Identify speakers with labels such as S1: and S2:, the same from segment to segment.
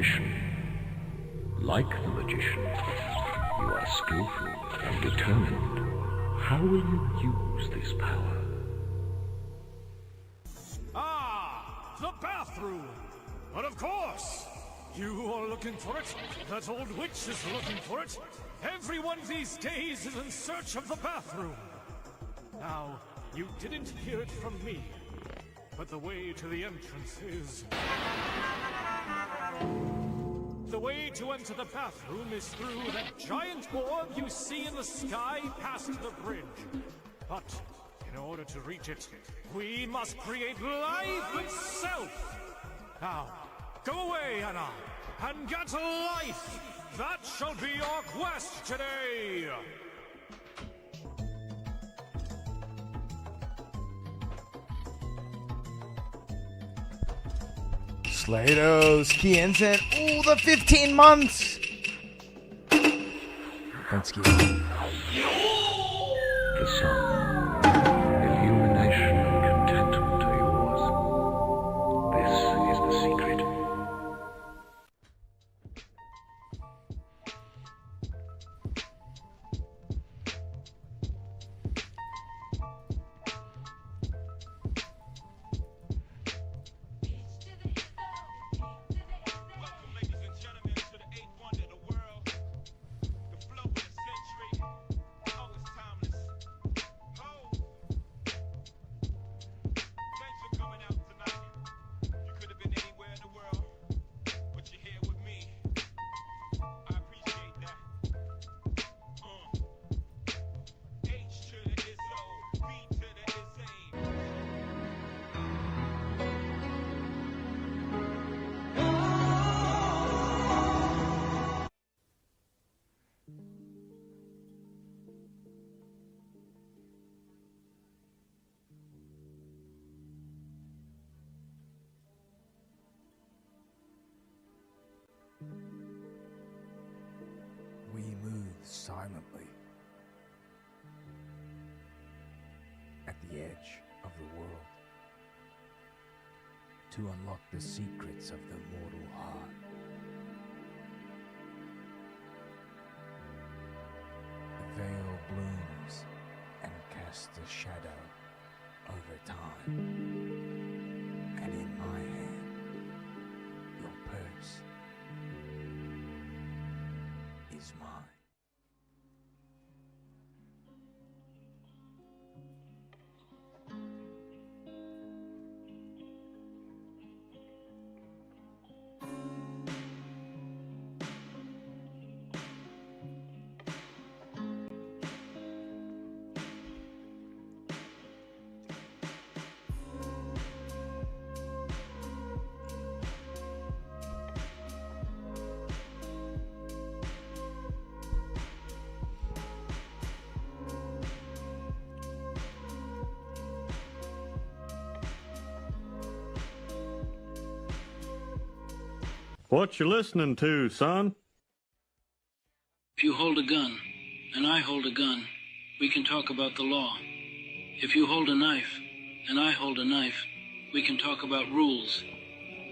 S1: magician. Like the magician, you are skillful and determined. How will you use this power?
S2: Ah, the bathroom! But of course! You are looking for it. That old witch is looking for it. Everyone these days is in search of the bathroom. Now, you didn't hear it from me, but the way to the entrance is... The way to enter the bathroom is through that giant orb you see in the sky past the bridge. But in order to reach it, we must create life itself. Now, go away, Anna, and get life. That shall be your quest today.
S3: Slatos, Kienzen, ooh, the 15 months! Let's get it.
S1: The sun, illumination and contentment are yours. This is the secret.
S3: We move silently at the edge of the world to unlock the secrets of the mortal heart. The veil blooms and casts a shadow over time, and in my hand, your purse is mine.
S4: What you listening to, son?
S5: If you hold a gun, and I hold a gun, we can talk about the law. If you hold a knife, and I hold a knife, we can talk about rules.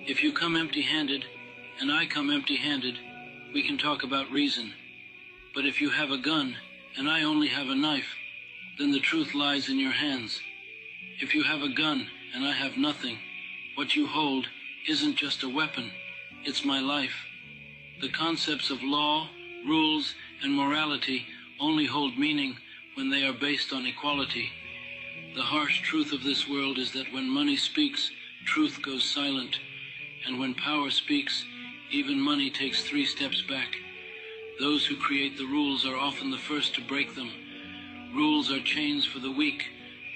S5: If you come empty-handed, and I come empty-handed, we can talk about reason. But if you have a gun, and I only have a knife, then the truth lies in your hands. If you have a gun, and I have nothing, what you hold isn't just a weapon. It's my life. The concepts of law, rules, and morality only hold meaning when they are based on equality. The harsh truth of this world is that when money speaks, truth goes silent. And when power speaks, even money takes 3 steps back. Those who create the rules are often the first to break them. Rules are chains for the weak,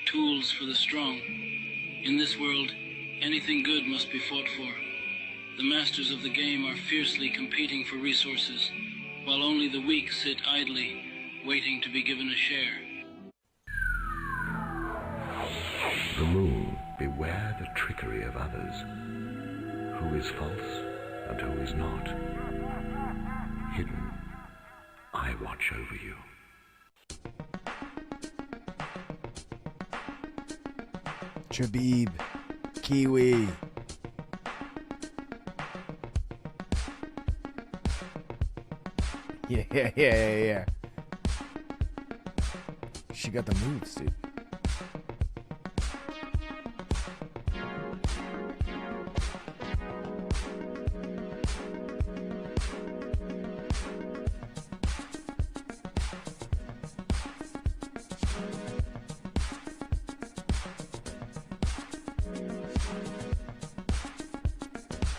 S5: tools for the strong. In this world, anything good must be fought for. The masters of the game are fiercely competing for resources, while only the weak sit idly, waiting to be given a share.
S1: The moon, beware the trickery of others. Who is false and who is not? Hidden, I watch over you.
S3: Chabib, Kiwi. Yeah. She got the moves, dude.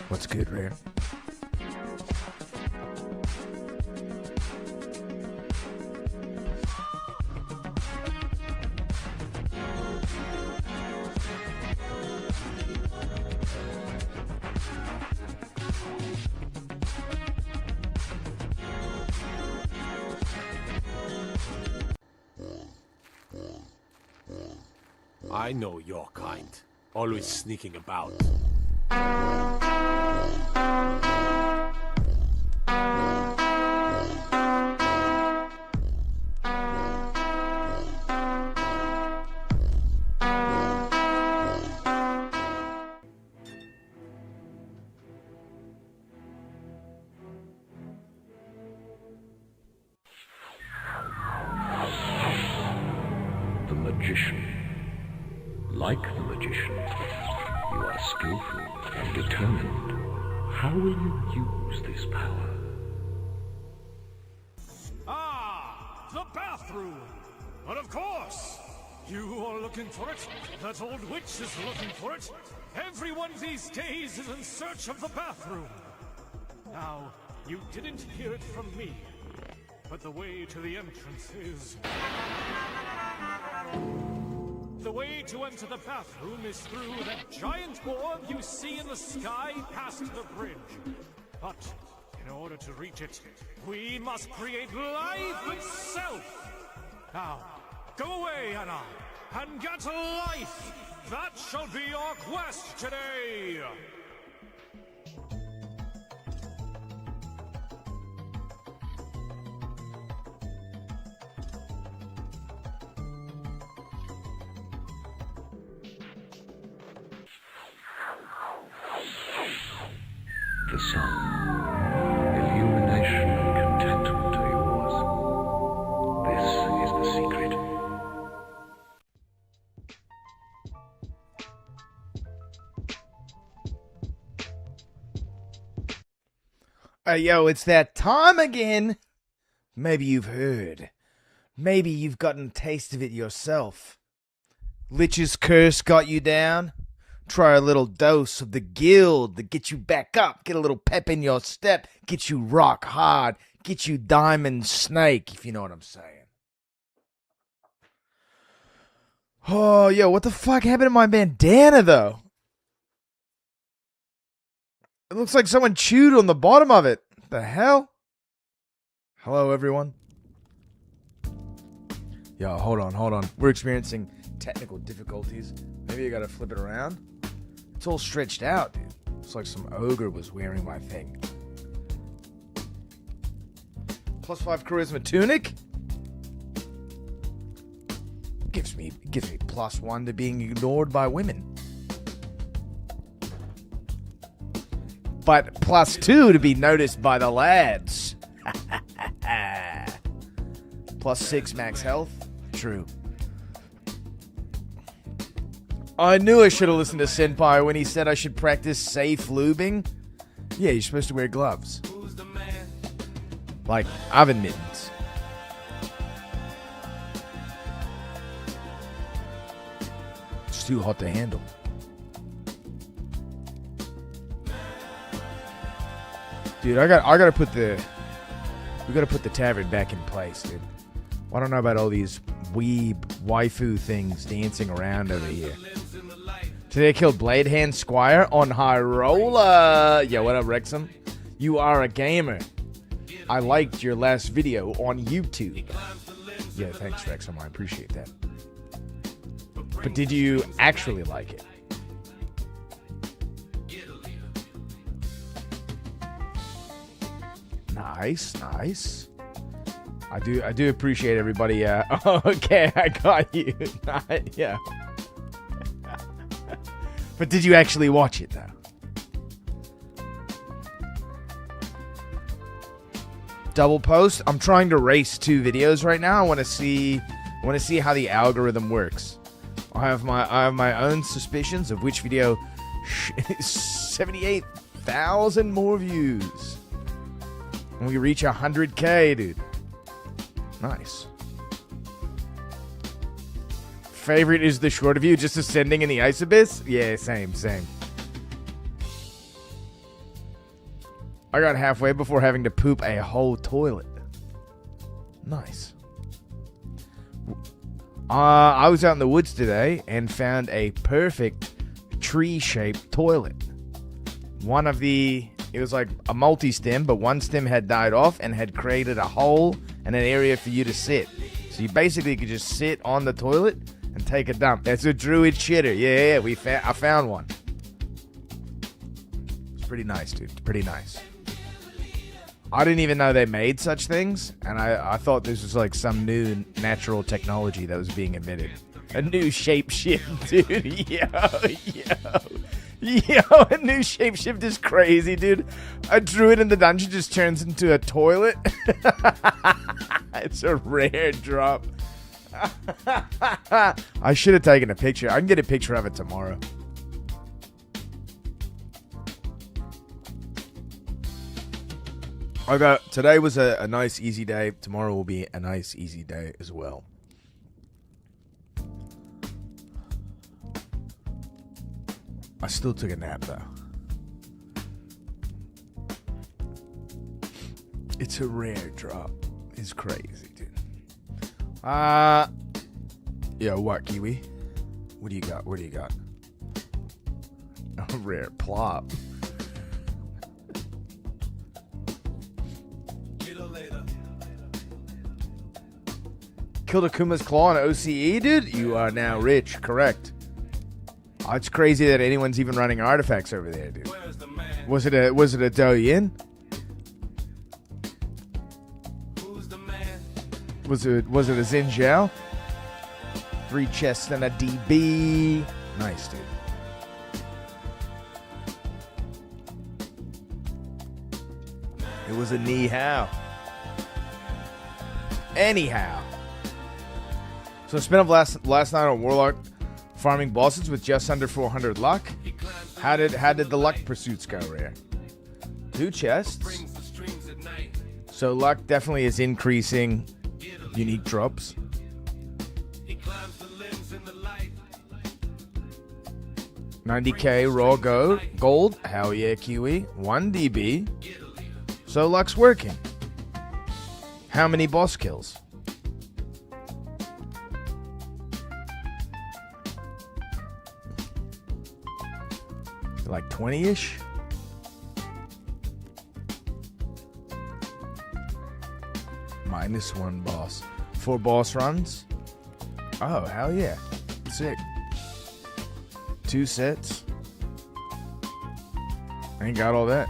S3: What's good, Rare?
S6: I know your kind. Always sneaking about.
S1: The magician. Like the magician, you are skillful and determined. How will you use this power?
S2: Ah, the bathroom! But of course! You are looking for it. That old witch is looking for it. Everyone these days is in search of the bathroom. Now, you didn't hear it from me, but the way to the entrance is... The way to enter the bathroom is through that giant orb you see in the sky past the bridge. But in order to reach it, we must create life itself. Now, go away, Anna, and get life. That shall be our quest today.
S1: The sun, illumination and contentment are yours. This is the secret.
S3: Yo, it's that time again. Maybe you've heard. Maybe you've gotten a taste of it yourself. Lich's curse got you down? Try a little dose of the guild to get you back up, get a little pep in your step, get you rock hard, get you diamond snake, if you know what I'm saying. Oh, yo, what the fuck happened to my bandana, though? It looks like someone chewed on the bottom of it. The hell? Hello, everyone. Yo, hold on. We're experiencing technical difficulties. Maybe I gotta flip it around. It's all stretched out, dude. It's like some ogre was wearing my thing. +5 charisma tunic? Gives me +1 to being ignored by women. But +2 to be noticed by the lads. +6 max health? True. I knew I should have listened to Senpai when he said I should practice safe lubing. Yeah, you're supposed to wear gloves. Like oven mittens. It's too hot to handle. Dude, we gotta put the tavern back in place, dude. I don't know about all these weeb waifu things dancing around over here. Today I killed Bladehand Squire on High Roller. Yo, what up, Wrexham? You are a gamer. I liked your last video on YouTube. Yeah, thanks, Wrexham. I appreciate that. But did you actually like it? Nice. I do appreciate everybody. Okay, I got you. Yeah. But did you actually watch it, though? double post. I'm trying to race 2 videos right now. I want to see how the algorithm works. I have my own suspicions of which video 78,000 more views. And we reach 100K, dude. Nice. Favorite is the short view, just ascending in the ice abyss? Yeah, same. I got halfway before having to poop a whole toilet. Nice. I was out in the woods today and found a perfect tree-shaped toilet. It was like a multi-stem, but one stem had died off and had created a hole and an area for you to sit. So you basically could just sit on the toilet and take a dump. That's a druid shitter. Yeah, I found one. It's pretty nice, dude. It's pretty nice. I didn't even know they made such things, and I thought this was like some new natural technology that was being invented. A new shapeshift, dude. Yo, a new shapeshift is crazy, dude. A druid in the dungeon just turns into a toilet. It's a rare drop. I should have taken a picture. I can get a picture of it tomorrow. Today was a nice, easy day. Tomorrow will be a nice, easy day as well. I still took a nap, though. It's a rare drop. It's crazy, dude. Yeah, what, Kiwi? What do you got? A rare plop. Killed a Kuma's Claw on OCE, dude? You are now rich, correct. Oh, it's crazy that anyone's even running artifacts over there, dude. Was it a Douyin? Was it a Xin Zhao? 3 chests and a DB. Nice, dude. It was a Ni Hao. Anyhow. So I spent up last night on Warlock farming bosses with just under 400 luck. How did the luck pursuits go, Rare? 2 chests. So luck definitely is increasing. Unique drops. $90K raw gold. Hell yeah, Kiwi. 1 DB. So luck's working. How many boss kills? Like 20-ish? -1 boss. 4 boss runs? Oh, hell yeah. Sick. 2 sets. I ain't got all that.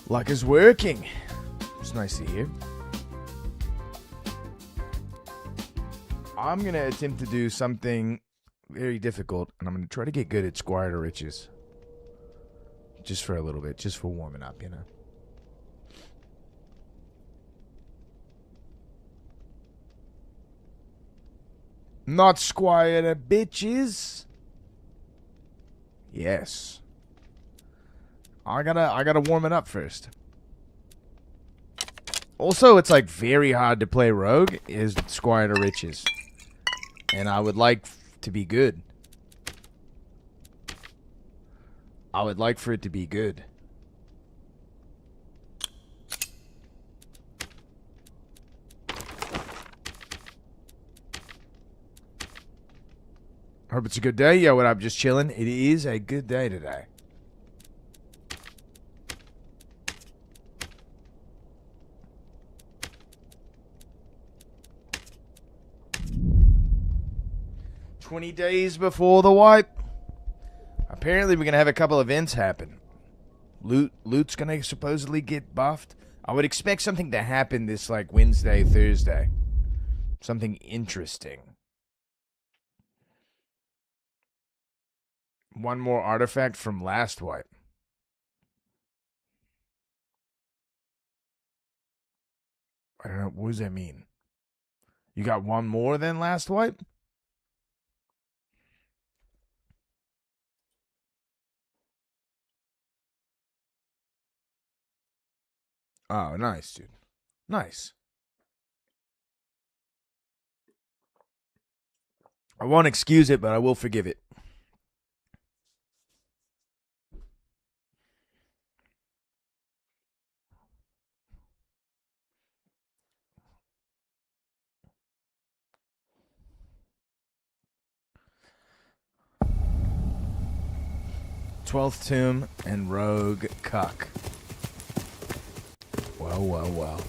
S3: Luck is working. It's nice to hear. I'm going to attempt to do something very difficult, and I'm going to try to get good at Squire to Riches. Just for a little bit. Just for warming up, you know. Not Squire to Bitches. Yes. I gotta warm it up first. Also, it's like very hard to play Rogue is Squire to Riches. And I would like to be good. I would like for it to be good. Hope it's a good day. Yo, what up? Just chilling. It is a good day today. "20 days before the wipe." Apparently, we're going to have a couple events happen. Loot's going to supposedly get buffed. I would expect something to happen this, like, Wednesday, Thursday. Something interesting. One more artifact from last wipe. I don't know. What does that mean? You got one more than last wipe? Oh, nice, dude. Nice. I won't excuse it, but I will forgive it. Twelfth Tomb and Rogue Cuck. Well, well, well.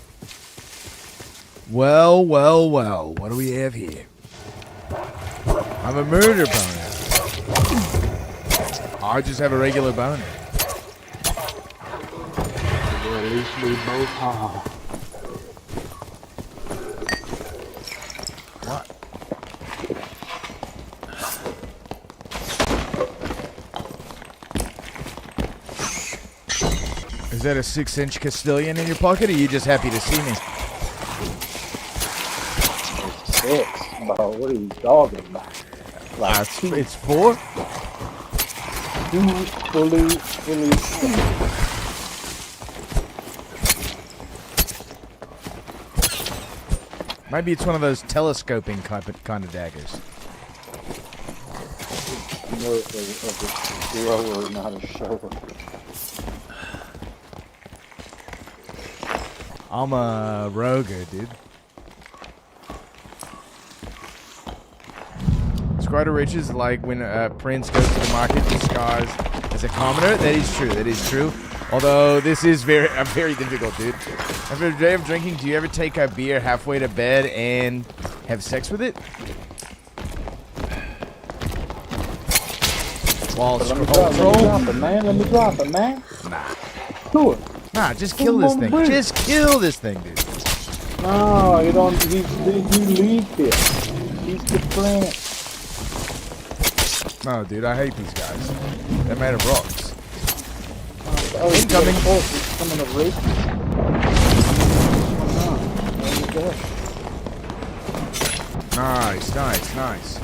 S3: Well, well, well. What do we have here? I'm a murder boner. I just have a regular boner.
S7: Well, at least we both are.
S3: What? Is that a 6-inch Castilian in your pocket, or are you just happy to see me?
S7: It's 6, bro. What are you talking about? Like
S3: It's 4?
S7: fully.
S3: Maybe it's one of those telescoping kind of daggers.
S7: More of a thrower, not a shower.
S3: I'm a Rohguh, dude. Squatter Riches, like when Prince goes to the market disguised as a commoner. That is true. That is true. Although this is very difficult, dude. After a day of drinking, do you ever take a beer halfway to bed and have sex with it? While
S7: Let me drop it, man. Let me drop it, man.
S3: Nah.
S7: Do it.
S3: Nah, just kill this thing. Just kill this thing, dude.
S7: No, you don't. He leaves it. He's the plant.
S3: No, dude, I hate these guys. They're made of rocks.
S7: Oh,
S3: Incoming.
S7: He's coming to race.
S3: Nice.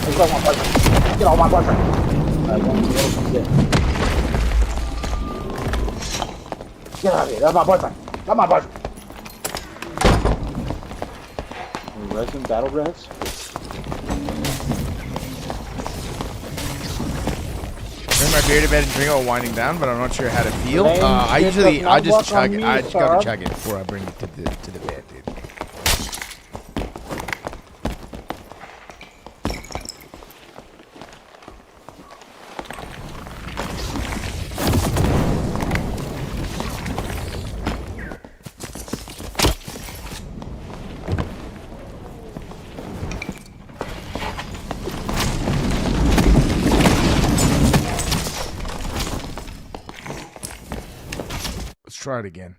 S7: He's like my boyfriend. Get off my boyfriend. Get out of here. That's my boyfriend. That's my boyfriend. Resin battle res?
S3: Bring my beer to bed and drink while winding down, but I'm not sure how to feel.
S7: Lame
S3: I
S7: shit
S3: usually,
S7: does not
S3: I just
S7: work
S3: chug
S7: on
S3: it.
S7: me,
S3: I just gotta
S7: sir.
S3: chug it before I bring it to the bed, dude. Try it again.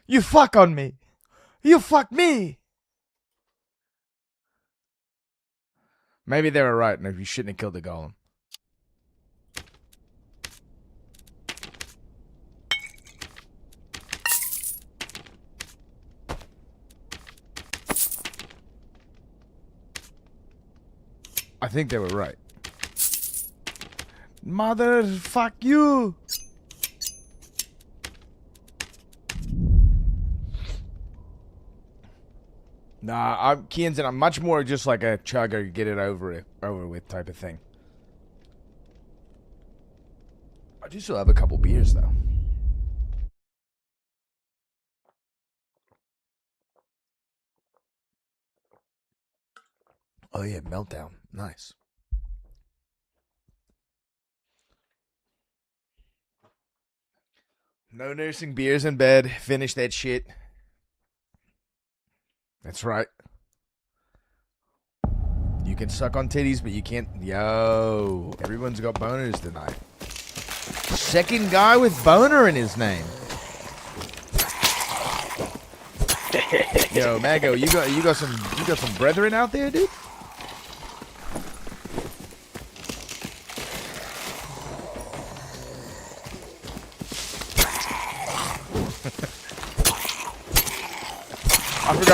S3: You fuck on me. You fuck me. Maybe they were right, and you shouldn't have killed the golem. I think they were right. Motherfuck you. Nah, I'm Kian's, I'm much more just like a chugger, get it over with type of thing. I do still have a couple beers though. Oh yeah, meltdown, nice. No nursing beers in bed. Finish that shit. That's right. You can suck on titties, but you can't. Yo, everyone's got boners tonight. Second guy with boner in his name. Yo, Mago, you got some brethren out there, dude?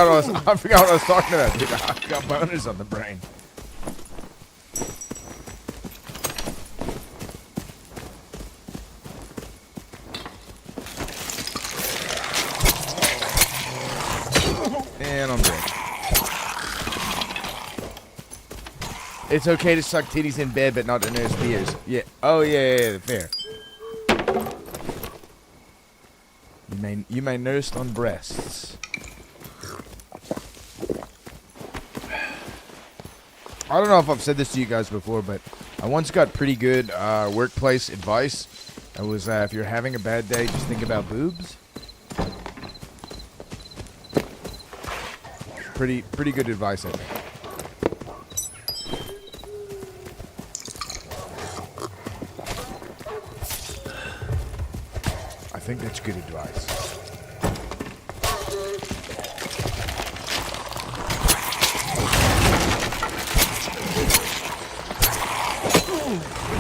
S3: I forgot what I was talking about, dude. I got boners on the brain. And I'm dead. It's okay to suck titties in bed, but not to nurse beers. Yeah. Oh yeah, fair. You may nurse on breasts. I don't know if I've said this to you guys before, but I once got pretty good workplace advice. It was if you're having a bad day, just think about boobs. Pretty good advice, I think. I think that's good advice.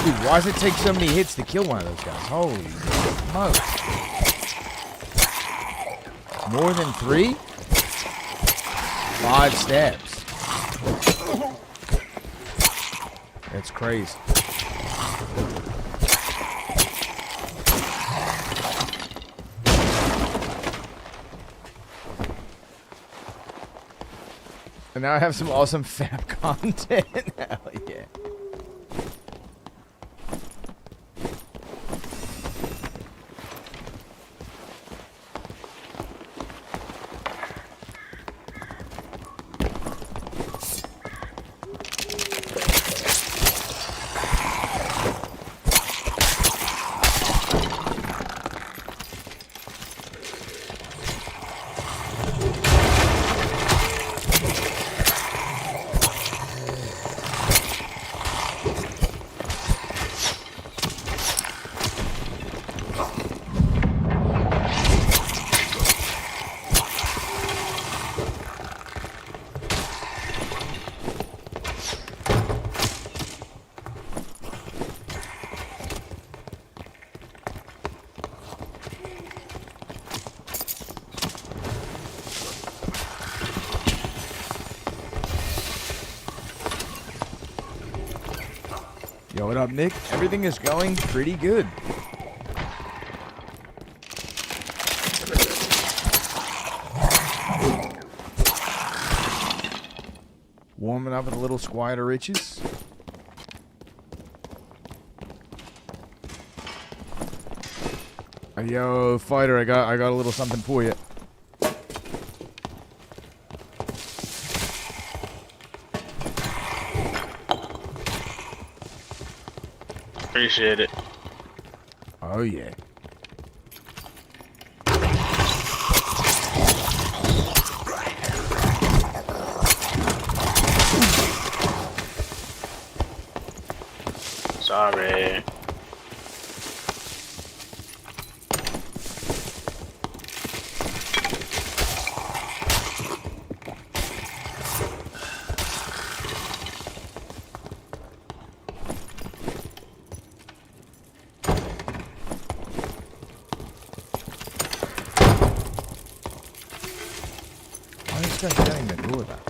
S3: Dude, why does it take so many hits to kill one of those guys? Holy smokes. More than 3? 5 stabs. That's crazy. And now I have some awesome fab content. Hell yeah. Yo, what up, Nick? Everything is going pretty good. Warming up with a little Squire Riches. Yo, fighter, I got a little something for you.
S8: Appreciate it.
S3: Oh yeah.
S8: Sorry.
S3: What's that getting the door about?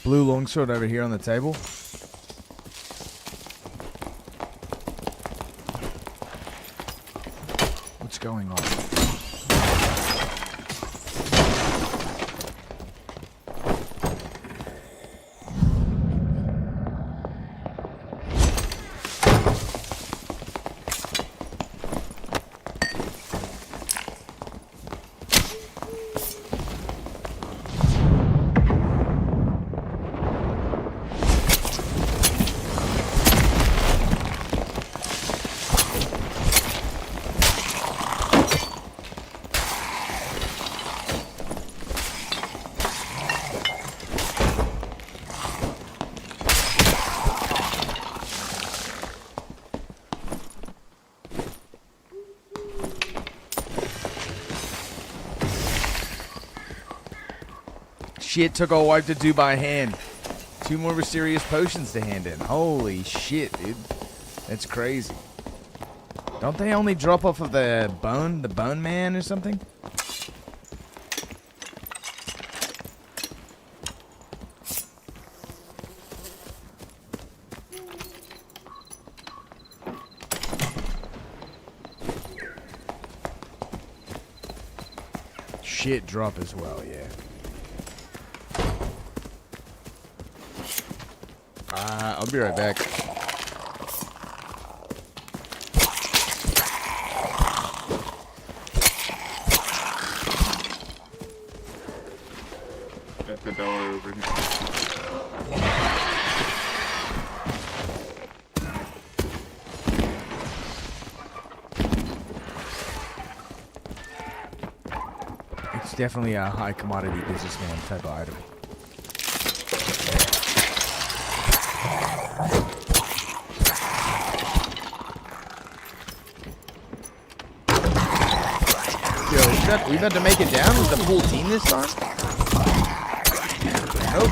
S3: Blue longsword over here on the table. What's going on? shit, took a wipe to do by hand. 2 more mysterious potions to hand in. Holy shit, dude. That's crazy. Don't they only drop off of the bone man or something? Shit drop as well, yeah. I'll be right back.
S8: Got the dollar over here.
S3: It's definitely a high commodity businessman type of item. Yo, we about to make it down with the full team this time? Nope.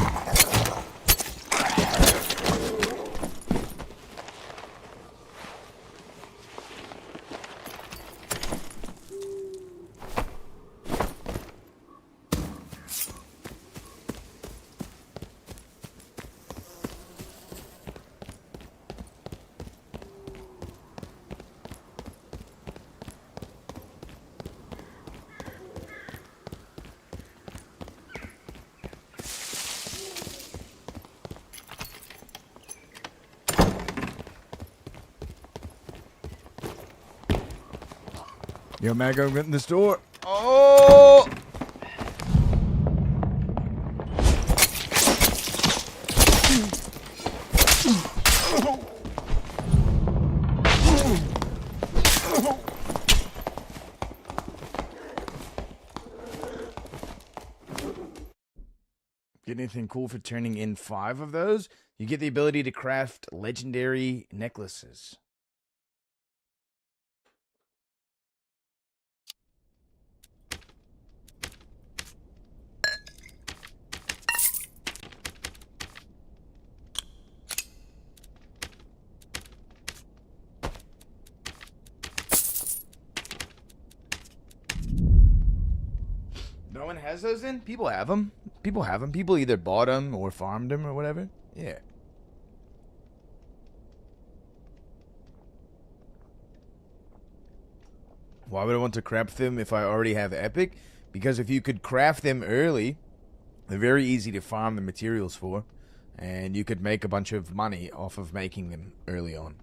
S3: Yo, Mago, open this door. Oh! Get anything cool for turning in 5 of those? You get the ability to craft legendary necklaces. No one has those in? People have them. People have them. People either bought them or farmed them or whatever. Yeah. Why would I want to craft them if I already have Epic? Because if you could craft them early, they're very easy to farm the materials for. And you could make a bunch of money off of making them early on.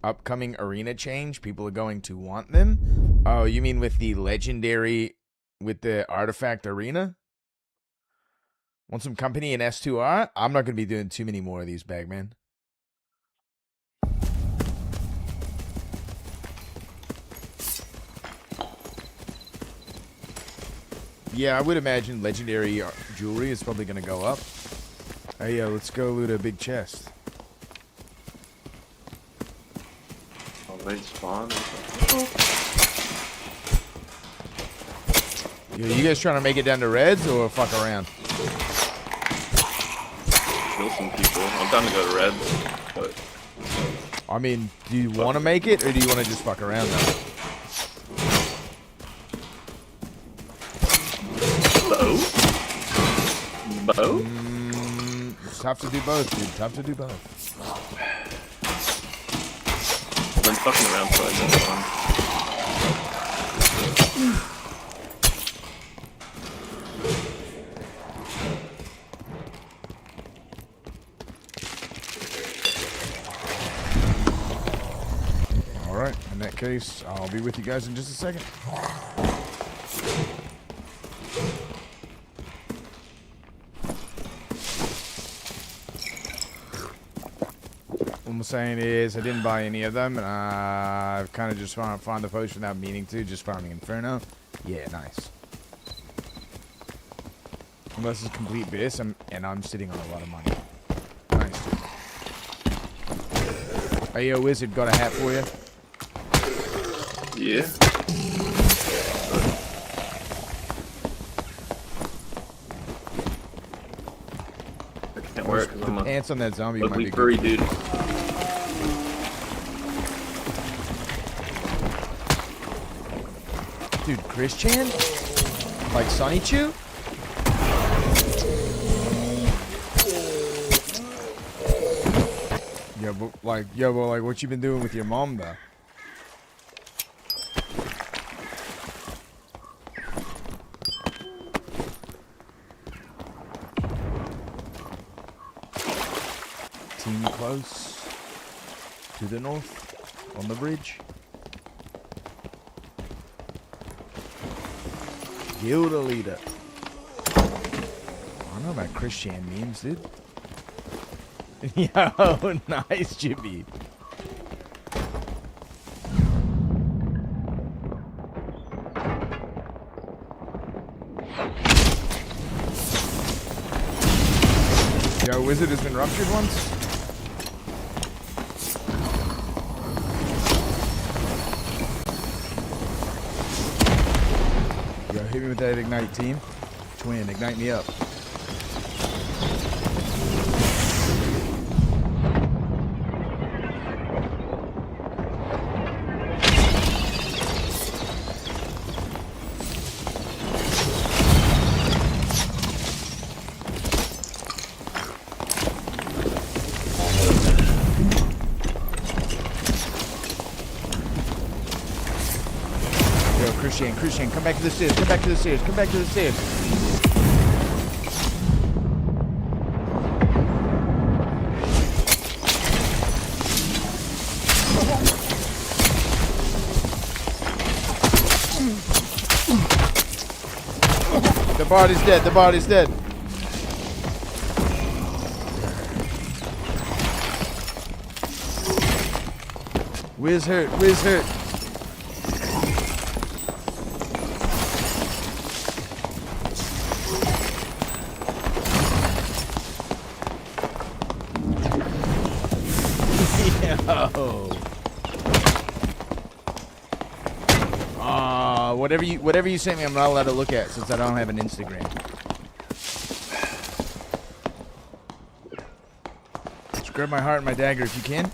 S3: Upcoming arena change, people are going to want them. Oh, you mean with the legendary, with the artifact arena? Want some company in S2R? I'm not going to be doing too many more of these, Bagman. Yeah, I would imagine legendary jewelry is probably going to go up. Hey, let's go loot a big chest.
S8: They spawn.
S3: Yo, you guys trying to make it down to reds or fuck around?
S8: Kill some people. I'm down to go to reds, but
S3: I mean, do you want to make it or do you want to just fuck around though?
S8: bow?
S3: It's tough to do both, dude. Tough to do both.
S8: I've been fucking around so I know fun.
S3: Alright, in that case, I'll be with you guys in just a second. What I'm saying is, I didn't buy any of them, and I've kind of just found the potion without meaning to, just farming Inferno. Yeah, nice. Unless it's complete abyss, and I'm sitting on a lot of money. Nice, dude. Hey, yo, Wizard, got a hat for you?
S8: Yeah. wear it because I'm a
S3: Pants on that zombie might
S8: ugly
S3: be
S8: furry
S3: good.
S8: dude.
S3: Dude, Christian? Like Sonny Chew? Yeah, but like what you been doing with your mom though? Team close to the north on the bridge. Gilda leader. I don't know about Christian memes, dude. Yo, nice, Jimmy. Yo, Wizard has been ruptured once. Yo, hit me with that ignite, team. Twin, ignite me up. Christian, come back to the stairs, come back to the stairs, come back to the stairs. The body's dead, the body's dead. Wiz hurt, Wiz hurt. Whatever you sent me, I'm not allowed to look at since I don't have an Instagram. Just grab my heart and my dagger if you can.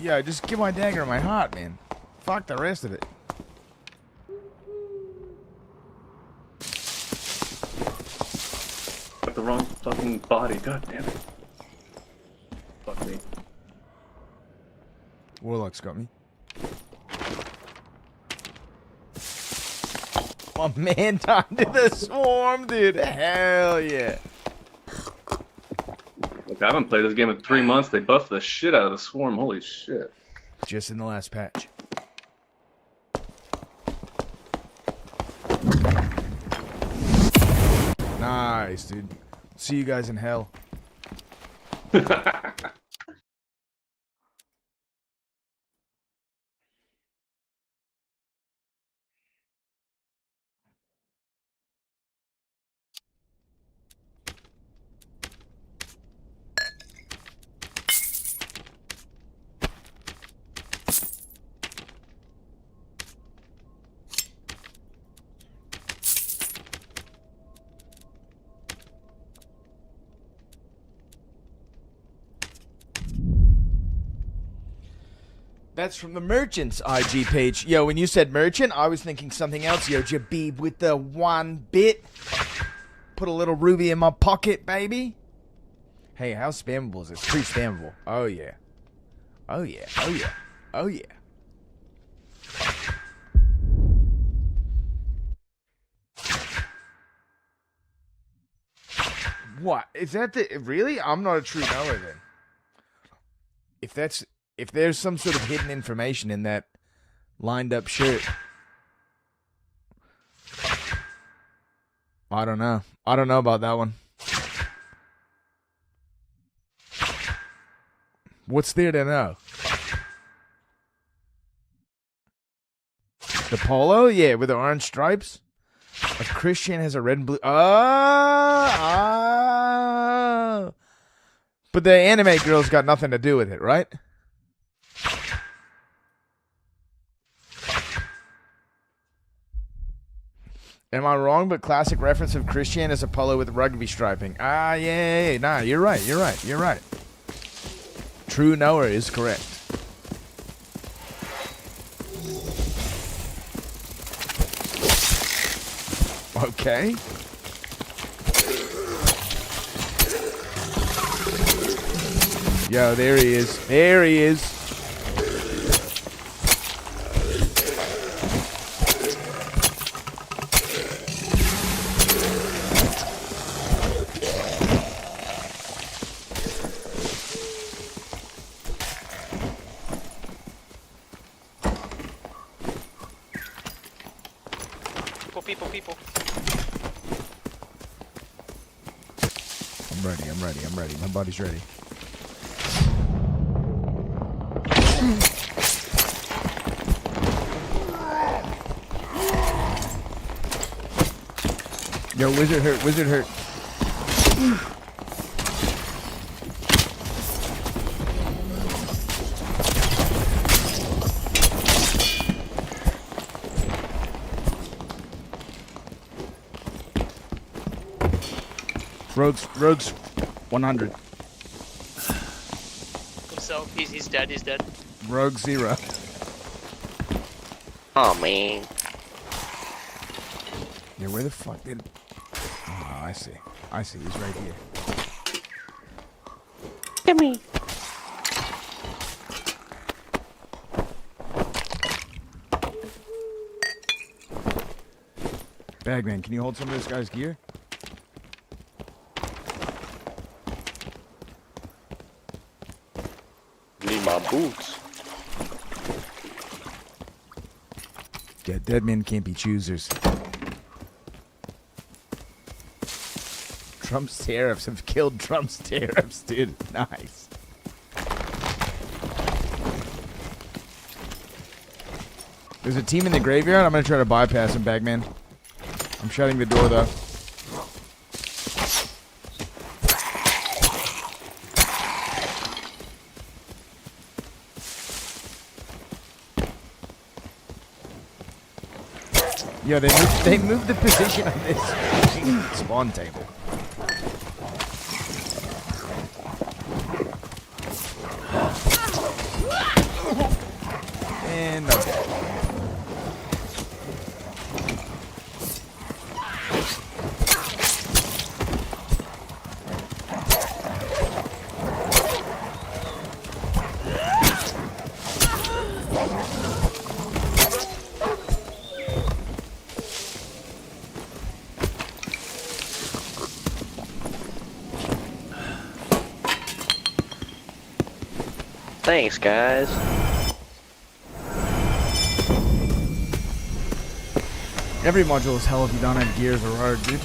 S3: Yeah, just give my dagger and my heart, man. Fuck the rest of it.
S8: Got the wrong fucking body. God damn it. Fuck me.
S3: Warlock's got me. My man time to the swarm, dude. Hell yeah.
S8: Look, I haven't played this game in 3 months. They buffed the shit out of the swarm. Holy shit.
S3: Just in the last patch. Nice, dude. See you guys in hell. That's from the Merchant's IG page. Yo, when you said Merchant, I was thinking something else. Yo, Jabib with the 1 bit. Put a little ruby in my pocket, baby. Hey, how spammable is this? Pretty spammable. Oh, yeah. Oh, yeah. Oh, yeah. Oh, yeah. What? Is that the... Really? I'm not a true knower, then. If there's some sort of hidden information in that lined up shirt, I don't know. I don't know about that one. What's there to know? The polo? Yeah, with the orange stripes. A Christian has a red and blue. Oh. But the anime girl's got nothing to do with it, right? Am I wrong? But classic reference of Christian is a polo with rugby striping. Ah, yeah. Nah, you're right. True knower is correct. Okay. Yo, there he is.
S9: People.
S3: I'm ready. My body's ready. Yo, wizard hurt. Rogues 100.
S9: Himself, he's dead.
S3: Rogue 0.
S10: Oh man.
S3: Yeah, where the fuck did... Oh, I see. He's right here.
S10: Come here.
S3: Bagman, can you hold some of this guy's gear?
S10: Need my boots.
S3: Yeah, dead men can't be choosers. Trump's tariffs have killed Trump's tariffs, dude. Nice. There's a team in the graveyard. I'm going to try to bypass him, Bagman. I'm shutting the door, though. Yeah, they moved the position of this spawn table. And okay.
S10: Thanks, guys.
S3: Every module is hell if you don't have gears or hard, dude.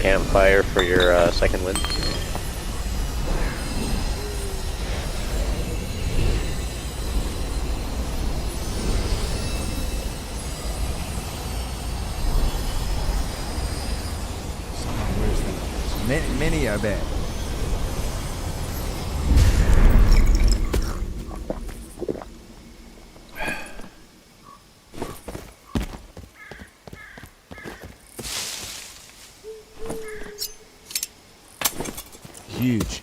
S10: Campfire for your second win.
S3: Many, I bet.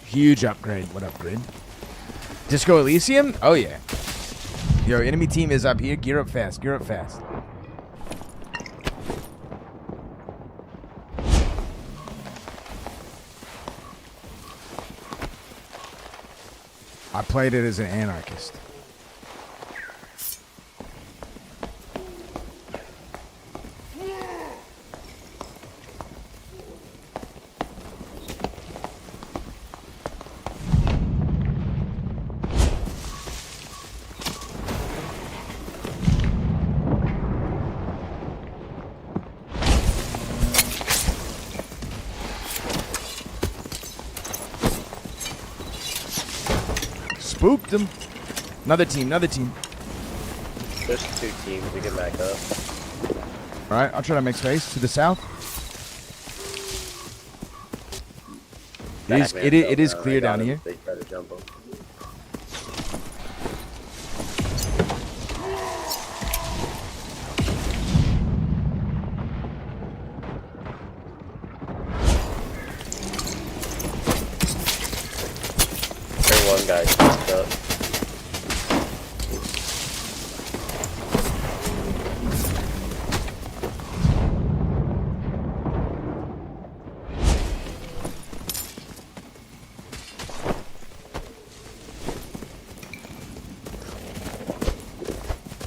S3: Huge upgrade. What upgrade? Disco Elysium? Oh, yeah. Yo, enemy team is up here. Gear up fast. I played it as an anarchist. Spooked him. Another team.
S10: There's 2 teams. We can back up.
S3: Alright, I'll try to make space to the south. It is clear down here.
S10: They try to jump them. guy's fucked up.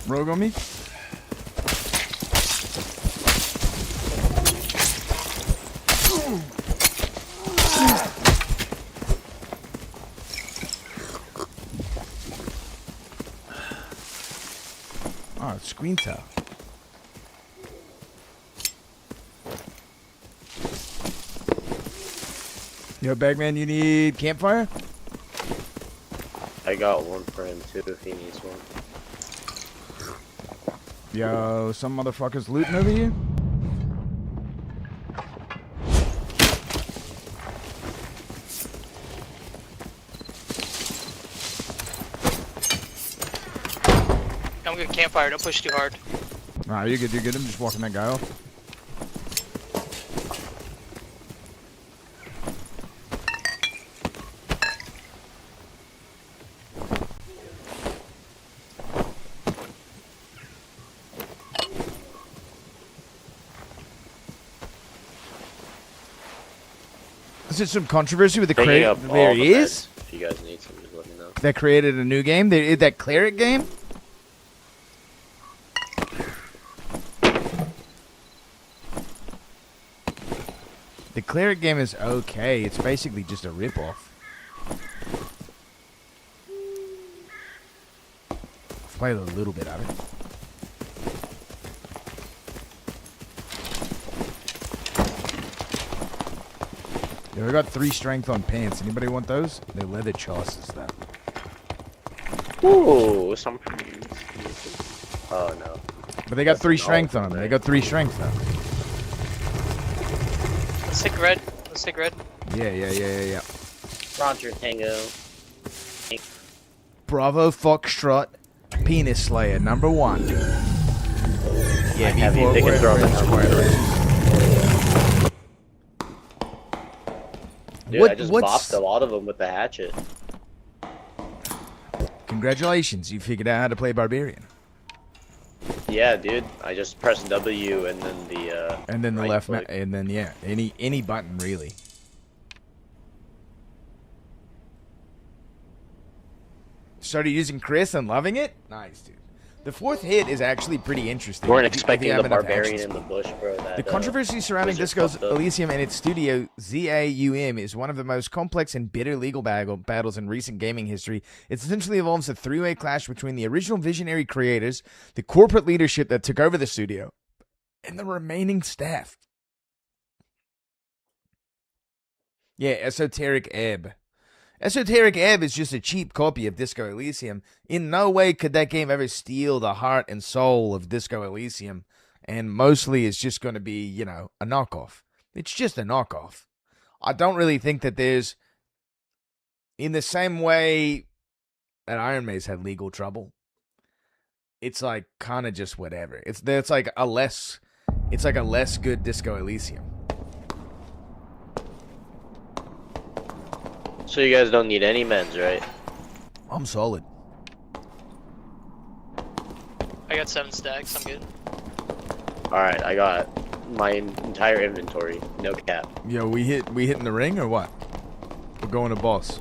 S3: Rogue on me? Oh, it's screen tap. Yo, Bagman, you need campfire?
S10: I got one for him too if he needs one.
S3: Yo, some motherfuckers looting over here?
S9: I'm good campfire, don't push too hard.
S3: Nah, you're good, you're good. I'm just walking that guy off. Is there some controversy with the
S10: Picking up
S3: crate?
S10: all
S3: There
S10: the
S3: is?
S10: meds. If you guys need some, just let me know.
S3: That created a new game? They did that Cleric game? The Cleric game is okay. It's basically just a ripoff. I've played a little bit of it. Yeah, I got 3 strength on pants. Anybody want those? They're leather chassis though.
S10: Ooh, some. Oh no.
S3: But they got
S10: That's
S3: 3
S10: an
S3: strength
S10: alt,
S3: on them. They
S10: right?
S3: got 3 strength though.
S9: Let's take red. Let's take red.
S3: Yeah.
S10: Roger Tango.
S3: Bravo Foxtrot Penis Slayer number 1. Yeah,
S10: Have you
S3: before
S10: pick and
S3: we're
S10: throw
S3: in
S10: the
S3: Square.
S10: Dude, I just bopped a lot of them with the hatchet.
S3: Congratulations, you figured out how to play Barbarian.
S10: Yeah, dude. I just pressed W and then the
S3: And then the
S10: right
S3: left,
S10: click.
S3: and then yeah, any button really. Started using Chris and loving it. Nice, dude. The 4th hit is actually pretty interesting.
S10: Weren't
S3: if you
S10: expecting
S3: have
S10: the
S3: enough
S10: Barbarian
S3: action
S10: in the
S3: speed.
S10: bush, bro. That,
S3: The controversy surrounding
S10: wizard
S3: Disco's
S10: fucked up.
S3: Elysium and its studio ZAUM is one of the most complex and bitter legal battles in recent gaming history. It essentially involves a 3-way clash between the original visionary creators, the corporate leadership that took over the studio, and the remaining staff. Yeah, Esoteric Ebb. Esoteric Ebb is just a cheap copy of Disco Elysium. In no way could that game ever steal the heart and soul of Disco Elysium. And mostly it's just going to be, you know, a knockoff. It's just a knockoff. I don't really think that there's, in the same way that Iron Maze had legal trouble, it's like kind of just whatever. It's like a less good Disco Elysium.
S10: So you guys don't need any meds, right?
S3: I'm solid.
S9: I got 7 stacks, I'm good.
S10: Alright, I got my entire inventory. No cap.
S3: Yo, we hitting the ring or what? We're going to boss.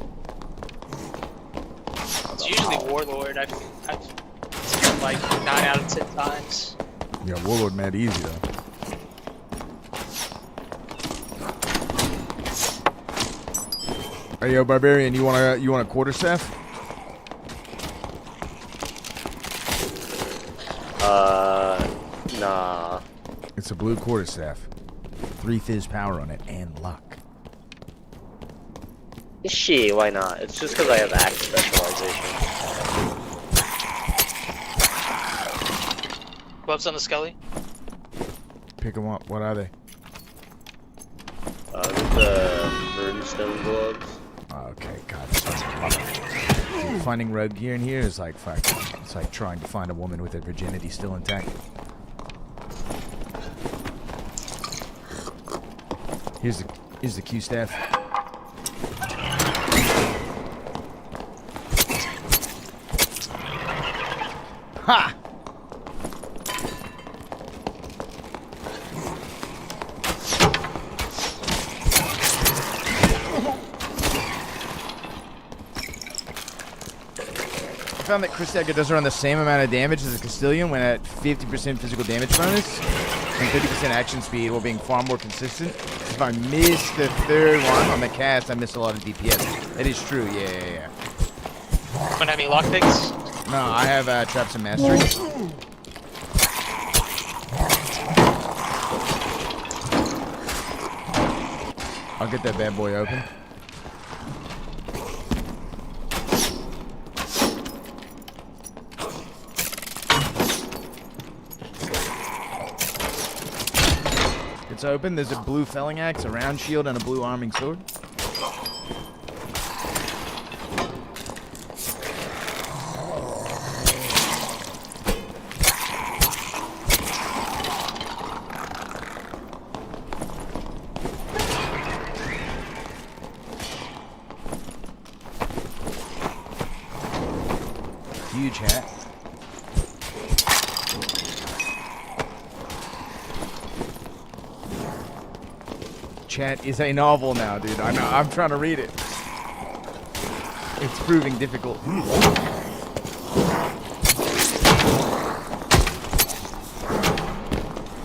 S9: It's usually Warlord. I've seen like 9 out of 10 times.
S3: Yeah, Warlord mad easy though. Hey yo, Barbarian, you want a quarterstaff?
S10: Nah.
S3: It's a blue quarterstaff. 3 fizz power on it and luck.
S10: Shit, why not? It's just because I have axe specialization.
S9: Gloves on the Scully.
S3: Pick them up. What are they?
S10: The Brimstone gloves.
S3: Okay, God. Finding rogue gear in here is like fucking. It's like trying to find a woman with her virginity still intact. Here's the Q staff. Ha! I found that Chris Decker does around the same amount of damage as a Castilian when at 50% physical damage bonus and 30% action speed while being far more consistent. If I miss the third one on the cast, I miss a lot of DPS. That is true, yeah.
S9: Don't have any lockpicks?
S3: No, I have traps and mastery. I'll get that bad boy open. It's open. There's a blue felling axe, a round shield, and a blue arming sword. Huge hat. Chat is a novel now, dude. I know. I'm trying to read it. It's proving difficult.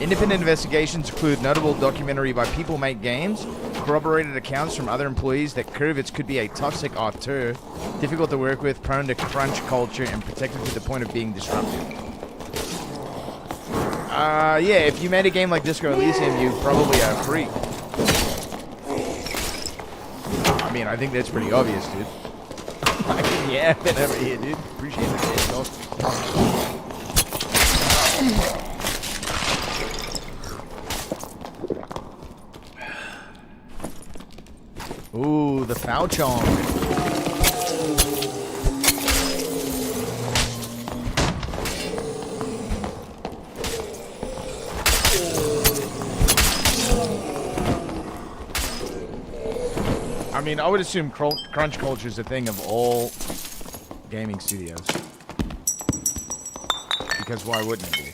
S3: Independent investigations include notable documentary by People Make Games, corroborated accounts from other employees that Kurvitz could be a toxic auteur, difficult to work with, prone to crunch culture, and protected to the point of being disruptive. Yeah, if you made a game like Disco Elysium, you probably are a freak. I mean, I think that's pretty obvious, dude. Yeah, been over here, dude. Appreciate it, dog. Ooh, the Falchon. I mean, I would assume crunch culture is a thing of all gaming studios. Because why wouldn't it be?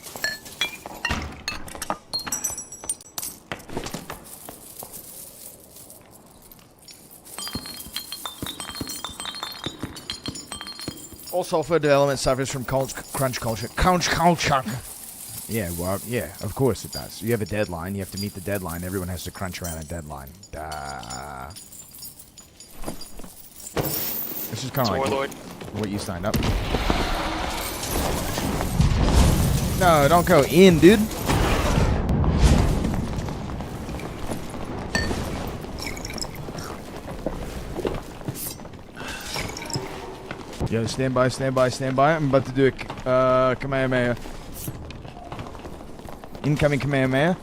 S3: All software development suffers from crunch culture. Crunch culture. Yeah, well, yeah, of course it does. You have a deadline. You have to meet the deadline. Everyone has to crunch around a deadline. Duh. This is kind of like what you signed up for. No, don't go in, dude. Yo, stand by, stand by, stand by. I'm about to do a Kamehameha. Incoming Kamehameha.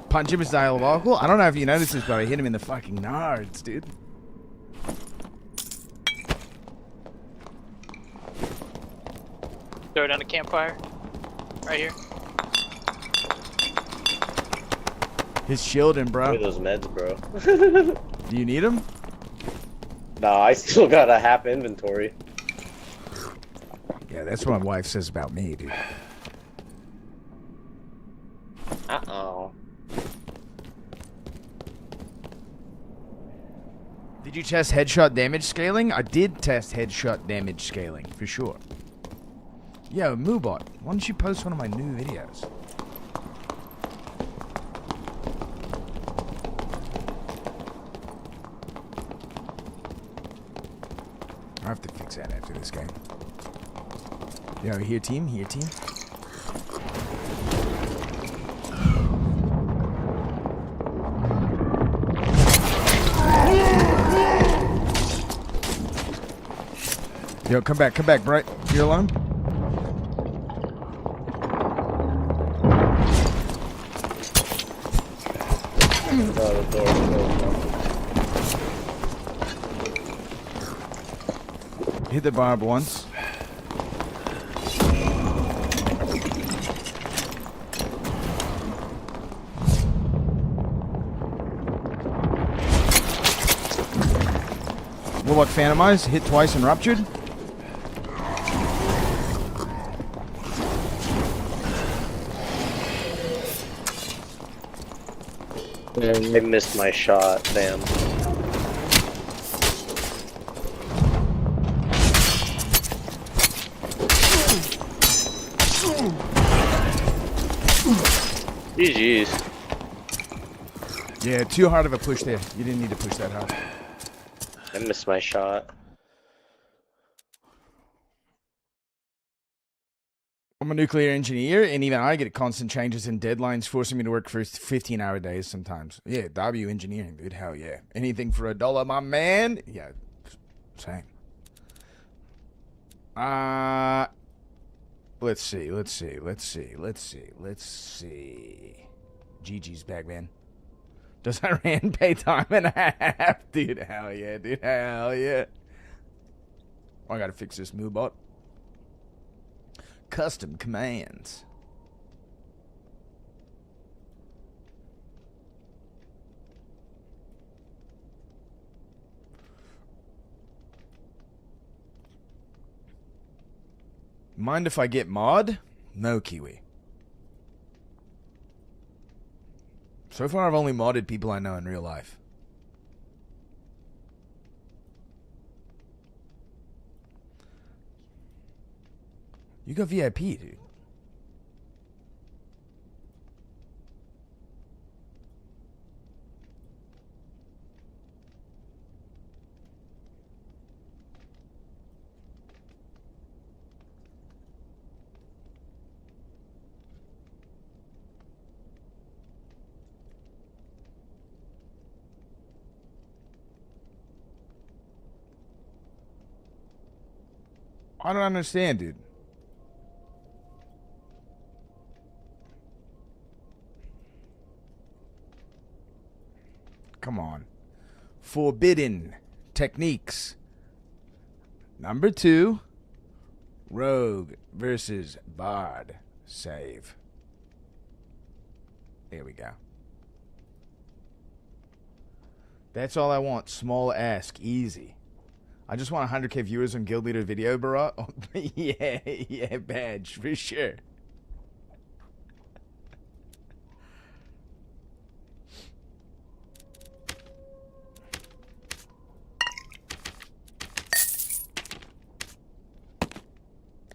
S3: Punch him is diabolical. I don't know if you noticed this, but I hit him in the fucking nards, dude.
S9: Throw it on a campfire. Right here.
S3: His shielding, bro.
S10: Look at those meds, bro.
S3: Do you need them?
S10: Nah, I still got a half inventory.
S3: Yeah, that's what my wife says about me, dude.
S10: Uh-oh.
S3: Did you test headshot damage scaling? I did test headshot damage scaling, for sure. Yo, Moobot, why don't you post one of my new videos? I have to fix that after this game. Yo, here team, here team. Yo, come back, Bright. You're alone?
S10: The door closed.
S3: Hit the barb once. Warlock Phantom Eyes, hit twice and ruptured.
S10: I missed my shot, damn. GG's.
S3: Yeah, too hard of a push there. You didn't need to push that hard.
S10: I missed my shot.
S3: I'm a nuclear engineer, and even I get constant changes in deadlines, forcing me to work for 15-hour days sometimes. Yeah, W engineering, dude. Hell yeah. Anything for $1, my man. Yeah, same. Let's see. GG's back, man. Does Iran pay time and a half? Dude, hell yeah, dude. Hell yeah. Oh, I gotta fix this moobot. Custom commands. Mind if I get mod? No, Kiwi. So far, I've only modded people I know in real life. You got VIP, dude. I don't understand, dude. Come on. Forbidden techniques. Number 2. Rogue versus Bard. Save. There we go. That's all I want. Small ask. Easy. I just want 100k viewers on Guild Leader video, bro. Oh, yeah, badge, for sure.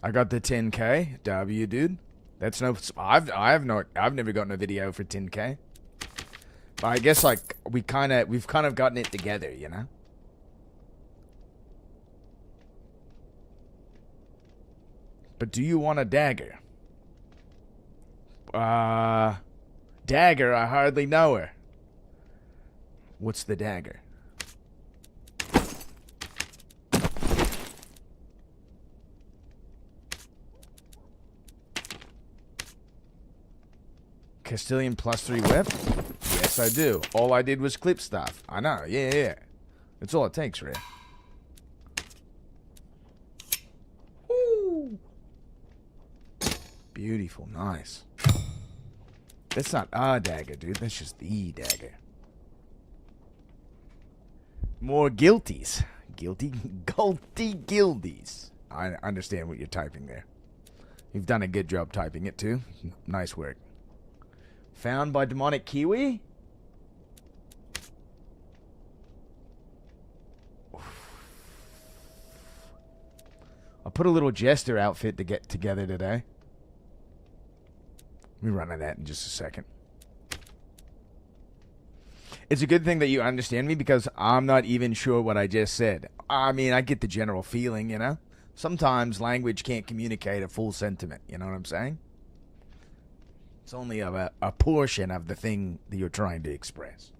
S3: I got the 10k. W, dude. That's no. I've never gotten a video for 10k. But I guess like we've kind of gotten it together, you know. But do you want a dagger? Dagger, I hardly know her. What's the dagger? Castilian +3 whip? Yes, I do. All I did was clip stuff. I know, yeah. That's all it takes, Ray. Beautiful, nice. That's not a dagger, dude. That's just the dagger. More guilties. Guilties. I understand what you're typing there. You've done a good job typing it, too. Nice work. Found by Demonic Kiwi? I put a little jester outfit to get together today. Let me run on that in just a second. It's a good thing that you understand me because I'm not even sure what I just said. I mean, I get the general feeling, you know? Sometimes language can't communicate a full sentiment, you know what I'm saying? It's only a portion of the thing that you're trying to express.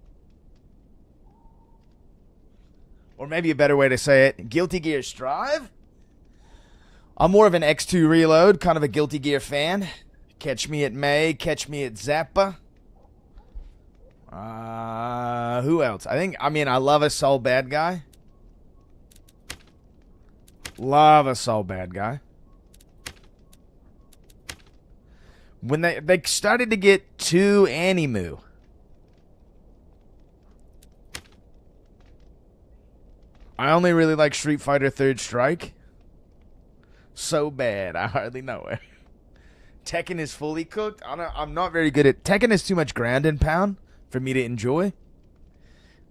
S3: Or maybe a better way to say it, Guilty Gear Strive? I'm more of an X2 Reload, kind of a Guilty Gear fan. Catch me at May, catch me at Zappa. Who else? I mean, I love a Soul Bad Guy. Love a Soul Bad Guy. When they started to get too animu. I only really like Street Fighter Third Strike. So bad, I hardly know it. Tekken is fully cooked. I'm not very good at Tekken. Is too much ground and pound for me to enjoy.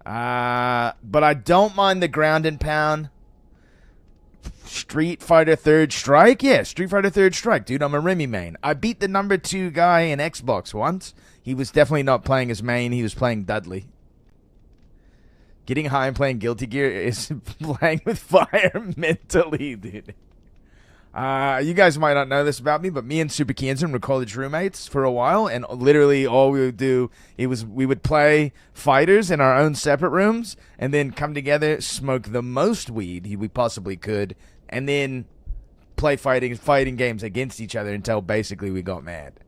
S3: But I don't mind the ground and pound. Street Fighter Third Strike? Yeah, Street Fighter Third Strike, dude. I'm a Remy main. I beat the number 2 guy in Xbox once. He was definitely not playing as main. He was playing Dudley. Getting high and playing Guilty Gear is playing with fire mentally, dude. You guys might not know this about me, but me and Super Kianson were college roommates for a while, and literally all we would do we would play fighters in our own separate rooms, and then come together, smoke the most weed we possibly could, and then play fighting games against each other until basically we got mad.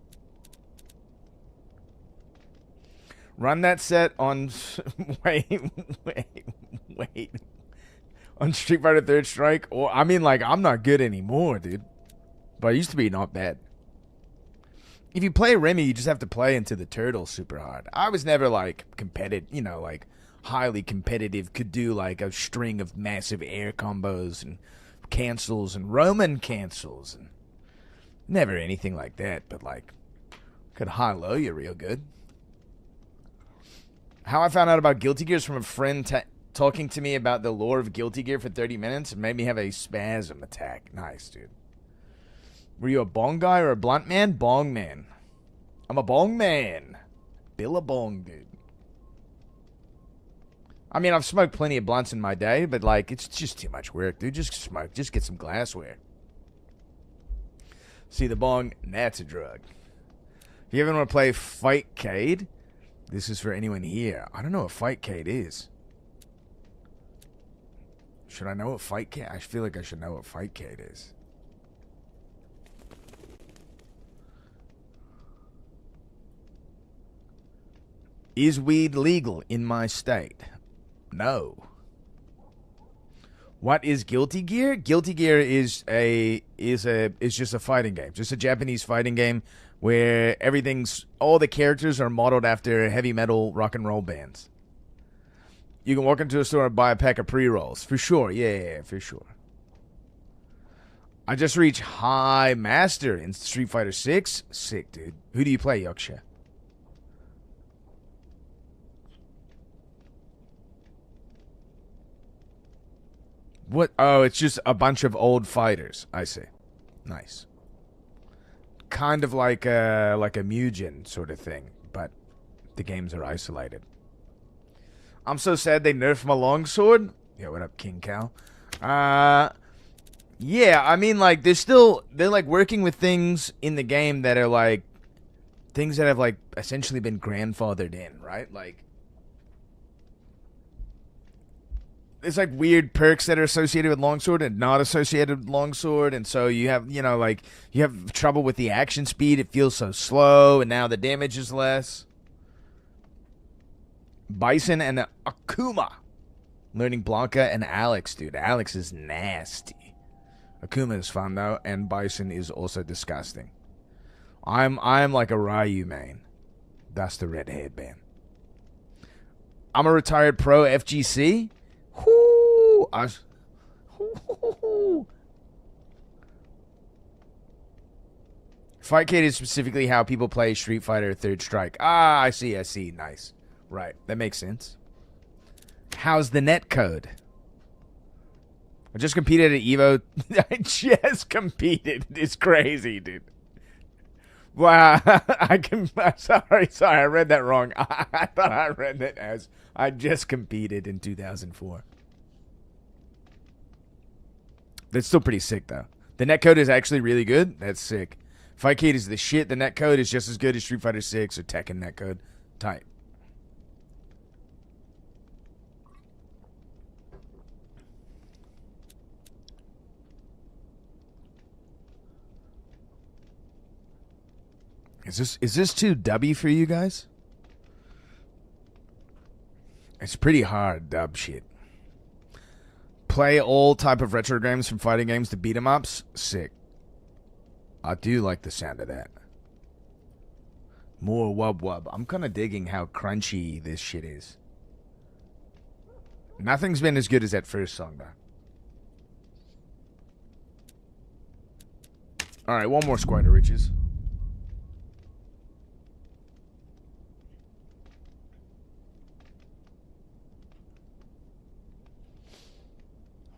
S3: Run that set on wait. On Street Fighter Third Strike, or I mean, like, I'm not good anymore, dude. But I used to be not bad. If you play Remy, you just have to play into the turtle super hard. I was never like competitive, like highly competitive. Could do like a string of massive air combos and cancels and Roman cancels, and never anything like that. But like, could high-low you real good. How I found out about Guilty Gear is from a friend talking to me about the lore of Guilty Gear for 30 minutes and made me have a spasm attack. Nice, dude. Were you a bong guy or a blunt man? Bong man. I'm a bong man. Billabong, dude. I mean, I've smoked plenty of blunts in my day, but, like, it's just too much work, dude. Just smoke. Just get some glassware. See the bong? That's a drug. If you ever want to play Fightcade, this is for anyone here. I don't know what Fightcade is. Should I know what Fightcade? I feel like I should know what Fightcade is. Is weed legal in my state? No. What is Guilty Gear? Guilty Gear is just a fighting game. Just a Japanese fighting game where all the characters are modeled after heavy metal rock and roll bands. You can walk into a store and buy a pack of pre-rolls. For sure. Yeah, for sure. I just reached High Master in Street Fighter 6. Sick, dude. Who do you play, Yaksha? What? Oh, it's just a bunch of old fighters. I see. Nice. Kind of like a Mugen sort of thing, but the games are isolated. I'm so sad they nerfed my longsword. Yeah, what up, King Cow? Yeah, I mean, like, they're like working with things in the game that are like things that have like essentially been grandfathered in, right? Like, there's like weird perks that are associated with longsword and not associated with longsword, and so you have, you have trouble with the action speed. It feels so slow, and now the damage is less. Bison and Akuma. Learning Blanca and Alex, dude. Alex is nasty. Akuma is fun, though, and Bison is also disgusting. I'm like a Ryu main. That's the red headband. I'm a retired pro FGC. Whoo! Fightcade is specifically how people play Street Fighter Third Strike. Ah, I see. Nice. Right, that makes sense. How's the net code? I just competed at EVO. I just competed. It's crazy, dude. Wow, sorry, I read that wrong. I thought I read that as I just competed in 2004. That's still pretty sick, though. The netcode is actually really good. That's sick. Fightcade is the shit. The netcode is just as good as Street Fighter 6 or Tekken netcode. Tight. Is this too dubby for you guys? It's pretty hard dub shit. Play all type of retro games from fighting games to beat 'em ups. Sick. I do like the sound of that. More wub wub. I'm kind of digging how crunchy this shit is. Nothing's been as good as that first song, though. Alright, one more Squire to Riches.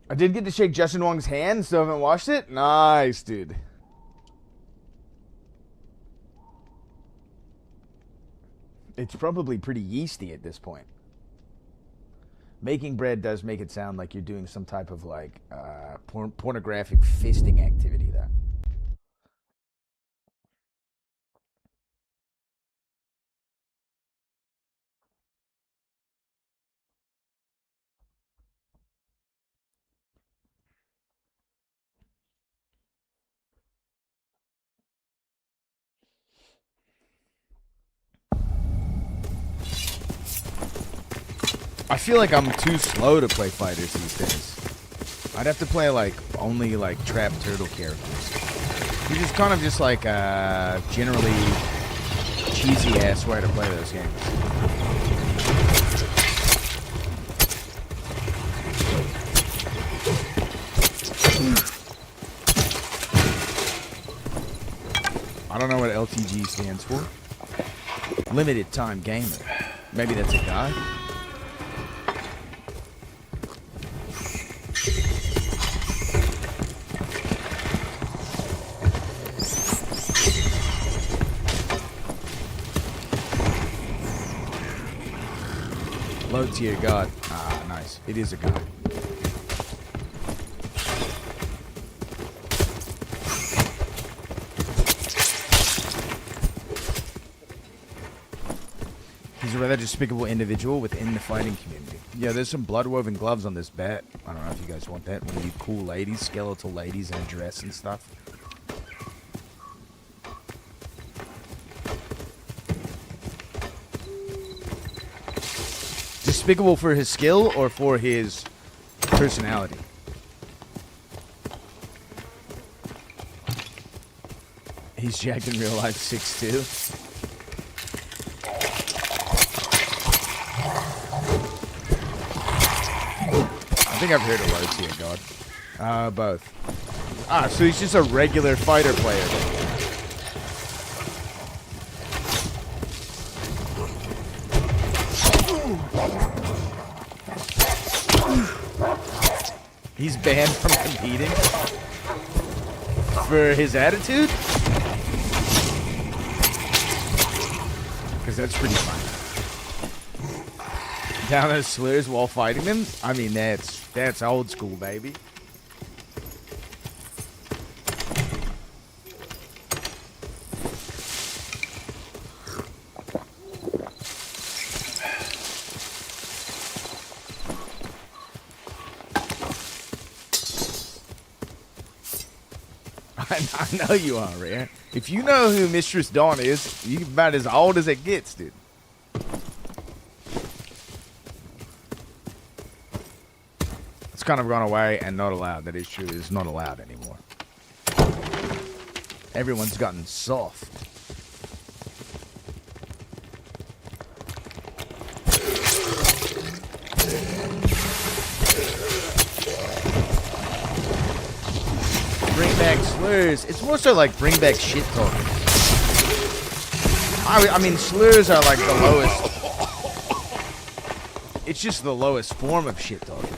S3: I did get to shake Justin Wong's hand, so I haven't watched it. Nice, dude. It's probably pretty yeasty at this point. Making bread does make it sound like you're doing some type of like pornographic fisting activity though. I feel like I'm too slow to play fighters these days. I'd have to play like only like trap turtle characters. Which is kind of just like a generally cheesy ass way to play those games. I don't know what LTG stands for. Limited time gamer. Maybe that's a guy. Low tier god. Ah, nice. It is a god. He's a rather despicable individual within the fighting community. Yeah, there's some blood-woven gloves on this bat. I don't know if you guys want that. One of you cool ladies, skeletal ladies in a dress and stuff. Despicable for his skill or for his personality? He's jacked in real life 6'2". I think I've heard of low tier god. Both. Ah, so he's just a regular fighter player then. He's banned from competing for his attitude? Because that's pretty fun. Down those slurs while fighting them? I mean, that's old school, baby. I know you are, Rare. If you know who Mistress Dawn is, you're about as old as it gets, dude. It's kind of gone away and not allowed. That is true. It's not allowed anymore. Everyone's gotten soft. Bring back slurs. It's more so like bring back shit talking. I mean, slurs are like the lowest. It's just the lowest form of shit talking.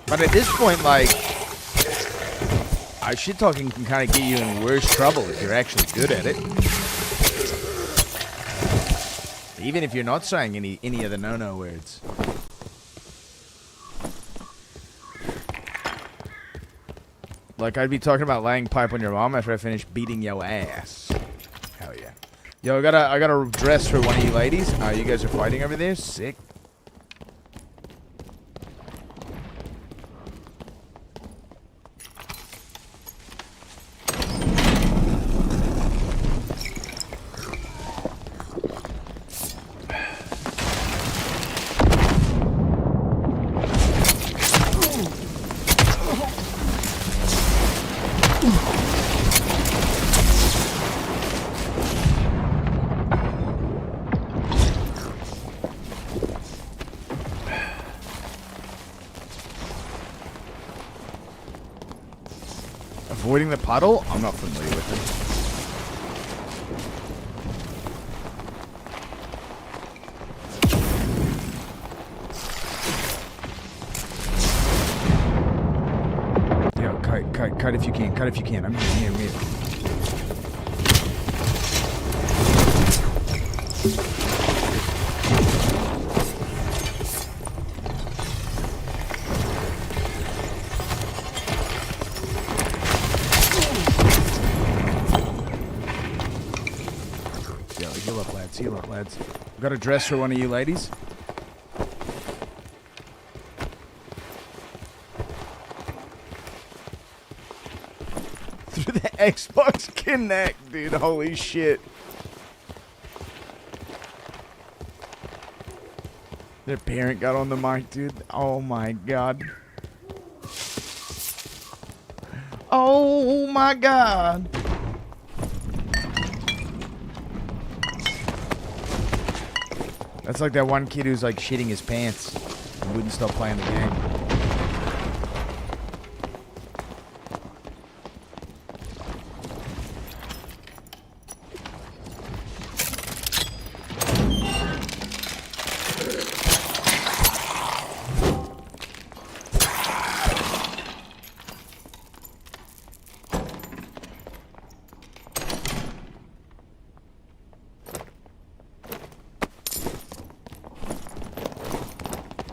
S3: But at this point, like, shit talking can kind of get you in worse trouble if you're actually good at it. Even if you're not saying any of the no-no words. Like, I'd be talking about laying pipe on your mom after I finish beating your ass. Hell yeah. Yo, I got a dress for one of you ladies. You guys are fighting over there? Sick. avoiding the puddle? I'm not familiar with it. Yo, cut if you can. Cut if you can. I'm here. Heal up, lads. Got a dress for one of you ladies? Through the Xbox Kinect, dude. Holy shit. Their parent got on the mic, dude. Oh my god. Oh my god. That's like that one kid who's like shitting his pants and wouldn't stop playing the game.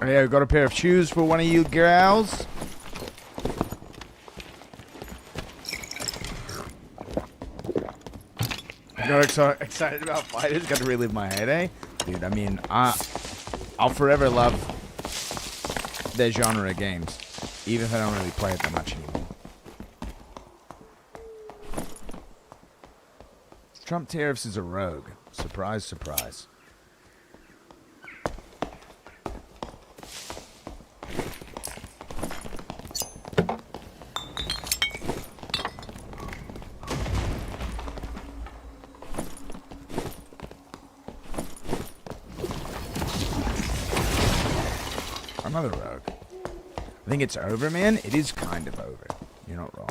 S3: Oh, yeah, we got a pair of shoes for one of you gals. I got excited about fighters. Got to relive my heyday. Dude, I mean, I'll forever love their genre of games, even if I don't really play it that much anymore. Trump Tariffs is a rogue. Surprise, surprise. Another rogue. I think it's over, man. It is kind of over. You're not wrong.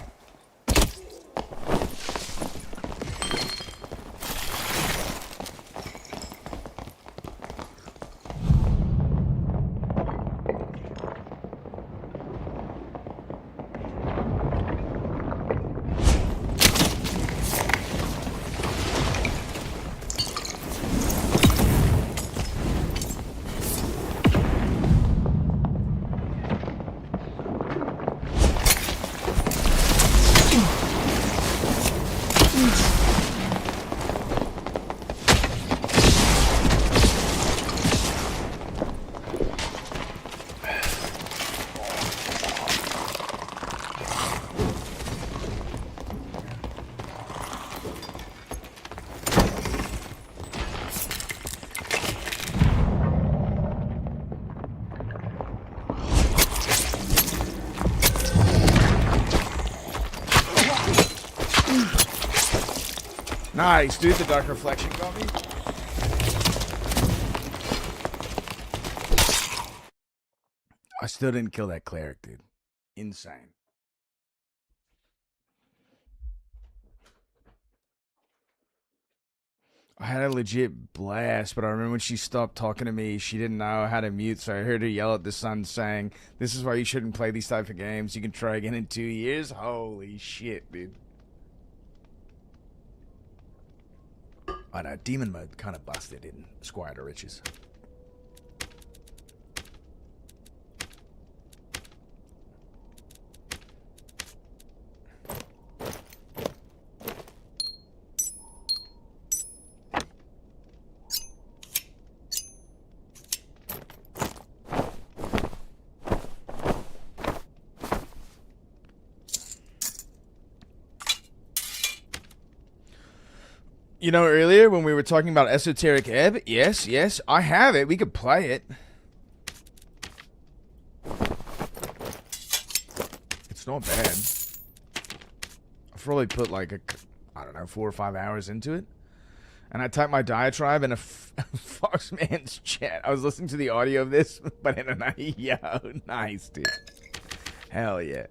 S3: Nice, dude. The Dark Reflection got me. I still didn't kill that cleric, dude. Insane. I had a legit blast, but I remember when she stopped talking to me, she didn't know how to mute, so I heard her yell at the sun saying, "This is why you shouldn't play these type of games. You can try again in 2 years." Holy shit, dude. I know, demon mode kind of busted in Squire to Riches. You know, earlier when we were talking about Esoteric Ebb, yes, I have it. We could play it. It's not bad. I've probably put like I don't know, 4 or 5 hours into it. And I typed my diatribe in a Foxman's chat. I was listening to the audio of this, but in a yo, nice, dude. Hell yeah.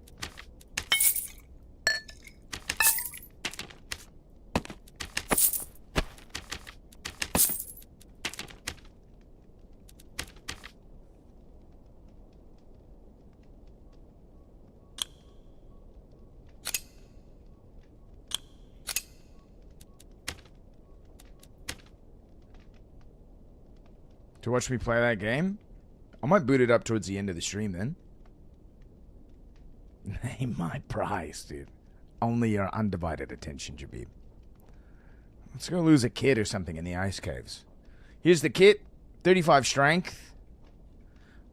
S3: To watch me play that game? I might boot it up towards the end of the stream then. Name my prize, dude. Only your undivided attention, Jabib. Let's go lose a kid or something in the ice caves. Here's the kit. 35 strength.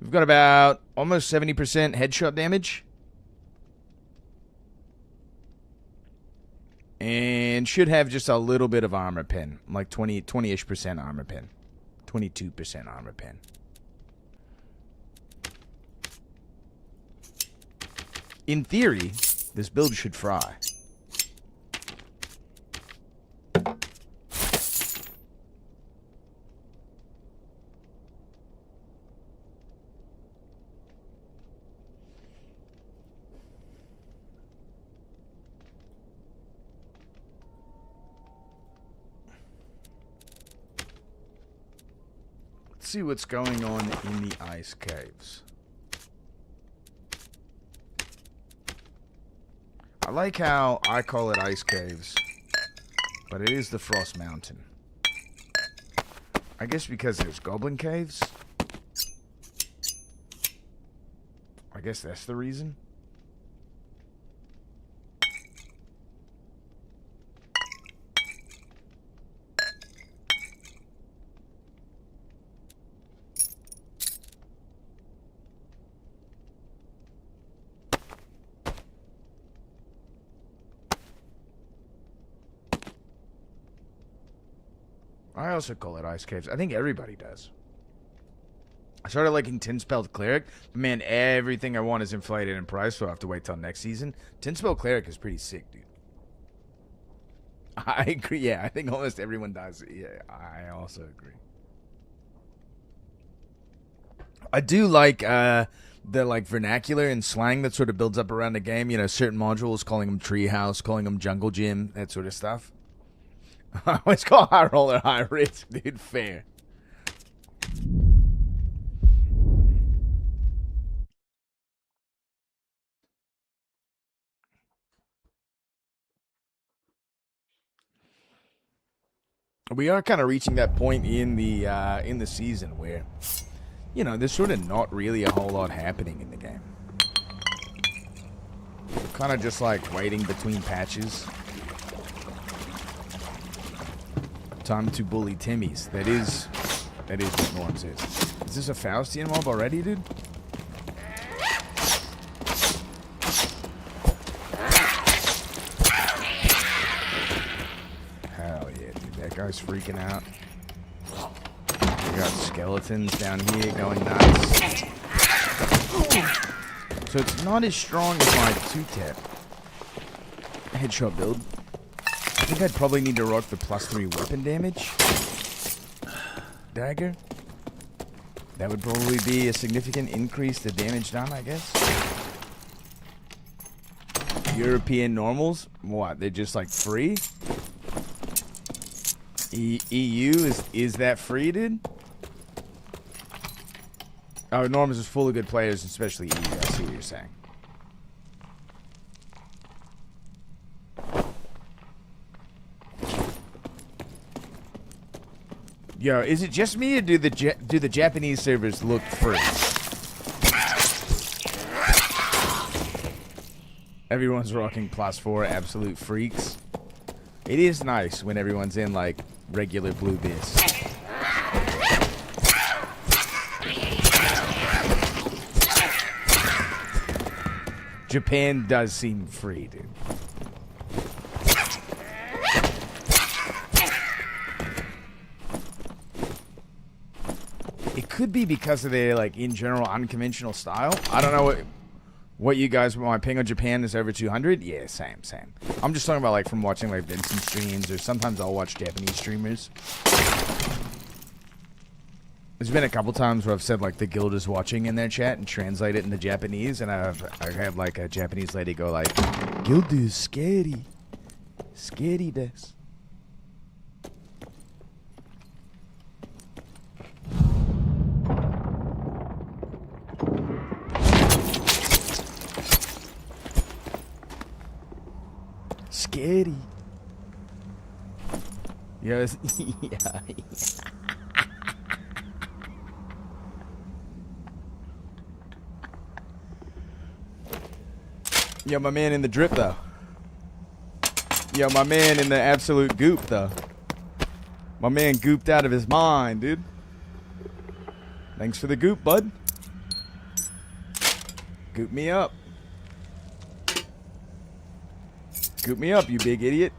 S3: We've got about almost 70% headshot damage. And should have just a little bit of armor pen. Like 20-ish% armor pen. 22% armor pen. In theory, this build should fry. Let's see what's going on in the ice caves. I like how I call it ice caves, but it is the Frost Mountain. I guess because there's goblin caves? I guess that's the reason. I also call it ice caves. I think everybody does. I started liking Tin-Spelled Cleric, but man, everything I want is inflated in price, so I have to wait till next season. Tin-Spelled Cleric is pretty sick, dude. I agree, yeah, I think almost everyone does. Yeah, I also agree. I do like the vernacular and slang that sort of builds up around the game. You know, certain modules, calling them Treehouse, calling them Jungle Gym, that sort of stuff. I always call High Roller High Risk, dude. Fair. We are kind of reaching that point in the season where, you know, there's sort of not really a whole lot happening in the game. Kind of just like waiting between patches. Time to bully Timmies. That is what Norm says. Is this a Faustian mob already, dude? Hell yeah, dude. That guy's freaking out. We got skeletons down here going nuts. So it's not as strong as my 2-tap headshot build. I think I'd probably need to rock the +3 weapon damage dagger. That would probably be a significant increase to damage done, I guess. European normals? What? They're just like free? EU is that free, dude? Oh, normals is full of good players, especially EU. I see what you're saying. Yo, is it just me or do the Japanese servers look free? Everyone's rocking +4 absolute freaks. It is nice when everyone's in like regular blue bis. Japan does seem free, dude. It could be because of their, like, in general, unconventional style. I don't know what you guys, my ping on Japan is over 200. Yeah, same. I'm just talking about, like, from watching, like, Vincent streams, or sometimes I'll watch Japanese streamers. There's been a couple times where I've said, like, the guild is watching in their chat and translate it into Japanese, and I have like, a Japanese lady go, like, guild is scary. Scary desu. Scary. Yes. Yeah. Yo, my man in the drip, though. Yo, my man in the absolute goop, though. My man gooped out of his mind, dude. Thanks for the goop, bud. Goop me up. Goop me up, you big idiot.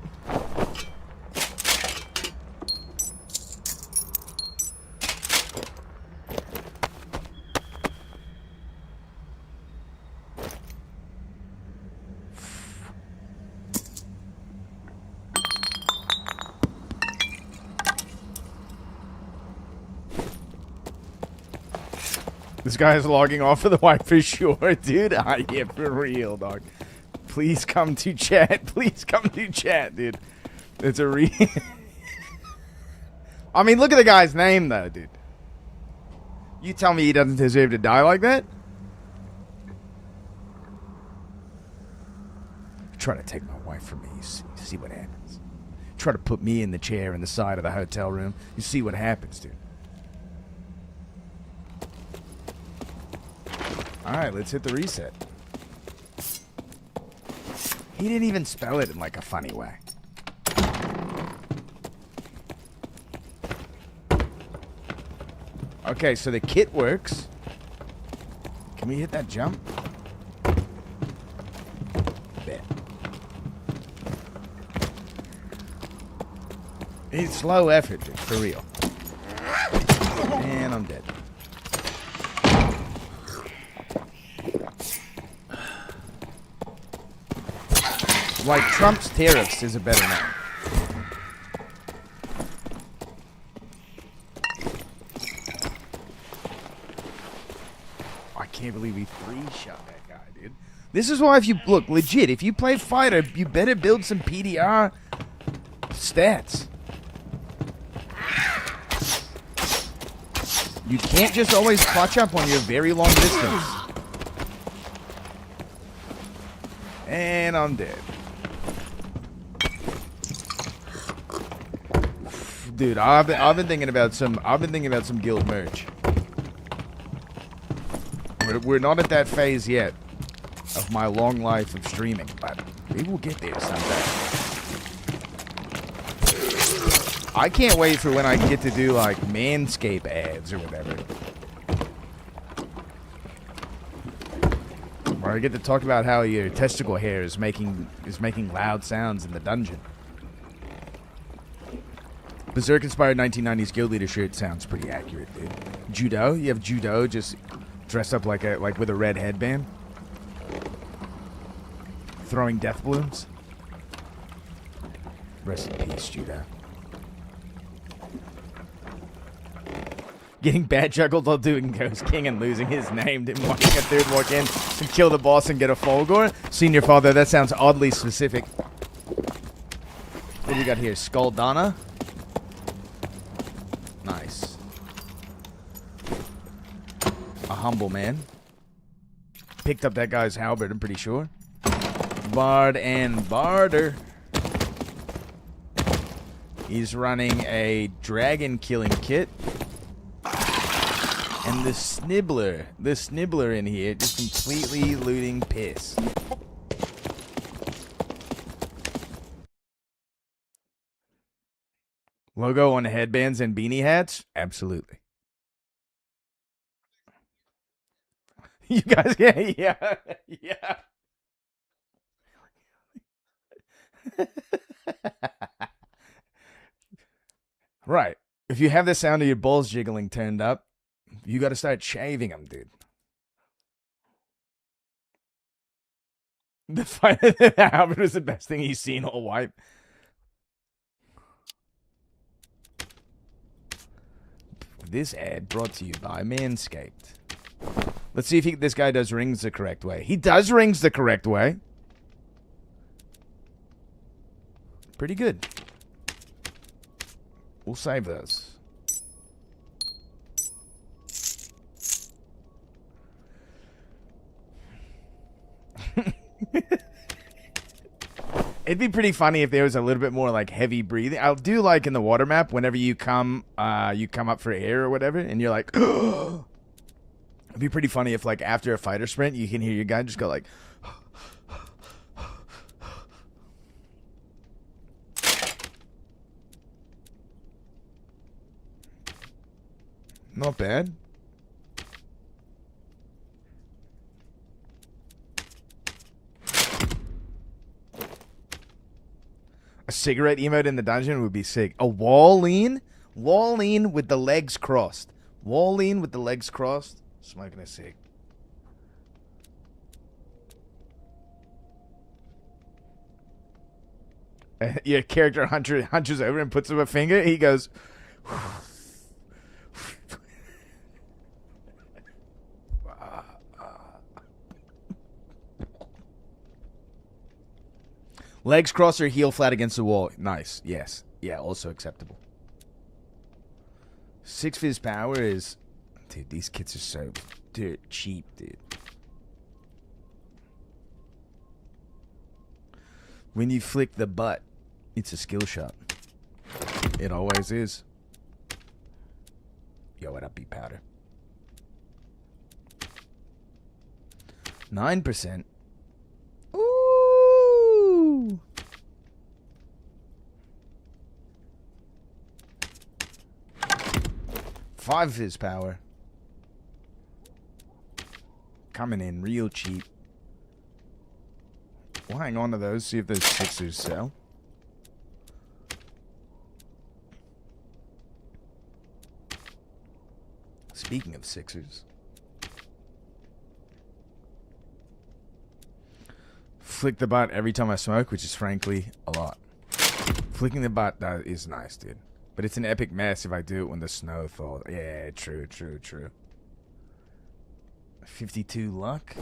S3: This guy is logging off for the wife for sure, dude. Yeah, for real, dog. Please come to chat. Please come to chat, dude. It's a I mean, look at the guy's name, though, dude. You tell me he doesn't deserve to die like that? Try to take my wife from me. You see what happens. Try to put me in the chair in the side of the hotel room. You see what happens, dude. Alright, let's hit the reset. He didn't even spell it in like a funny way. Okay, so the kit works. Can we hit that jump? Bet. It's slow effort, dude, for real. And I'm dead. Like Trump's tariffs is a better name. I can't believe he three-shot that guy, dude. This is why if you, look, legit, if you play fighter, you better build some PDR stats. You can't just always clutch up on your very long distance. And I'm dead. Dude, I've been thinking about some guild merch. We're not at that phase yet of my long life of streaming, but we will get there someday. I can't wait for when I get to do like Manscaped ads or whatever. Where I get to talk about how your testicle hair is making loud sounds in the dungeon. Berserk-inspired 1990s guild leader shirt sounds pretty accurate, dude. Judo? You have Judo just dressed up like with a red headband? Throwing death balloons? Rest in peace, Judo. Getting bad juggled while doing Ghost King and losing his name, then watching a third walk in and kill the boss and get a Fulgor? Senior father, that sounds oddly specific. What do we got here? Skuldana? Nice. A humble man. Picked up that guy's halberd, I'm pretty sure. Bard and Barter. He's running a dragon killing kit. And the Snibbler in here just completely looting piss. Logo on headbands and beanie hats? Absolutely. You guys, yeah. Right. If you have the sound of your balls jiggling turned up, you got to start shaving them, dude. The fight of the Albert was the best thing he's seen all wipe. This ad brought to you by Manscaped. Let's see if this guy does rings the correct way. He does rings the correct way. Pretty good. We'll save those. It'd be pretty funny if there was a little bit more like heavy breathing. I'll do like in the water map whenever you come up for air or whatever, and you're like, it'd be pretty funny if like after a fighter sprint you can hear your guy just go like, Not bad. A cigarette emote in the dungeon would be sick. A wall lean? Wall lean with the legs crossed. Wall lean with the legs crossed. Smoking a cig. Your character hunches over and puts up a finger. He goes... Legs crossed or heel flat against the wall. Nice. Yes. Yeah, also acceptable. 6 fizz power is... Dude, these kits are so cheap, dude. When you flick the butt, it's a skill shot. It always is. Yo, what up, B powder? 9%. Ooh. Five fizz power. Coming in real cheap. We'll hang on to those, see if those sixers sell. Speaking of sixers. Flick the butt every time I smoke, which is frankly a lot. Flicking the butt is nice, dude. But it's an epic mess if I do it when the snow falls. Yeah, true. 52 luck.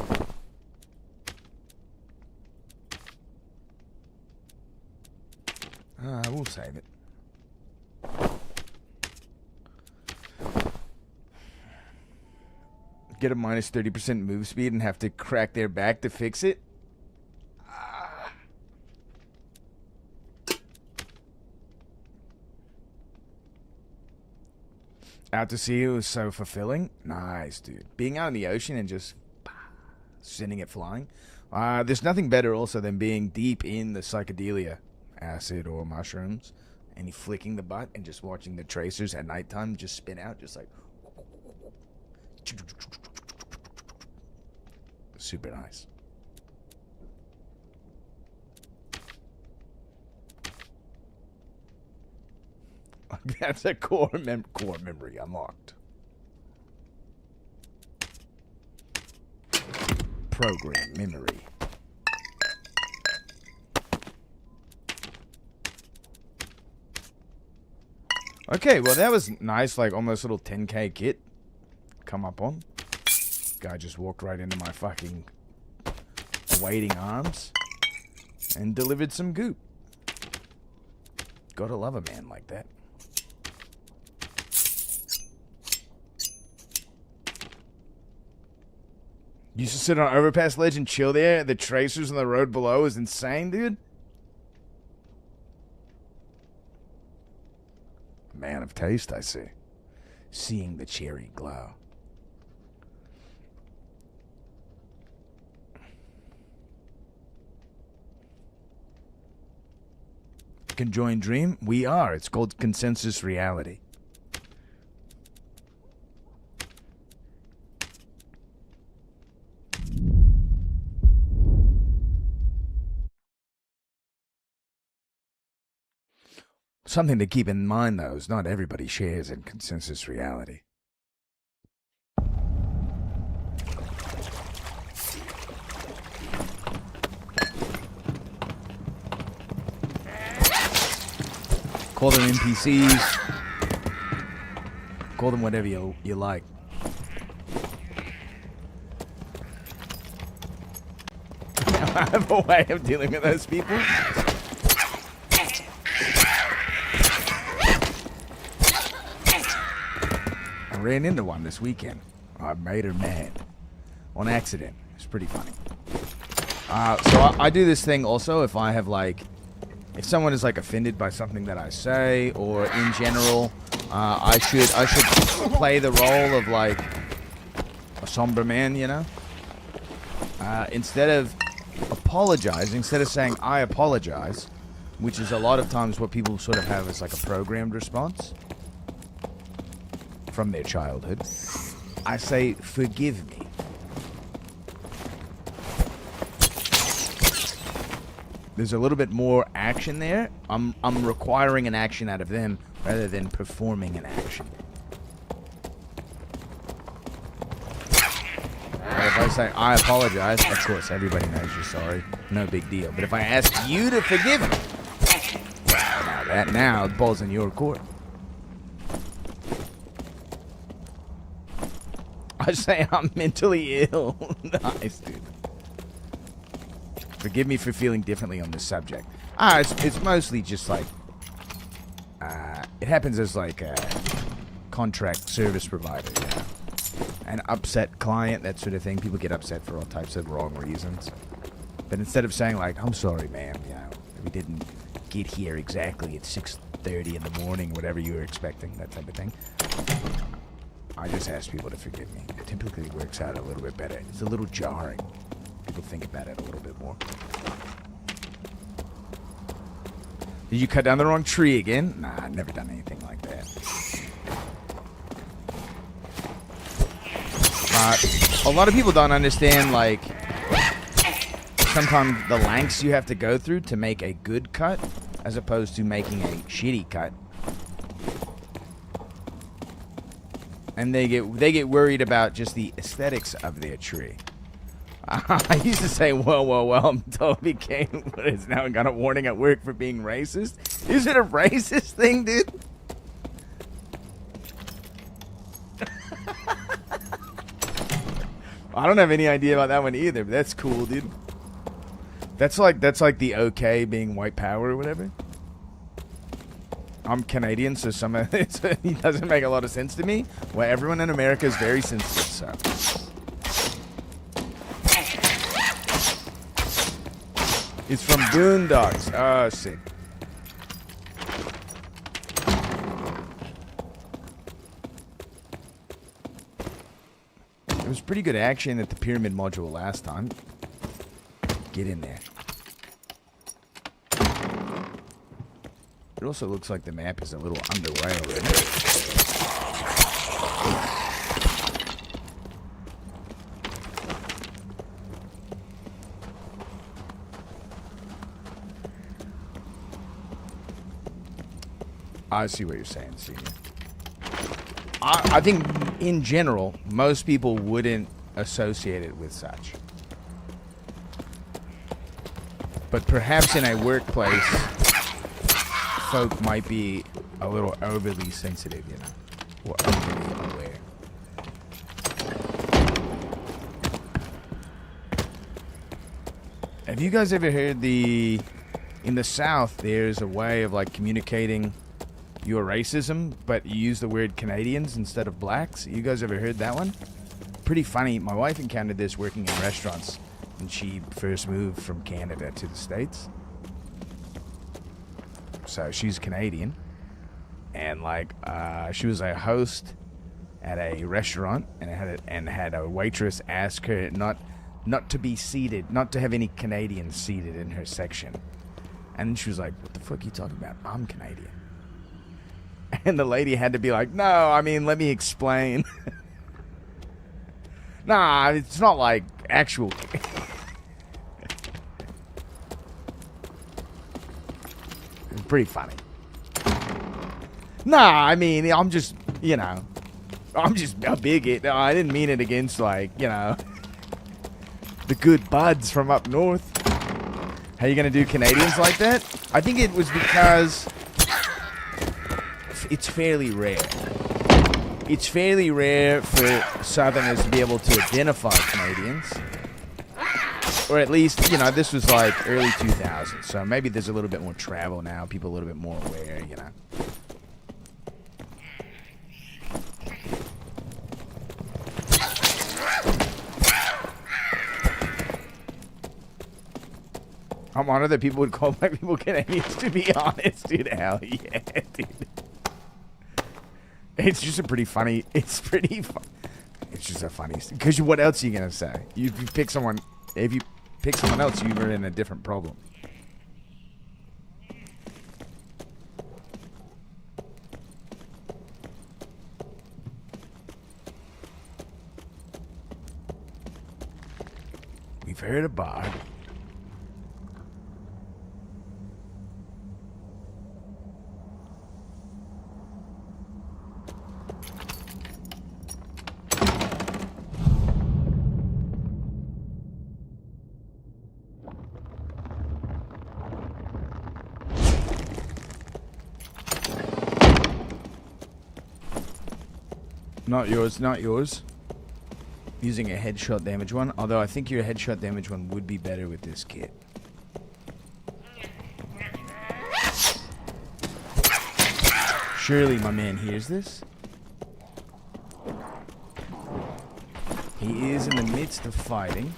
S3: We'll save it. Get a minus 30% move speed and have to crack their back to fix it. Out to sea, it was so fulfilling. Nice, dude. Being out in the ocean and just sending it flying. There's nothing better also than being deep in the psychedelia, acid or mushrooms, and you flicking the butt and just watching the tracers at nighttime just spin out, just like super nice. That's a core memory unlocked. Program memory. Okay, well that was nice, like almost little 10k kit. Come up on. Guy just walked right into my fucking waiting arms and delivered some goop. Gotta love a man like that. Used to sit on overpass ledge and chill there. The tracers on the road below is insane, dude. Man of taste, I see. Seeing the cherry glow. Can join Dream? We are. It's called Consensus Reality. Something to keep in mind, though, is not everybody shares in Consensus Reality. Call them NPCs. Call them whatever you like. I have a way of dealing with those people. I ran into one this weekend. I made her mad. On accident. It's pretty funny. So I do this thing also if I have like... If someone is like offended by something that I say, or in general, I should play the role of like a somber man, you know? Instead of apologizing, instead of saying I apologize, which is a lot of times what people sort of have as like a programmed response. from their childhood, I say, forgive me. There's a little bit more action there. I'm requiring an action out of them rather than performing an action. If I say, I apologize, of course, everybody knows you're sorry. No big deal. But if I ask you to forgive me, well, now the ball's in your court. I say I'm mentally ill. Nice, dude. Forgive me for feeling differently on this subject. It's mostly just like, it happens as like a contract service provider, you know? An upset client, that sort of thing. People get upset for all types of wrong reasons. But instead of saying like, I'm sorry, ma'am, you know, we didn't get here exactly at 6:30 in the morning, whatever you were expecting, that type of thing. I just ask people to forgive me. It typically works out a little bit better. It's a little jarring. People think about it a little bit more. Did you cut down the wrong tree again? Nah, I've never done anything like that. A lot of people don't understand, like, sometimes the lengths you have to go through to make a good cut as opposed to making a shitty cut. And they get worried about just the aesthetics of their tree. I used to say, well, Toby came, but it's now got a warning at work for being racist. Is it a racist thing, dude? I don't have any idea about that one either, but that's cool, dude. That's like the okay being white power or whatever. I'm Canadian, so some of it doesn't make a lot of sense to me. Well, everyone in America is very sensitive, so. It's from Boondocks. Oh, sick. It was pretty good action at the pyramid module last time. Get in there. It also looks like the map is a little underway already. I see what you're saying, Senior. I think, in general, most people wouldn't associate it with such. But perhaps in a workplace, folk might be a little overly sensitive, you know, or overly aware. Have you guys ever heard in the South, there's a way of, like, communicating your racism, but you use the word Canadians instead of blacks? You guys ever heard that one? Pretty funny. My wife encountered this working in restaurants when she first moved from Canada to the States. So she's Canadian, and like she was a host at a restaurant, and had a waitress ask her not to be seated, not to have any Canadians seated in her section. And she was like, "What the fuck are you talking about? I'm Canadian." And the lady had to be like, "No, I mean, let me explain." Nah, it's not like actual. It's pretty funny. Nah, I mean, I'm just, you know, I'm just a bigot. No, I didn't mean it against, like, you know, the good buds from up north. How you gonna do Canadians like that? I think it was because it's fairly rare. It's fairly rare for Southerners to be able to identify Canadians. Or at least, you know, this was like early 2000s. So maybe there's a little bit more travel now. People a little bit more aware, you know. I'm honored that people would call black people Canadians, to be honest, dude. Hell yeah, dude. It's just a pretty funny, it's just a funny, because what else are you going to say? If you pick someone else, you're in a different problem. You've heard of Bard. Not yours, not yours. Using a headshot damage one, although I think your headshot damage one would be better with this kit. Surely my man hears this. He is in the midst of fighting.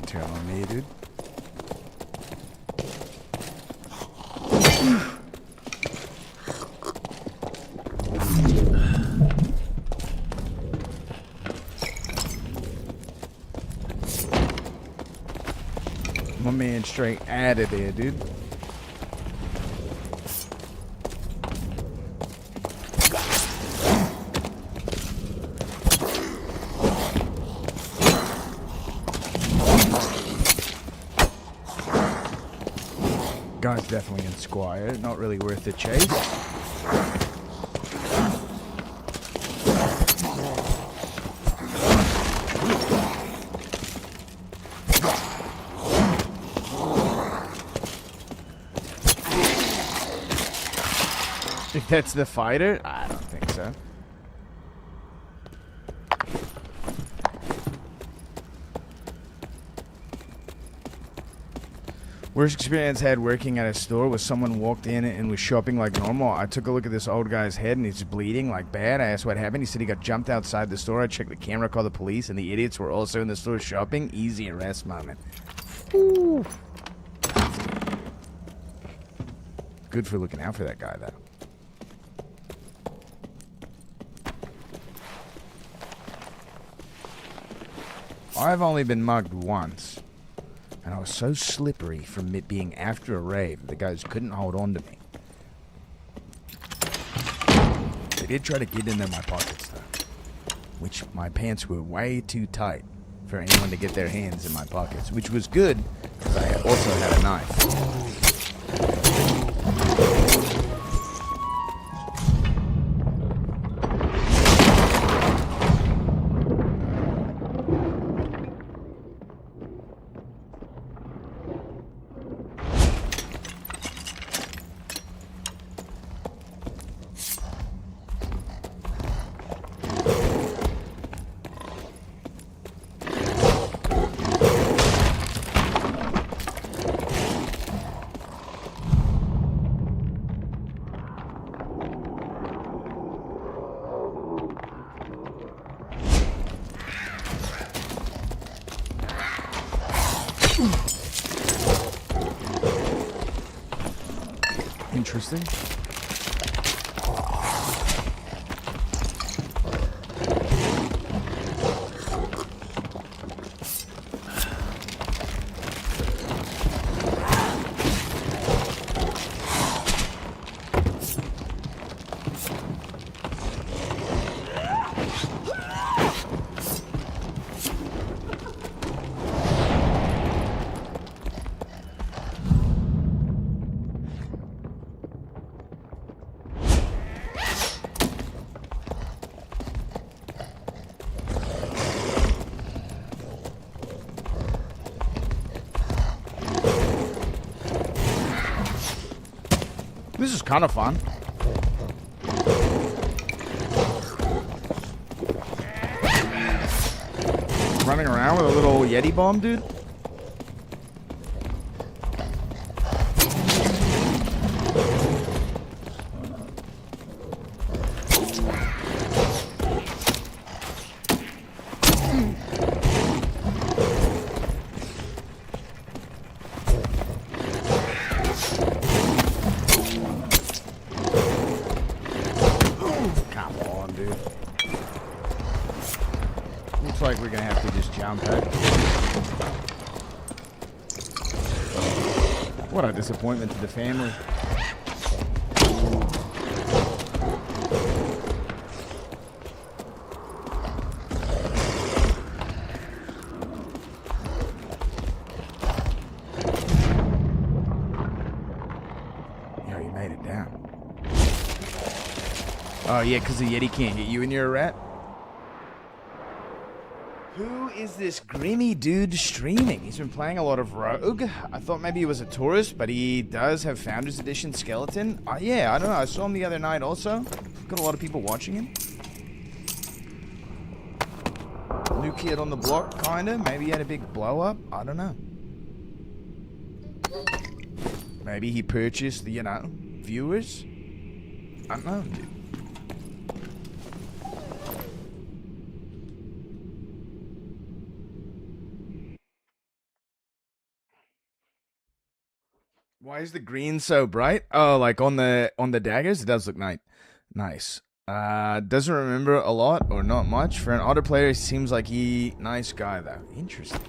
S3: Turn on me, dude. My man straight out of there, dude. Guy's definitely in Squire. Not really worth the chase. If that's the fighter? I don't think so. Worst experience I had working at a store was someone walked in and was shopping like normal. I took a look at this old guy's head and he's bleeding like bad. I asked what happened. He said he got jumped outside the store. I checked the camera, called the police, and the idiots were also in the store shopping. Easy arrest moment. Ooh. Good for looking out for that guy, though. I've only been mugged once. And I was so slippery from it being after a rave, the guys couldn't hold on to me. They did try to get into my pockets, though. Which my pants were way too tight for anyone to get their hands in my pockets. Which was good, because I also had a knife. Interesting. This is kind of fun. Running around with a little Yeti bomb, dude. to unpack. What a disappointment to the family. Yeah, you made it down. Oh, yeah, because the Yeti can't get you and you're a rat? Who is this grimy dude streaming? He's been playing a lot of Rogue. I thought maybe he was a tourist, but he does have Founders Edition skeleton. Yeah, I don't know. I saw him the other night also. Got a lot of people watching him. New kid on the block, kinda. Maybe he had a big blow up. I don't know. Maybe he purchased the, viewers. I don't know, dude. Why is the green so bright? Oh, like on the daggers? It does look nice. Doesn't remember a lot or not much. For an otter player, seems like nice guy though. Interesting.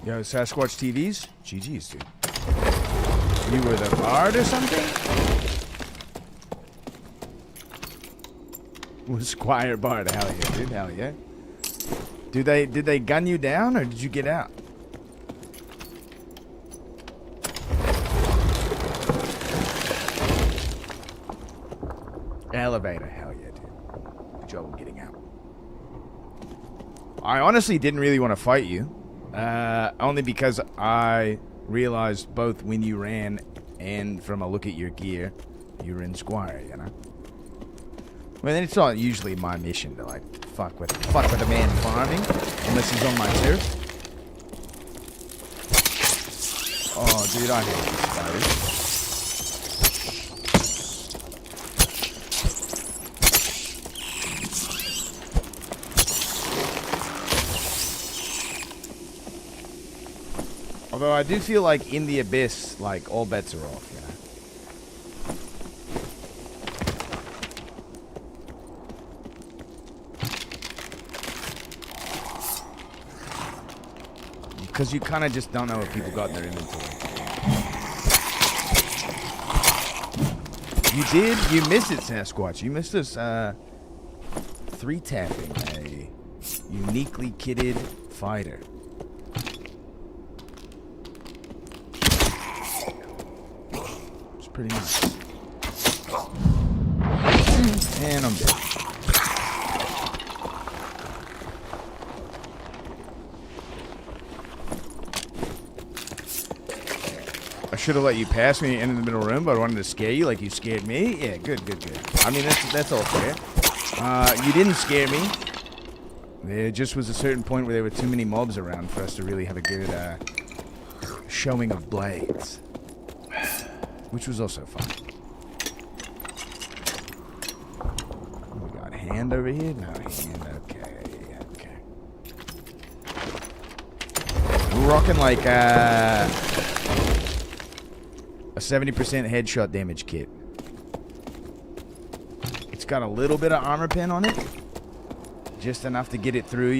S3: Yo, Sasquatch TVs? GG's, dude. You were the bard or something? Was Squire Bard? Hell yeah, dude. Hell yeah. Did they gun you down or did you get out? Elevator. Hell yeah, dude. Good job of getting out. I honestly didn't really want to fight you. Only because I realized both when you ran and from a look at your gear, you were in Squire, Well, then it's not usually my mission to, like, fuck with a man farming, unless he's on my turf. Oh, dude, I hate these spiders. Although I do feel like in the abyss, like, all bets are off, Because you kind of just don't know what people got in their inventory. You did? You missed it, Sasquatch. You missed us, 3-tapping a uniquely kitted fighter. Pretty nice. And I'm dead. I should have let you pass me in the middle room, but I wanted to scare you like you scared me. Yeah, good. I mean, that's all fair. You didn't scare me. There just was a certain point where there were too many mobs around for us to really have a good showing of blades. Which was also fun. We got hand over here? No hand. Okay. We're rocking like a 70% headshot damage kit. It's got a little bit of armor pen on it. Just enough to get it through,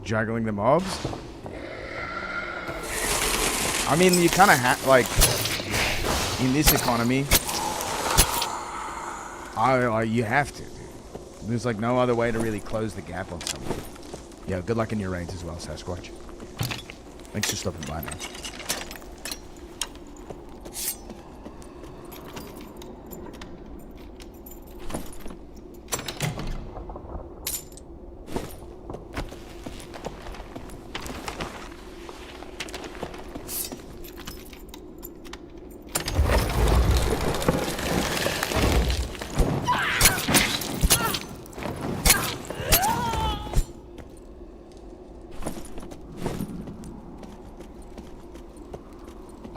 S3: Juggling the mobs. I mean, you kind of have, like, in this economy, you have to. There's, like, no other way to really close the gap on someone. Yeah, good luck in your raids as well, Sasquatch. Thanks for stopping by, man.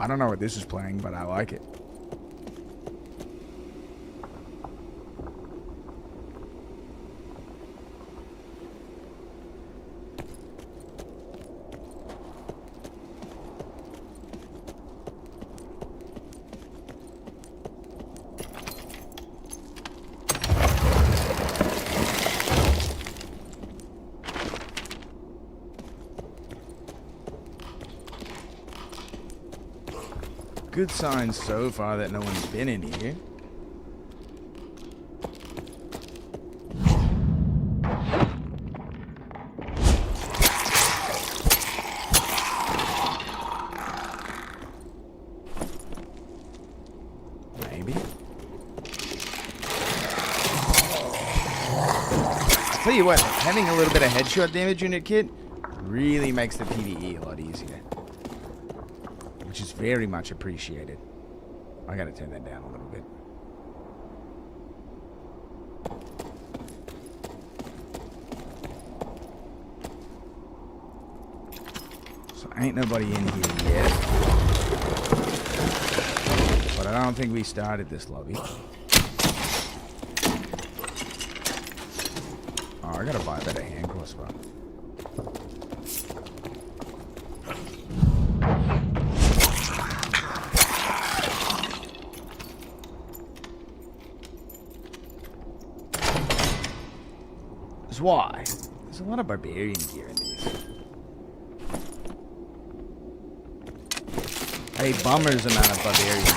S3: I don't know what this is playing, but I like it. Good signs so far that no one's been in here. Maybe. I'll tell you what, having a little bit of headshot damage in your kit really makes the PvE a lot easier. Which is very much appreciated. I gotta turn that down a little bit. So ain't nobody in here yet. But I don't think we started this lobby. Oh, I gotta buy a better hand crossbow. Why? There's a lot of barbarian gear in these. A bummer's amount of barbarian gear.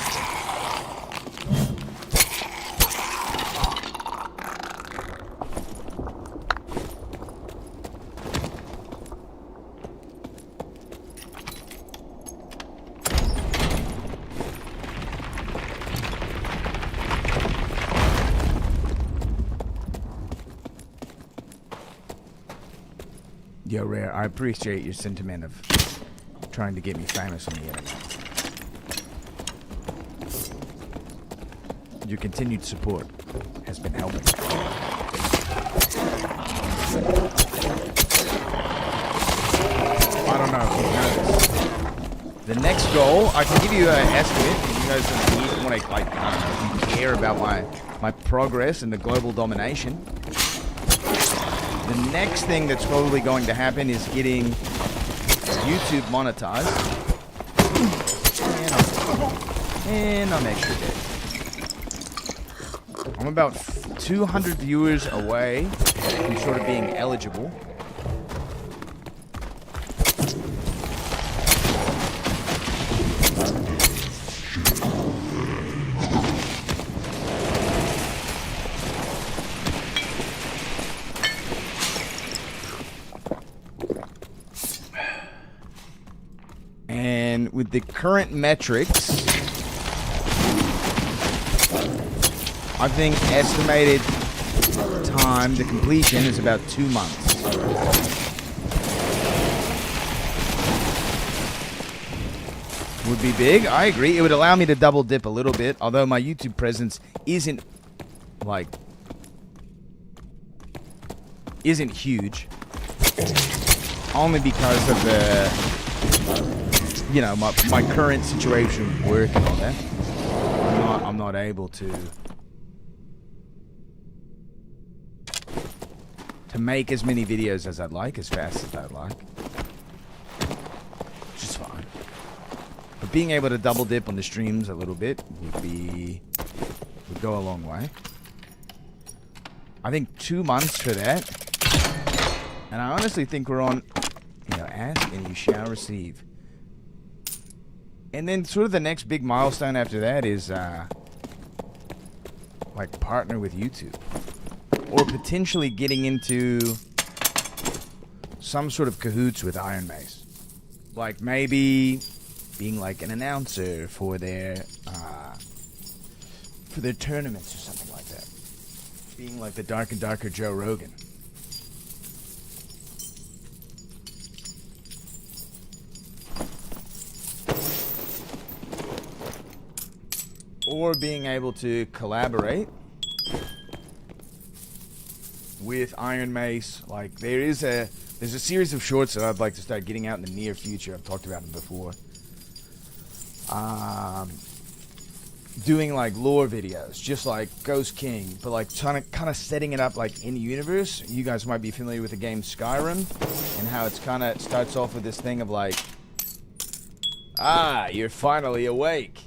S3: Yo, Rare, I appreciate your sentiment of trying to get me famous on the internet. Your continued support has been helping. I don't know if you know this. The next goal, I can give you an estimate if you guys want to, like, I don't know, if you care about my progress and the global domination. The next thing that's probably going to happen is getting YouTube monetized. And I'm extra dead. I'm about 200 viewers away from sort of being eligible. And with the current metrics, I think estimated time to completion is about 2 months. Would be big, I agree. It would allow me to double dip a little bit, although my YouTube presence isn't huge. Only because of the, you know, my current situation working on that. I'm not able to make as many videos as I'd like, as fast as I'd like. Which is fine. But being able to double dip on the streams a little bit would go a long way. I think 2 months for that. And I honestly think we're on, you know, ask and you shall receive. And then sort of the next big milestone after that is, like, partner with YouTube. Or potentially getting into some sort of cahoots with Iron Mace. Like, maybe being, like, an announcer for their tournaments or something like that. Being, like, the Dark and Darker Joe Rogan. Or being able to collaborate with Iron Mace. Like, there's a series of shorts that I'd like to start getting out in the near future. I've talked about them before. doing like lore videos, just like Ghost King, but like kind of setting it up like in the universe. You guys might be familiar with the game Skyrim and how it's kind of starts off with this thing of like, you're finally awake.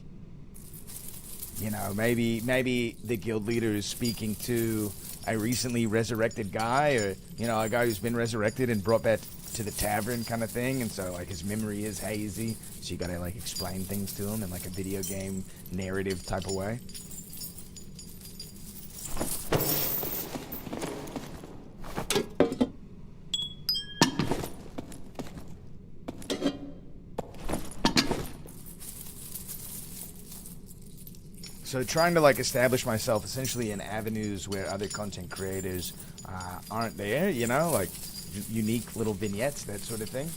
S3: You know, maybe the guild leader is speaking to a recently resurrected guy, or you know, a guy who's been resurrected and brought back to the tavern kind of thing, and so like his memory is hazy, so you gotta like explain things to him in like a video game narrative type of way. So trying to like establish myself essentially in avenues where other content creators aren't there, you know, like unique little vignettes, that sort of thing.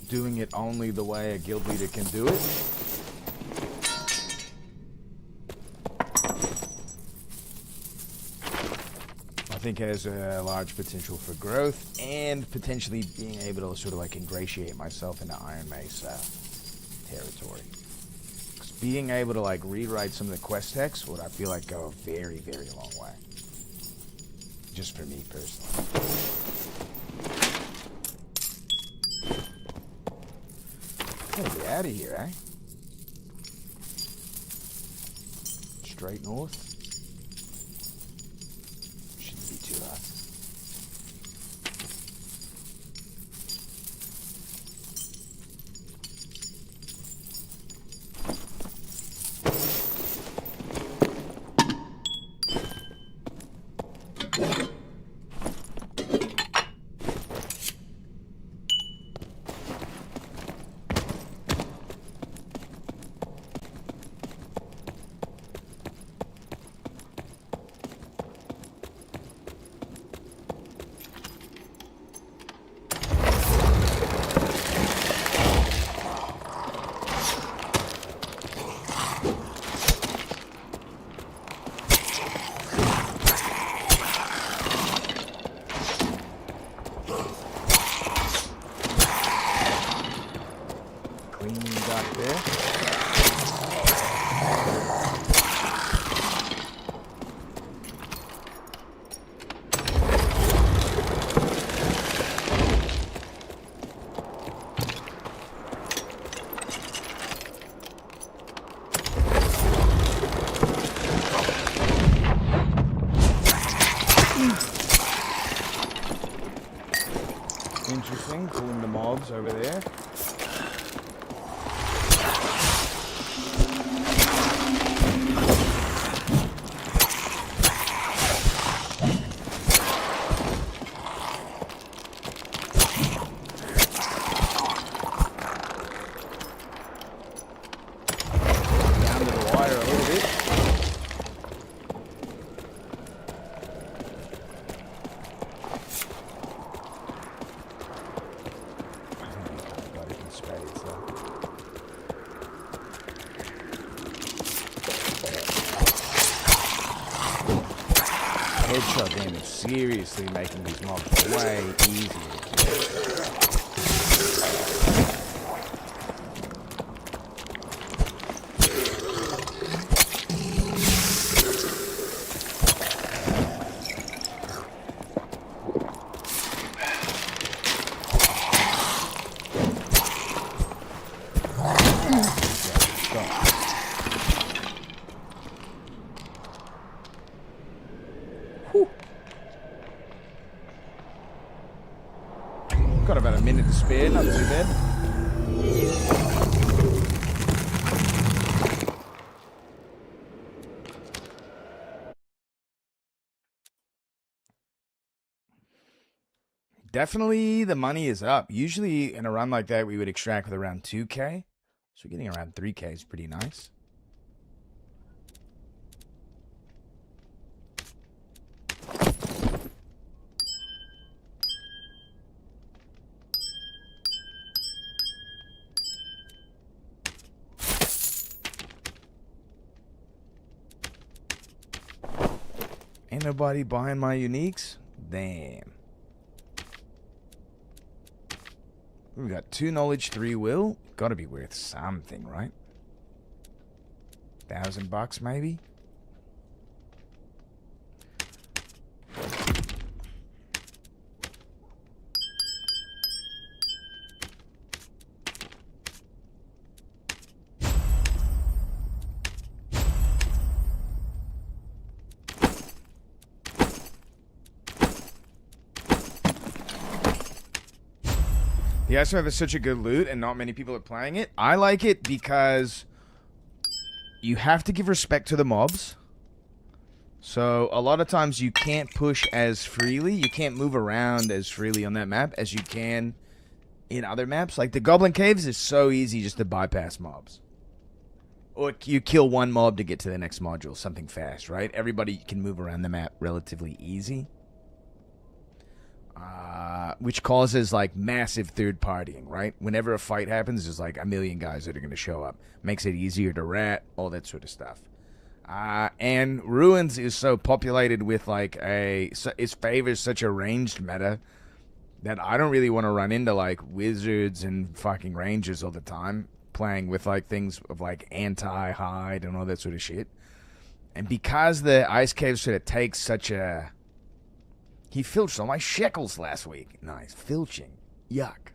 S3: Doing it only the way a guild leader can do it. I think has a large potential for growth and potentially being able to sort of like ingratiate myself into Iron Mace territory. Being able to like rewrite some of the quest text would, I feel like, go a very, very long way. Just for me personally. Gotta get out of here, eh? Straight north. Shouldn't be too hot. Interesting, pulling the mobs over there. Down to the wire a little bit. Headshot damage seriously making these mobs way easier. Got about a minute to spare, not too bad. Definitely the money is up. Usually in a run like that we would extract with around 2k. So getting around 3k is pretty nice. Ain't nobody buying my uniques? Damn. We got 2 knowledge, 3 will. Gotta be worth something, right? $1,000 maybe? The Ice Wave is such a good loot and not many people are playing it. I like it because you have to give respect to the mobs. So a lot of times you can't push as freely. You can't move around as freely on that map as you can in other maps. Like the Goblin Caves is so easy just to bypass mobs. Or you kill one mob to get to the next module. Something fast, right? Everybody can move around the map relatively easy. Which causes like massive third partying, right? Whenever a fight happens, there's like a million guys that are going to show up. Makes it easier to rat, all that sort of stuff. And Ruins is so populated with like it favors such a ranged meta that I don't really want to run into like wizards and fucking rangers all the time playing with like things of like anti-hide and all that sort of shit. And because the Ice Cave sort of takes such a... He filched all my shekels last week. Nice. Filching. Yuck.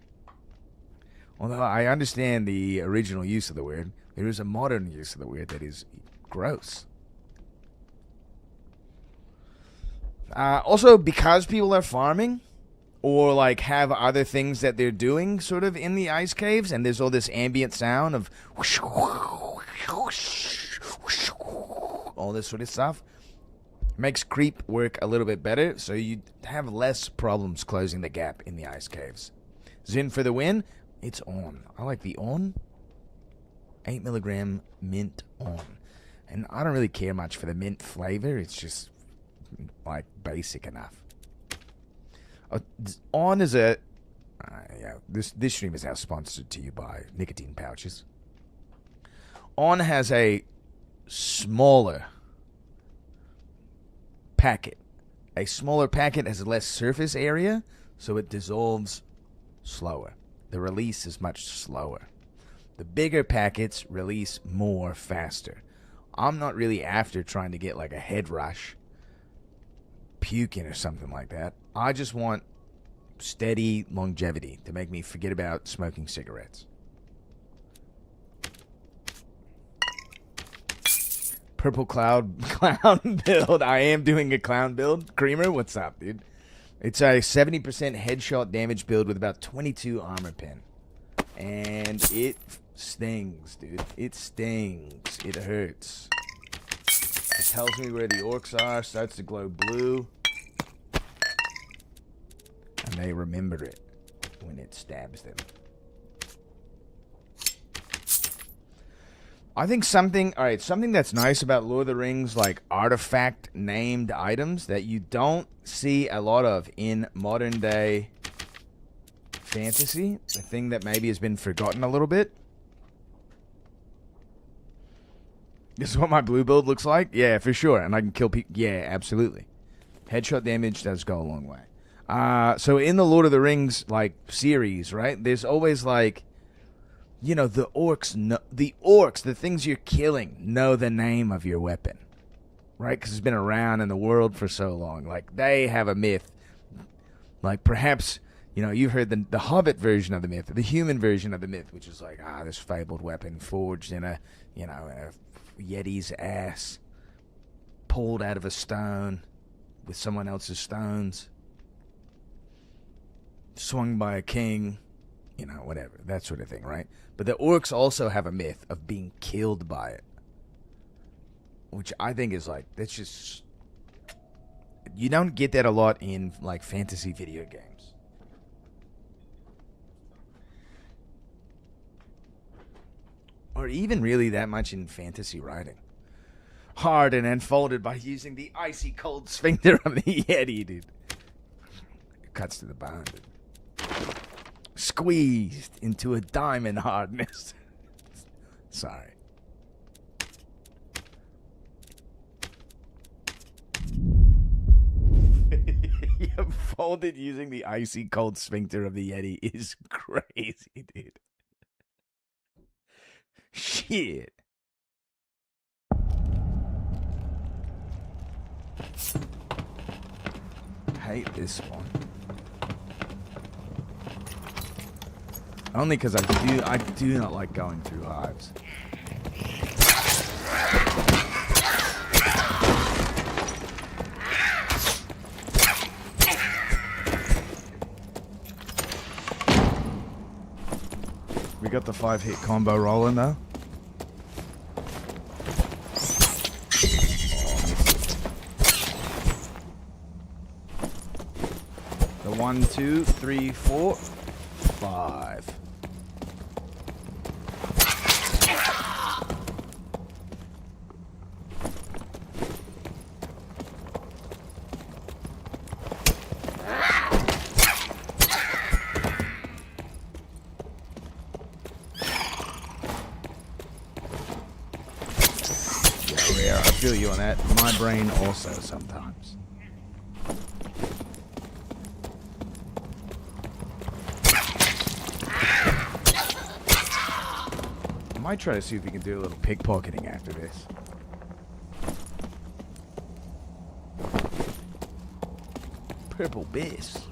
S3: Although I understand the original use of the word, there is a modern use of the word that is gross. Also, because people are farming or like have other things that they're doing sort of in the ice caves, and there's all this ambient sound of all this sort of stuff, makes creep work a little bit better, so you have less problems closing the gap in the ice caves. Zin for the win. It's on. I like the on. 8 milligram mint on. And I don't really care much for the mint flavor. It's just like basic enough. On is a... this stream is now sponsored to you by nicotine pouches. On has a smaller packet. A smaller packet has less surface area, so it dissolves slower. The release is much slower. The bigger packets release more faster. I'm not really after trying to get like a head rush, puking or something like that. I just want steady longevity to make me forget about smoking cigarettes. Purple clown build. I am doing a clown build. Creamer, what's up, dude? It's a 70% headshot damage build with about 22 armor pen. And it stings, dude. It stings. It hurts. It tells me where the orcs are, starts to glow blue. And they remember it when it stabs them. I think something that's nice about Lord of the Rings, like artifact named items that you don't see a lot of in modern day fantasy, the thing that maybe has been forgotten a little bit. This is what my blue build looks like? Yeah, for sure. And I can kill people. Yeah, absolutely. Headshot damage does go a long way. So in the Lord of the Rings, like, series, right, there's always, like, you know, the orcs, the things you're killing, know the name of your weapon, right? Because it's been around in the world for so long. Like, they have a myth. Like, perhaps, you know, you've heard the Hobbit version of the myth, the human version of the myth, which is like, this fabled weapon forged in a Yeti's ass, pulled out of a stone with someone else's stones, swung by a king, you know, whatever, that sort of thing, right? But the orcs also have a myth of being killed by it, which I think is like, that's just, you don't get that a lot in like fantasy video games. Or even really that much in fantasy writing. Hard and unfolded by using the icy cold sphincter of the Yeti, dude. It cuts to the bone, dude. Squeezed into a diamond hardness. Sorry. You folded using the icy cold sphincter of the Yeti is crazy, dude. Shit. Hate this one. Only because I do not like going through hives. We got the 5-hit combo rolling though. The 1, 2, 3, 4, 5. I feel you on that. My brain also sometimes. I might try to see if we can do a little pickpocketing after this. Purple Biss.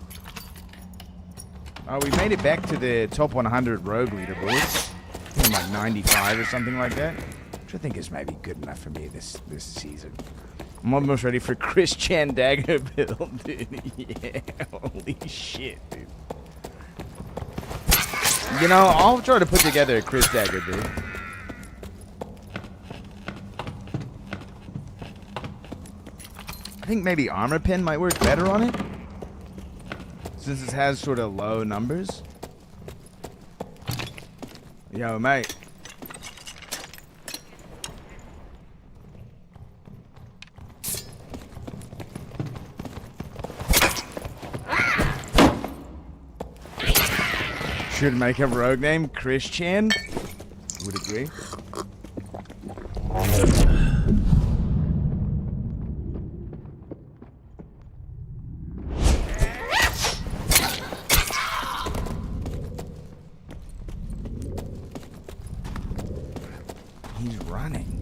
S3: Oh, we made it back to the top 100 rogue leaderboard. I think I'm like 95 or something like that. Which I think is maybe good enough for me this season. I'm almost ready for Chris Chan dagger build, dude. Yeah, holy shit, dude. You know, I'll try to put together a Chris dagger, dude. I think maybe armor pen might work better on it, since it has sort of low numbers. Yo, mate. Should make a rogue name Chris Chan. Would agree. He's running.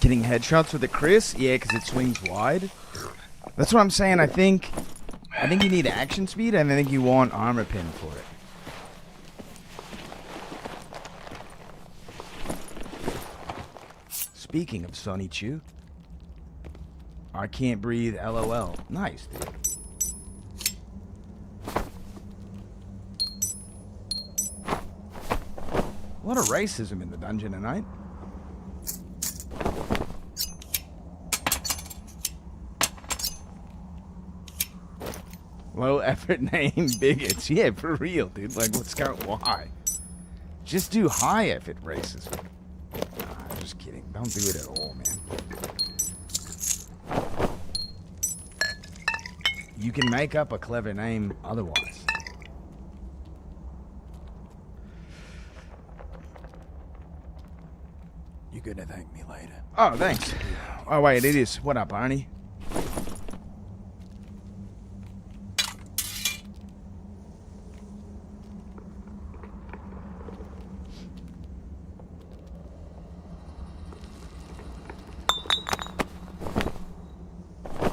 S3: Getting headshots with the Chris? Yeah, because it swings wide. That's what I'm saying. I think you need action speed, and I think you want armor pin for it. Speaking of Sonny Chu, I can't breathe. LOL. Nice, dude. A lot of racism in the dungeon tonight. Low effort name bigots. Yeah, for real, dude. Like, what's going why? Just do high effort racism. Nah, just kidding. Don't do it at all, man. You can make up a clever name otherwise. You're gonna thank me later. Oh, thanks. Oh, wait, it is. What up, Barney?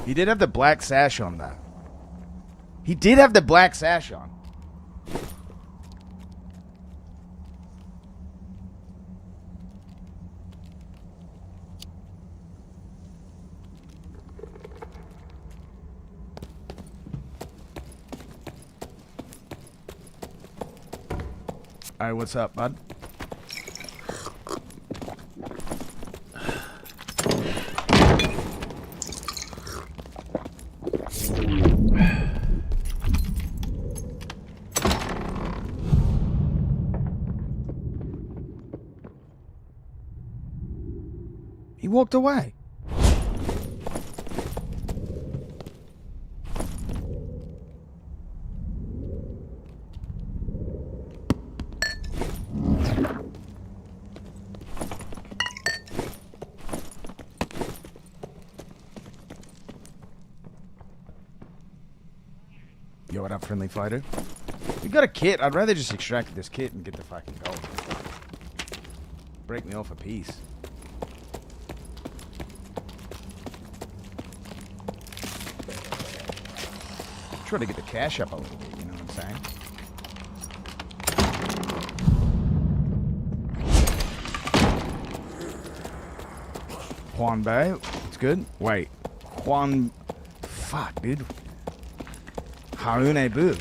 S3: He did have the black sash on, though. He did have the black sash on. Alright, what's up, bud? He walked away. Yo, what up, friendly fighter? You got a kit. I'd rather just extract this kit and get the fucking gold. Break me off a piece. Try to get the cash up a little bit, you know what I'm saying? Juan Bay, it's good. Wait, Juan, fuck, dude. Harune Bu.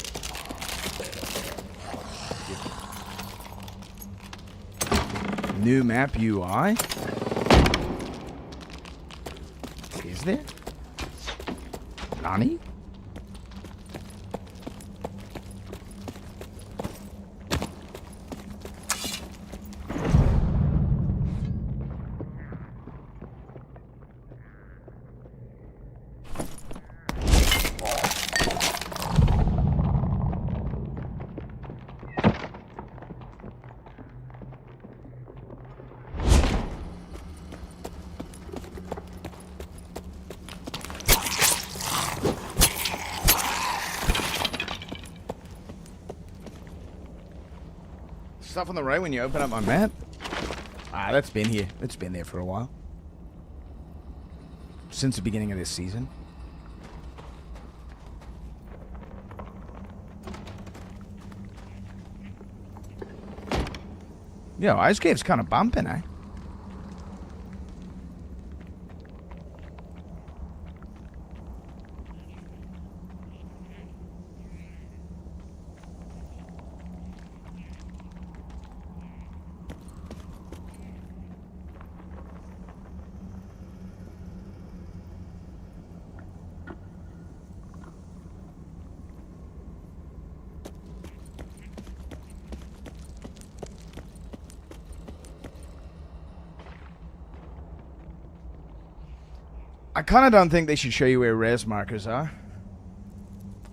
S3: New map UI. Is there? Nani? Stuff on the right when you open up my map? Ah, that's been here. It's been there for a while. Since the beginning of this season. Yo, Ice Cave's kind of bumping, eh? I kind of don't think they should show you where res markers are.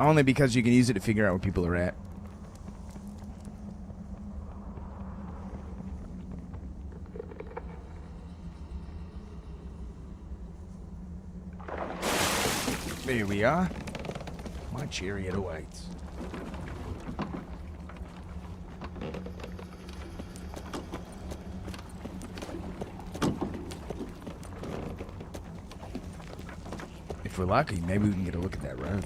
S3: Only because you can use it to figure out where people are at. There we are. My chariot awaits. If we're lucky, maybe we can get a look at that rogue.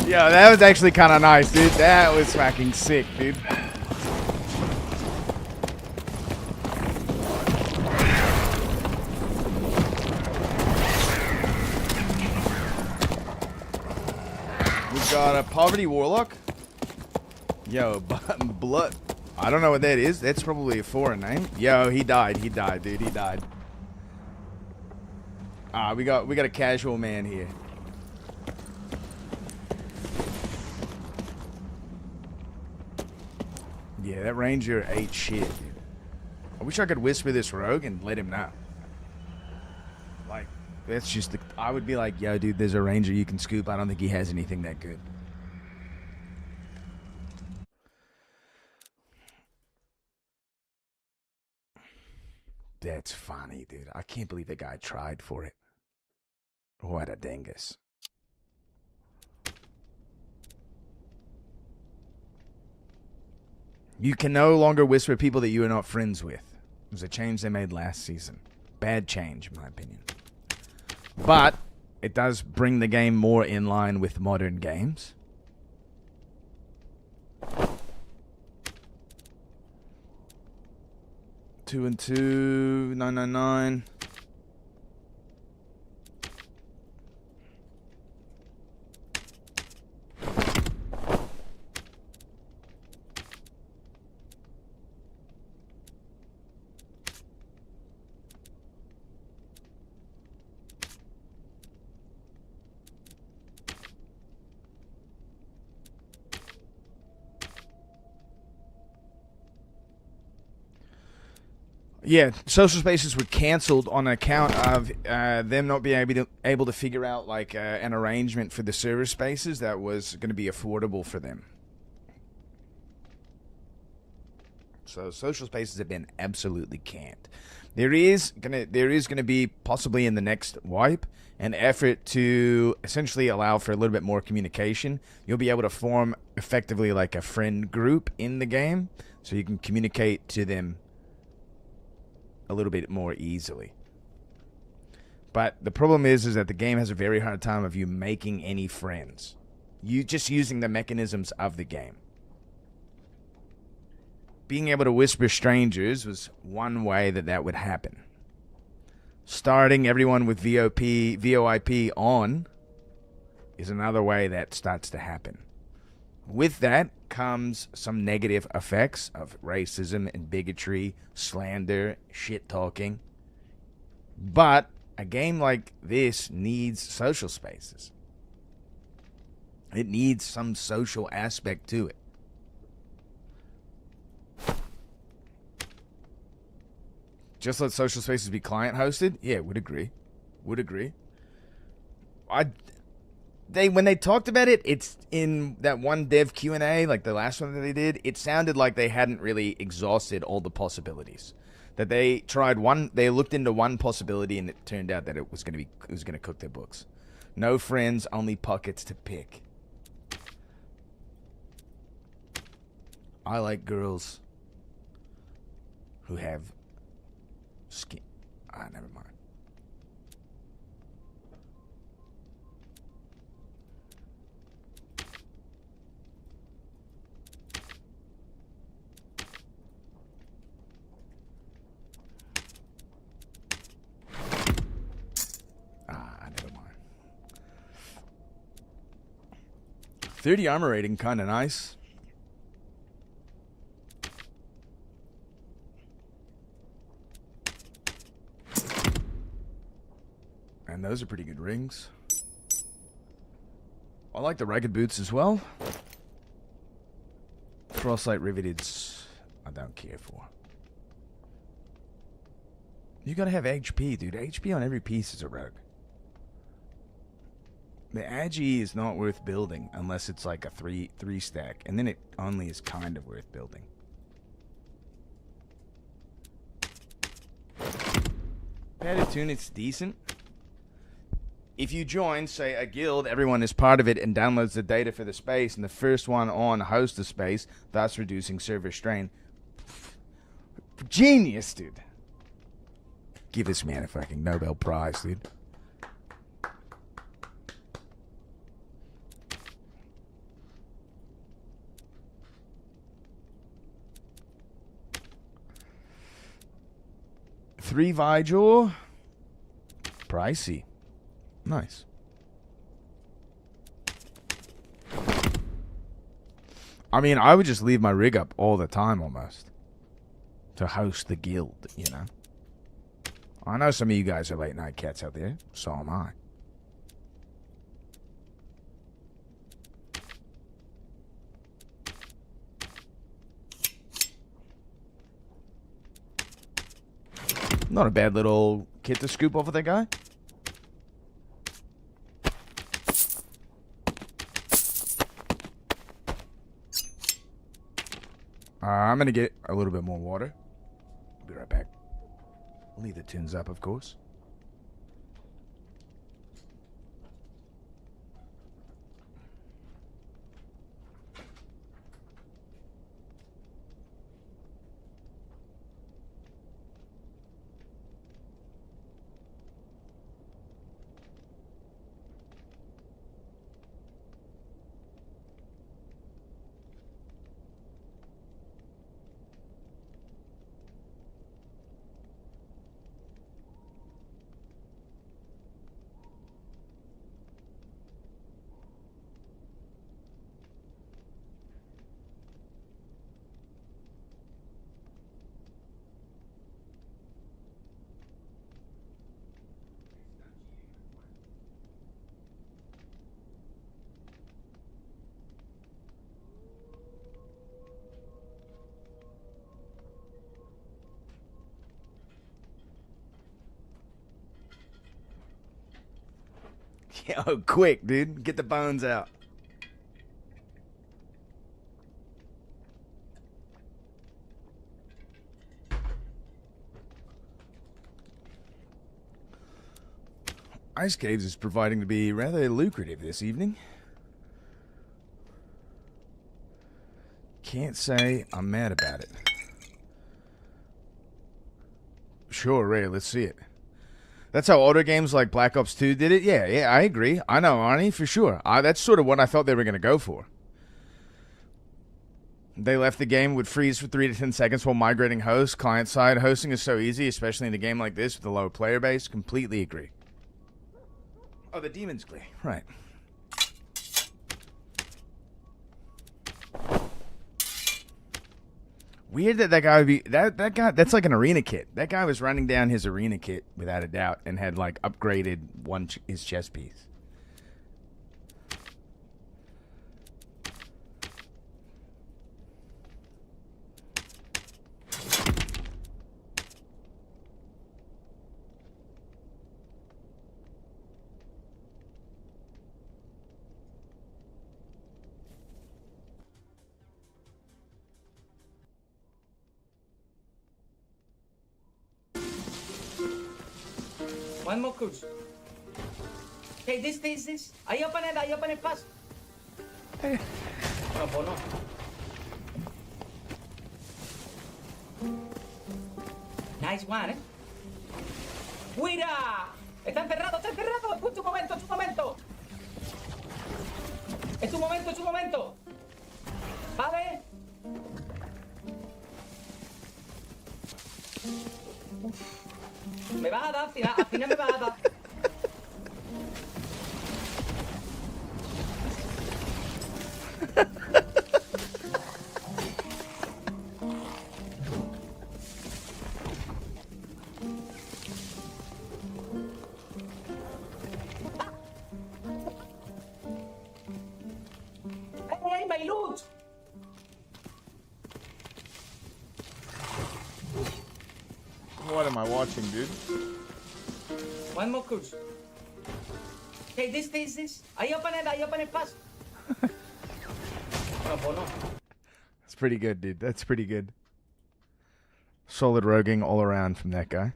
S3: Yo, that was actually kind of nice, dude. That was fucking sick, dude. We've got a Poverty Warlock. Yo, blood. I don't know what that is. That's probably a foreign name. Yo, he died. He died, dude. He died. Ah, we got a casual man here. Yeah, that ranger ate shit, dude. I wish I could whisper this rogue and let him know. Like, that's just the... I would be like, yo, dude, there's a ranger you can scoop. I don't think he has anything that good. That's funny, dude. I can't believe the guy tried for it. What a dingus. You can no longer whisper people that you are not friends with. It was a change they made last season. Bad change, in my opinion. But it does bring the game more in line with modern games. Two and two, 999. Yeah, social spaces were canceled on account of them not being able to figure out like an arrangement for the server spaces that was going to be affordable for them. So social spaces have been absolutely canned. There is gonna be possibly in the next wipe an effort to essentially allow for a little bit more communication. You'll be able to form effectively like a friend group in the game, so you can communicate to them a little bit more easily. But the problem is that the game has a very hard time of you making any friends. You just using the mechanisms of the game. Being able to whisper strangers was one way that would happen. Starting everyone with VoIP on is another way that starts to happen. With that comes some negative effects of racism and bigotry, slander, shit-talking. But a game like this needs social spaces. It needs some social aspect to it. Just let social spaces be client-hosted? Yeah, would agree. Would agree. When they talked about it, it's in that one dev Q&A, like the last one that they did, it sounded like they hadn't really exhausted all the possibilities. That they looked into one possibility and it turned out that it was going to cook their books. No friends, only pockets to pick. I like girls who have skin. Never mind. Never mind. 30 armor rating, kind of nice. And those are pretty good rings. I like the ragged boots as well. Frostlight riveteds, I don't care for. You gotta have HP, dude. HP on every piece is a rogue. The Agi is not worth building unless it's like a three stack, and then it only is kind of worth building. Padded tunit's decent. If you join, say, a guild, everyone is part of it and downloads the data for the space, and the first one on hosts the space, thus reducing server strain. Genius, dude. Give this man a fucking Nobel Prize, dude. Three Vigil. Pricey. Nice. I mean, I would just leave my rig up all the time almost to host the guild, you know. I know some of you guys are late night cats out there. So am I. Not a bad little kit to scoop off of that guy. I'm going to get a little bit more water. I'll be right back. Leave the tins up, of course. Oh, quick, dude. Get the bones out. Ice Caves is proving to be rather lucrative this evening. Can't say I'm mad about it. Sure, Ray, let's see it. That's how older games like Black Ops 2 did it? Yeah, I agree. I know, Arnie, for sure. That's sort of what I thought they were going to go for. They left the game would freeze for 3 to 10 seconds while migrating hosts. Client side hosting is so easy, especially in a game like this with a low player base. Completely agree. Oh, the Demon's Clay. Right. Weird that guy would be... That guy... That's like an arena kit. That guy was running down his arena kit, without a doubt, and had, like, upgraded his chest piece.
S11: One more cruise. Okay, this. I open it fast. No, pues no. Nice one, eh. ¡Fuera! ¡Está encerrado! ¡Es tu momento! ¡Es tu momento! ¿Vale? Me vas a dar, al final me vas a dar. ¡Hey, my loot!
S3: What am I watching, dude?
S11: One more cruise. Okay, this. I open it fast. No, pues no.
S3: That's pretty good, dude. That's pretty good. Solid roguing all around from that guy.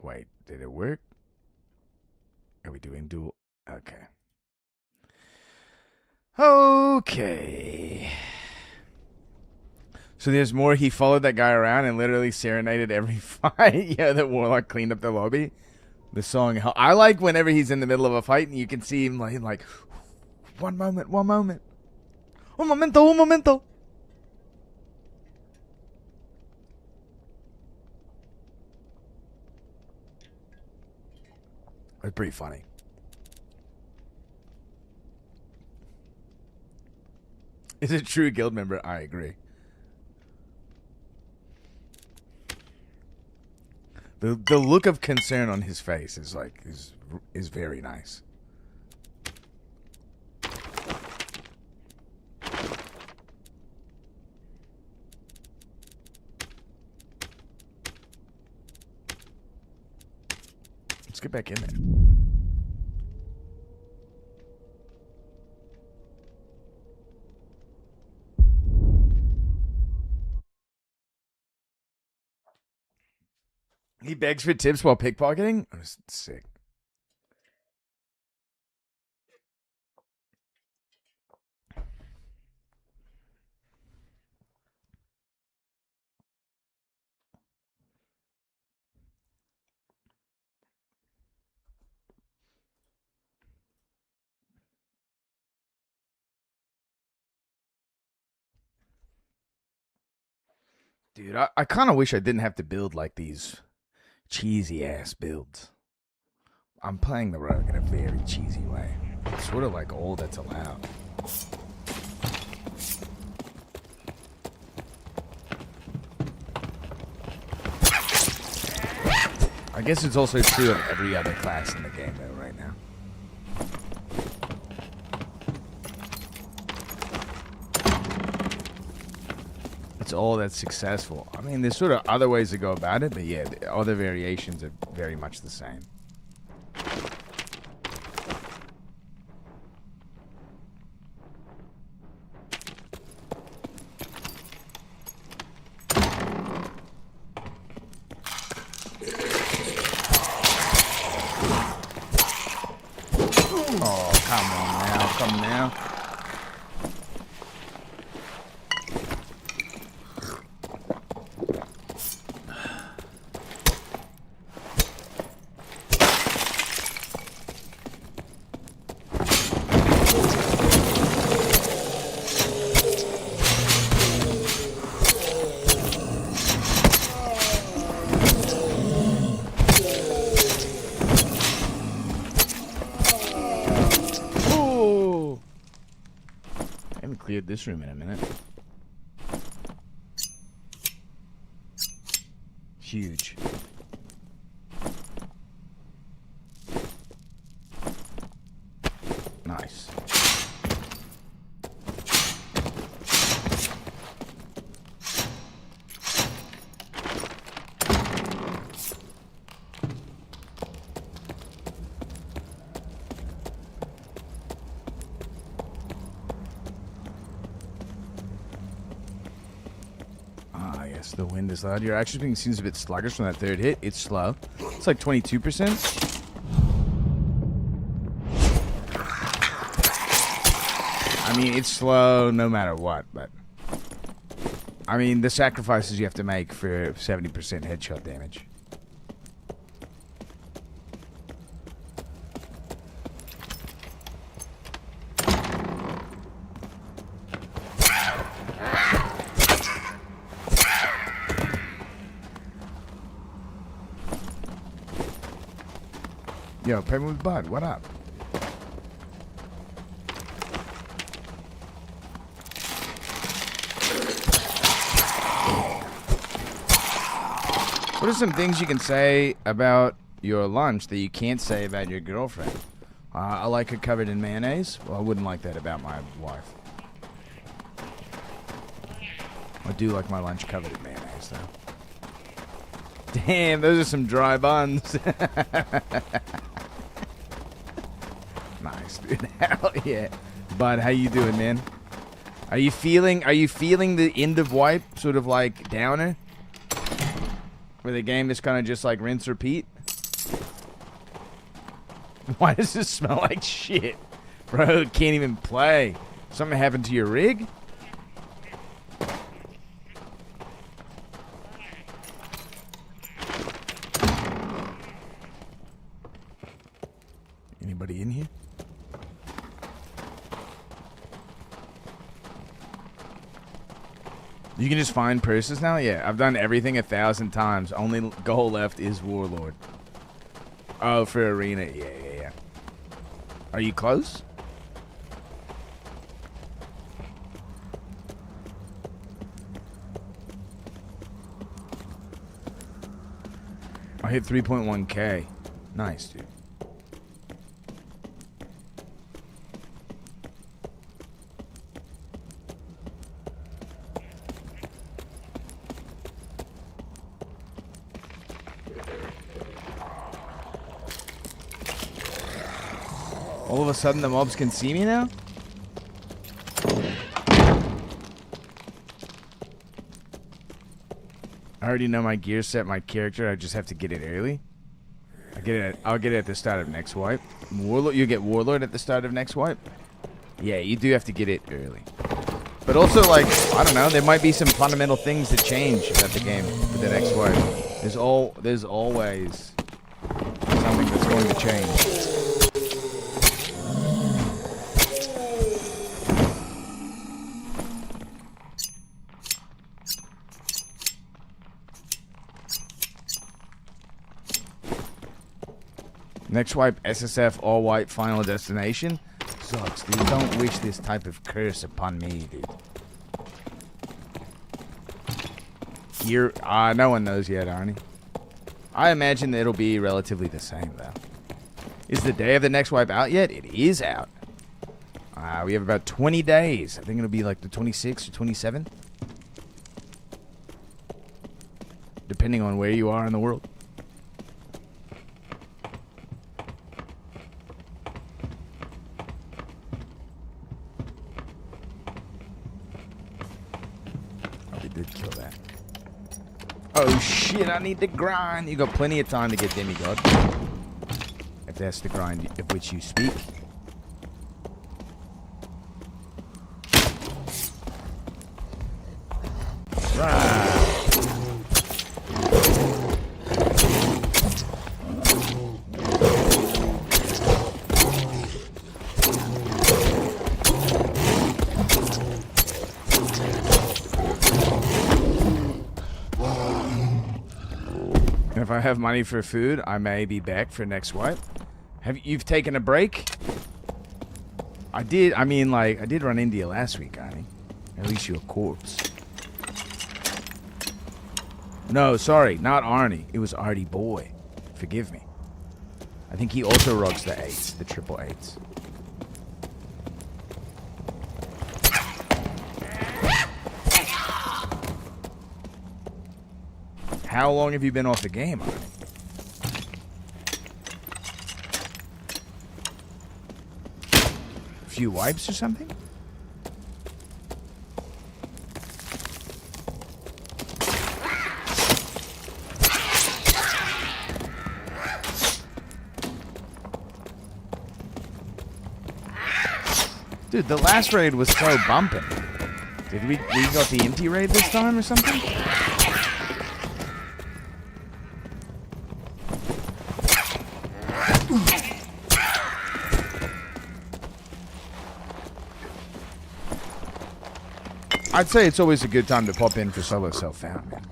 S3: Wait, did it work? Are we doing dual? Okay. Okay. So there's more. He followed that guy around and literally serenaded every fight. Yeah, that Warlock cleaned up the lobby. The song. I like whenever he's in the middle of a fight and you can see him like one moment. Un momento. It's pretty funny. Is it true guild member? I agree. The look of concern on his face is very nice. Let's get back in there. He begs for tips while pickpocketing? Oh, that's sick. Dude, I kind of wish I didn't have to build like these cheesy ass builds. I'm playing the rogue in a very cheesy way. It's sort of like all that's allowed. I guess it's also true of every other class in the game though right now. it's all that's successful. I mean, there's sort of other ways to go about it, but yeah, the other variations are very much the same. Oh, come on now, come now. Cleared this room in a minute. Huge. Nice. The wind is loud. Your action speed seems a bit sluggish from that third hit. It's slow. It's like 22%. I mean, it's slow no matter what, but I mean, the sacrifices you have to make for 70% headshot damage. Yo, pay me with Bud. What up? What are some things you can say about your lunch that you can't say about your girlfriend? I like it covered in mayonnaise. Well, I wouldn't like that about my wife. I do like my lunch covered in mayonnaise, though. Damn, those are some dry buns. Nice, dude. Hell yeah. Bud, how you doing, man? Are you feeling the end of wipe sort of like downer? Where the game is kind of just like rinse repeat? Why does this smell like shit? Bro, can't even play. Something happened to your rig? Anybody in here? You can just find purses now? Yeah, I've done everything 1,000 times. Only goal left is Warlord. Oh, for Arena. Yeah. Are you close? I hit 3.1k. Nice, dude. All of a sudden the mobs can see me now? I already know my gear set, my character. I just have to get it early. I'll get it at the start of next wipe. Warlord, you get Warlord at the start of next wipe? Yeah, you do have to get it early. But also, like, I don't know, there might be some fundamental things that change about the game for the next wipe. There's always something that's going to change. Next wipe, SSF, all white, final destination. Sucks, dude. Don't wish this type of curse upon me, dude. Gear, no one knows yet, Arnie. I imagine that it'll be relatively the same, though. Is the day of the next wipe out yet? It is out. We have about 20 days. I think it'll be like the 26th or 27th. depending on where you are in the world. Oh, we did kill that. Oh shit, I need to grind. You got plenty of time to get demigod. If that's the grind of which you speak. Right. If I have money for food, I may be back for next wipe. You've taken a break? I did. I mean, like, I did run into you last week, Arnie. At least you're a corpse. No, sorry, not Arnie. It was Artie Boy. Forgive me. I think he also rocks the 8s, the triple 8s. How long have you been off the game, Arnie? A few wipes or something? Dude, the last raid was so bumping. Did we got the empty raid this time or something? I'd say it's always a good time to pop in for solo self-found, man.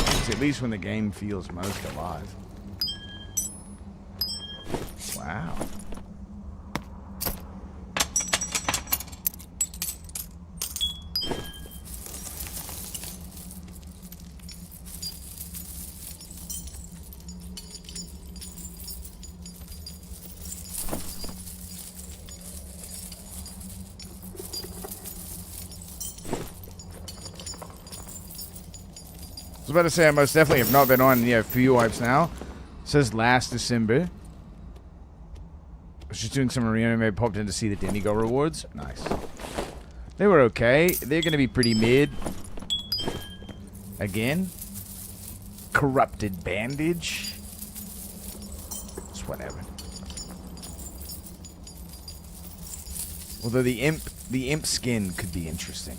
S3: It's at least when the game feels most alive. Wow. I was about to say I most definitely have not been on a few wipes now. It says last December. I was just doing some arena, maybe popped in to see the demigod rewards. Nice. They were okay. They're going to be pretty mid. Again. Corrupted bandage. It's whatever. Although the imp skin could be interesting.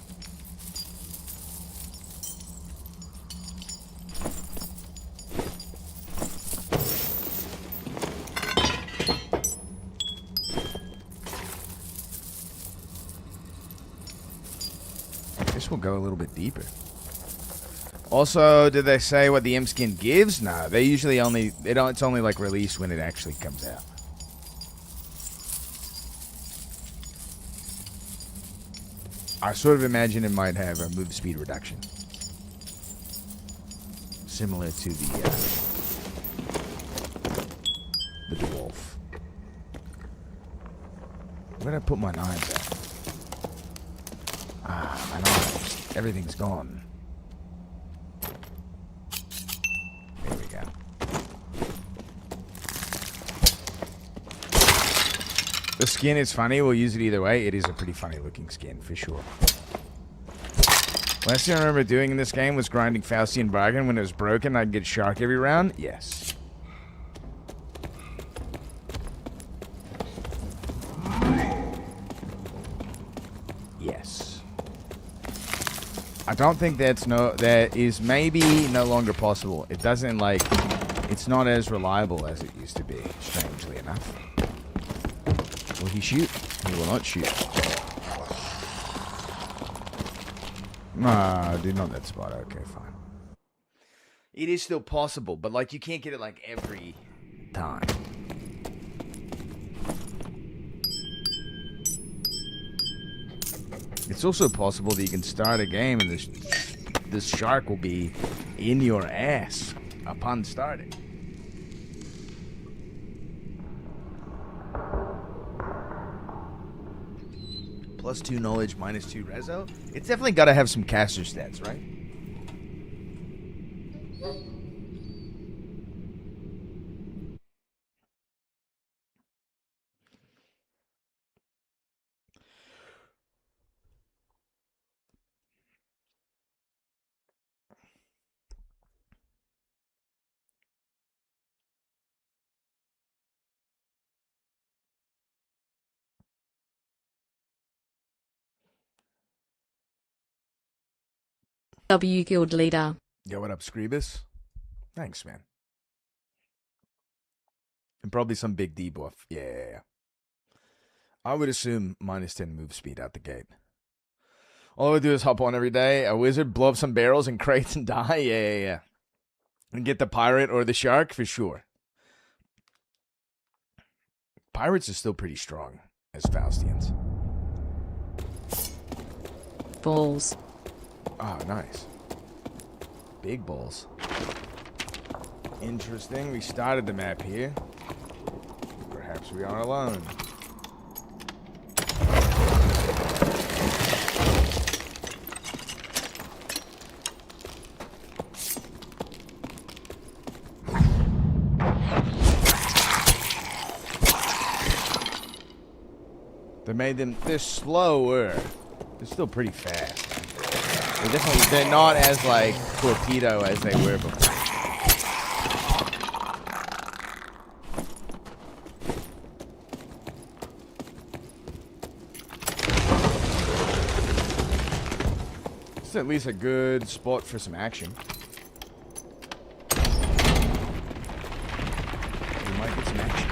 S3: Will go a little bit deeper. Also, did they say what the imp skin gives? No, they usually only it's only like released when it actually comes out. I sort of imagine it might have a move speed reduction, similar to the dwarf. Where did I put my knives at? Ah, my knives. Everything's gone. There we go. The skin is funny. We'll use it either way. It is a pretty funny looking skin, for sure. Last thing I remember doing in this game was grinding Faustian Bargain. When it was broken, I'd get shark every round. Yes. Yes. I don't think that is maybe no longer possible. It doesn't it's not as reliable as it used to be, strangely enough. Will he shoot? He will not shoot. No, dude, not that spot. Okay, fine. It is still possible, but you can't get it every time. It's also possible that you can start a game and the this shark will be in your ass upon starting. +2 knowledge, -2 reso. It's definitely got to have some caster stats, right?
S12: W Guild Leader.
S3: Yo, what up, Screebus? Thanks, man. And probably some big debuff. Yeah. I would assume -10 move speed out the gate. All I would do is hop on every day, a wizard, blow up some barrels and crates and die. Yeah. And get the pirate or the shark for sure. Pirates are still pretty strong as Faustians.
S12: Balls.
S3: Oh, nice. Big balls. Interesting. We started the map here. Perhaps we are alone. They made them. They're slower. They're still pretty fast. They're not as like torpedo as they were before. It's at least a good spot for some action. We might get some action.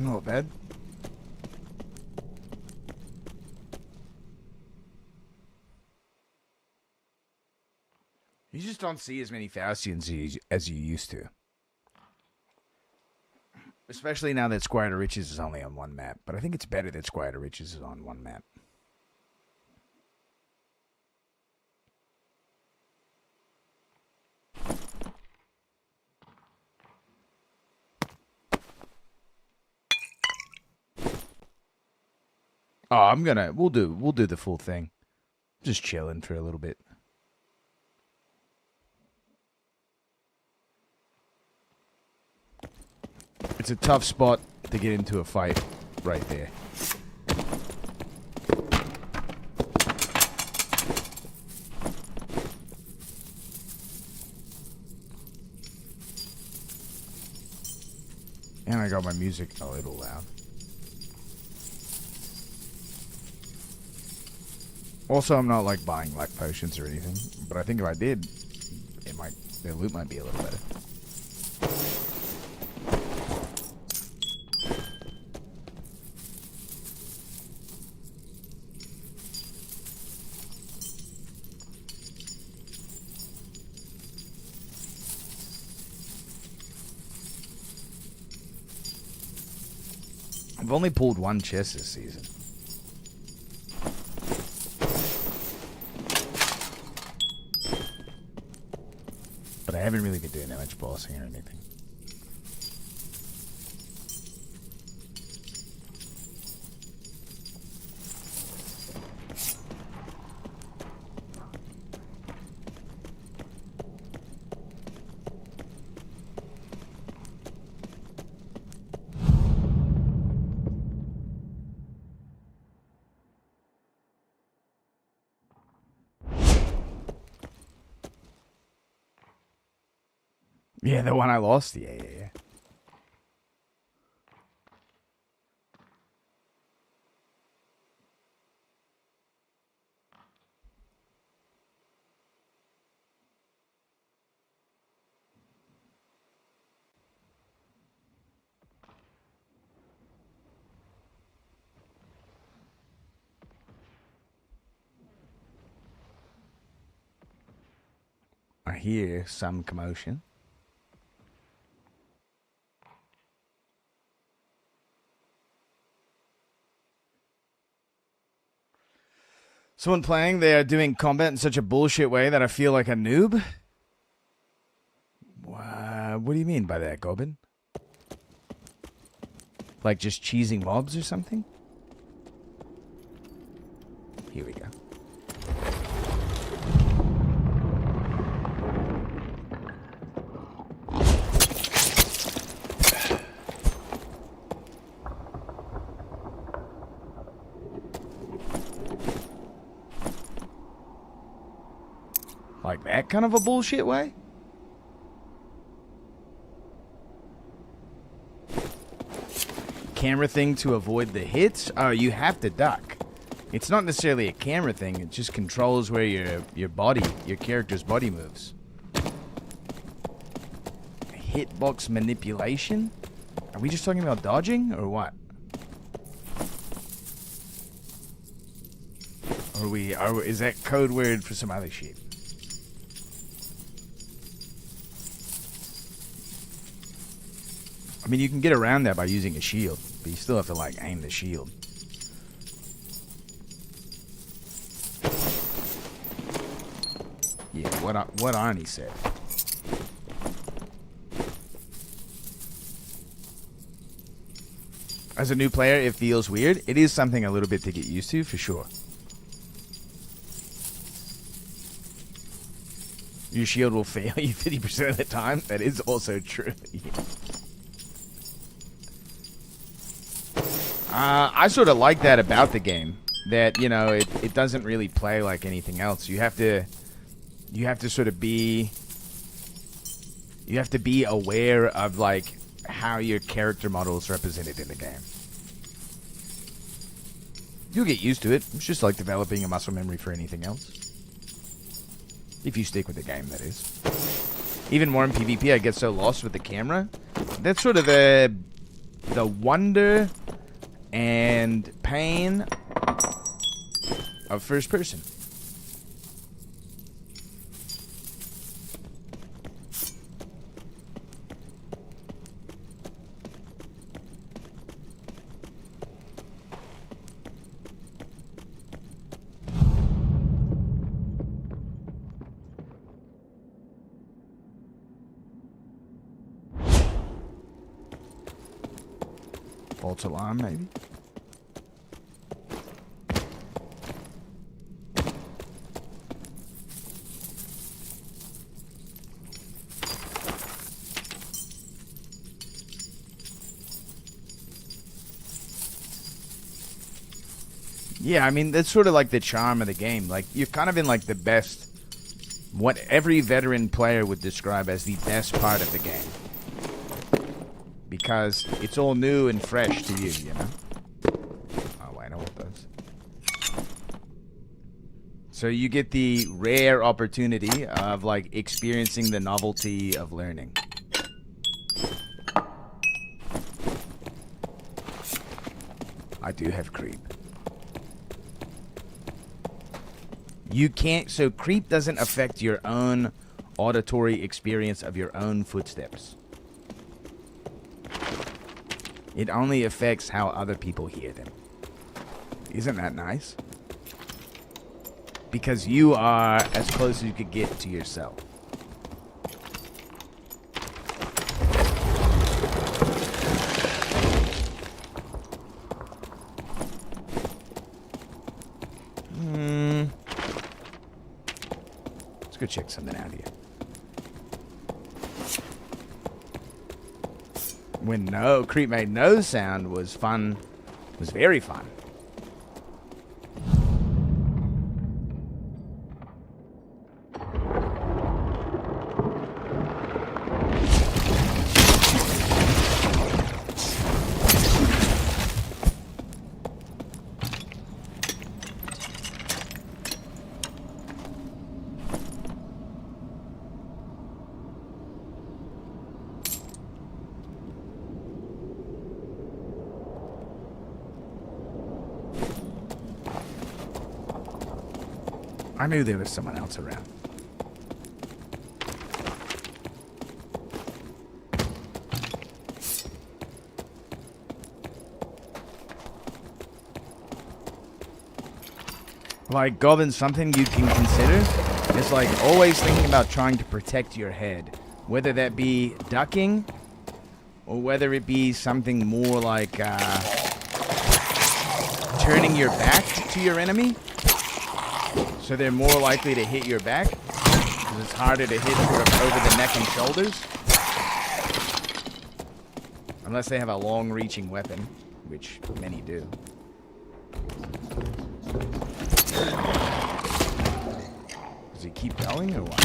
S3: Not bad. You just don't see as many Faustians as you used to. Especially now that Squire to Riches is only on one map. But I think it's better that Squire to Riches is on one map. Oh, we'll do the full thing. Just chilling for a little bit. It's a tough spot to get into a fight right there. I got my music a little loud. Also, I'm not like buying luck potions or anything, but I think if I did, the loot might be a little better. I've only pulled one chest this season. But I haven't really been doing that much bossing or anything. Yeah, the one I lost. Yeah. I hear some commotion. Someone playing, they are doing combat in such a bullshit way that I feel like a noob? What do you mean by that, Goblin? Like just cheesing mobs or something? Here we go. Like that kind of a bullshit way? Camera thing to avoid the hits? Oh, you have to duck. It's not necessarily a camera thing, it just controls where your character's body moves. Hitbox manipulation? Are we just talking about dodging, or what? Is that code word for some other shit? I mean, you can get around that by using a shield, but you still have to, like, aim the shield. Yeah, what Arnie said. As a new player, it feels weird. It is something a little bit to get used to, for sure. Your shield will fail you 50% of the time. That is also true. I sort of like that about the game. That, you know, it doesn't really play like anything else. You have to sort of be... You have to be aware of, like, how your character model is represented in the game. You'll get used to it. It's just like developing a muscle memory for anything else. If you stick with the game, that is. Even more in PvP, I get so lost with the camera. That's sort of the wonder and pain of first person. False alarm, maybe? Yeah, I mean, that's sort of like the charm of the game. Like, you're kind of in, like, the best... What every veteran player would describe as the best part of the game. because it's all new and fresh to you, you know? Oh, wait, I want those. So you get the rare opportunity of, like, experiencing the novelty of learning. I do have creep. You can't... So creep doesn't affect your own auditory experience of your own footsteps. It only affects how other people hear them. Isn't that nice? Because you are as close as you could get to yourself. Let's go check something out here. When no creep made no sound was fun. Was very fun. I knew there was someone else around. Like, Goblin, something you can consider is, like, always thinking about trying to protect your head. Whether that be ducking, or whether it be something more like, turning your back to your enemy. So they're more likely to hit your back, because it's harder to hit over the neck and shoulders. Unless they have a long-reaching weapon, which many do. Does he keep going, or what?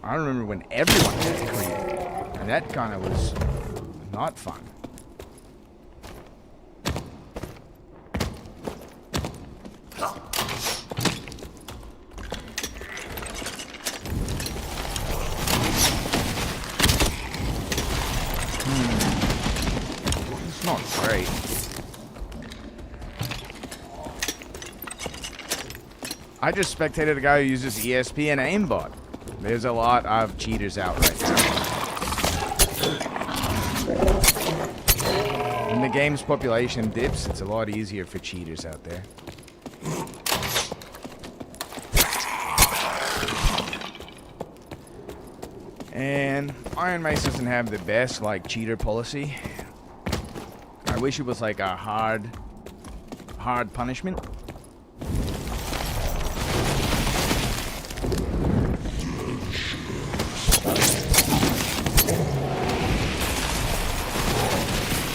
S3: I remember when everyone had creep, and that kind of was not fun. It's not great. I just spectated a guy who uses ESP and aimbot. There's a lot of cheaters out right now. When the game's population dips, it's a lot easier for cheaters out there. And Iron Mace doesn't have the best, like, cheater policy. I wish it was like a hard punishment.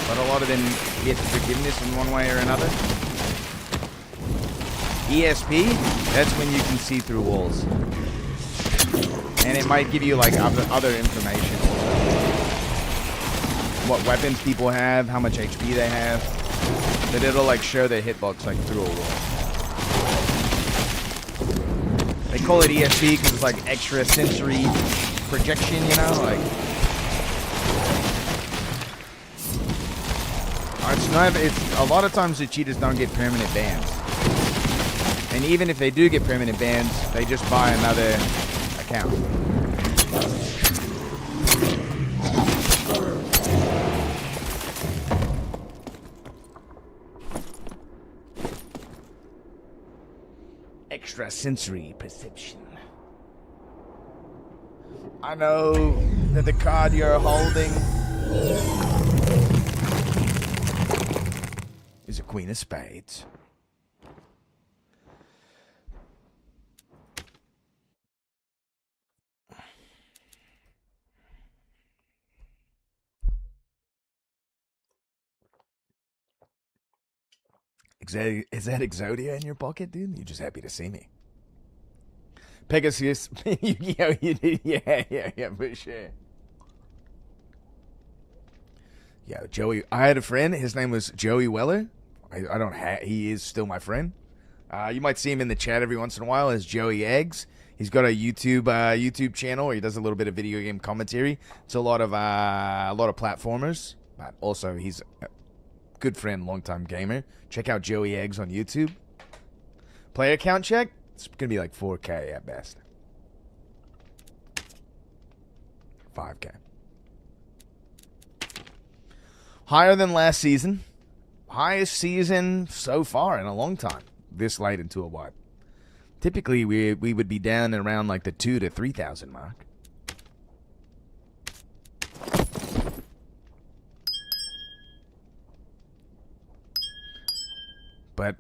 S3: But a lot of them get forgiveness in one way or another. ESP, that's when you can see through walls. And it might give you, like, other information. What weapons people have, how much HP they have. But it'll, like, show their hitbox, like, through a wall. They call it ESP because it's, like, extra sensory projection, you know? Like, it's a lot of times the cheaters don't get permanent bans. And even if they do get permanent bans, they just buy another account. Extrasensory perception. I know that the card you're holding is a Queen of Spades. Is that Exodia in your pocket, dude? You're just happy to see me. Pegasus. Yeah, you did. Yeah, for sure. Yeah, Joey. I had a friend. His name was Joey Weller. I don't have. He is still my friend. You might see him in the chat every once in a while as Joey Eggs. He's got a YouTube channel where he does a little bit of video game commentary. It's a lot of platformers, but also he's a good friend, longtime gamer. Check out Joey Eggs on YouTube. Player count check. It's gonna be like 4K at best. 5K. Higher than last season. Highest season so far in a long time. This late into a wipe. Typically, we would be down around like the 2,000 to 3,000 mark. But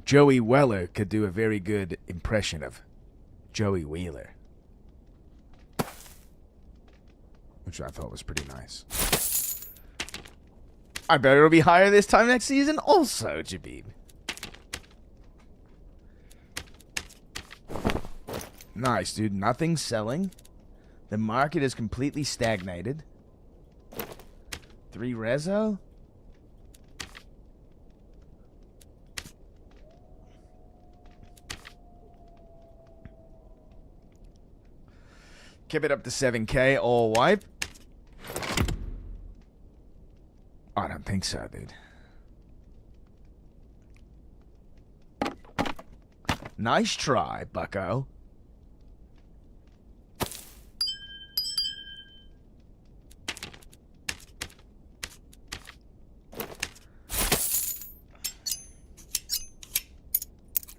S3: Joey Weller could do a very good impression of Joey Wheeler, which I thought was pretty nice. I bet it'll be higher this time next season also, Jabib. Nice, dude. Nothing's selling. The market is completely stagnated. 3 rezo? Keep it up to 7K all wipe. I don't think so, dude. Nice try, bucko.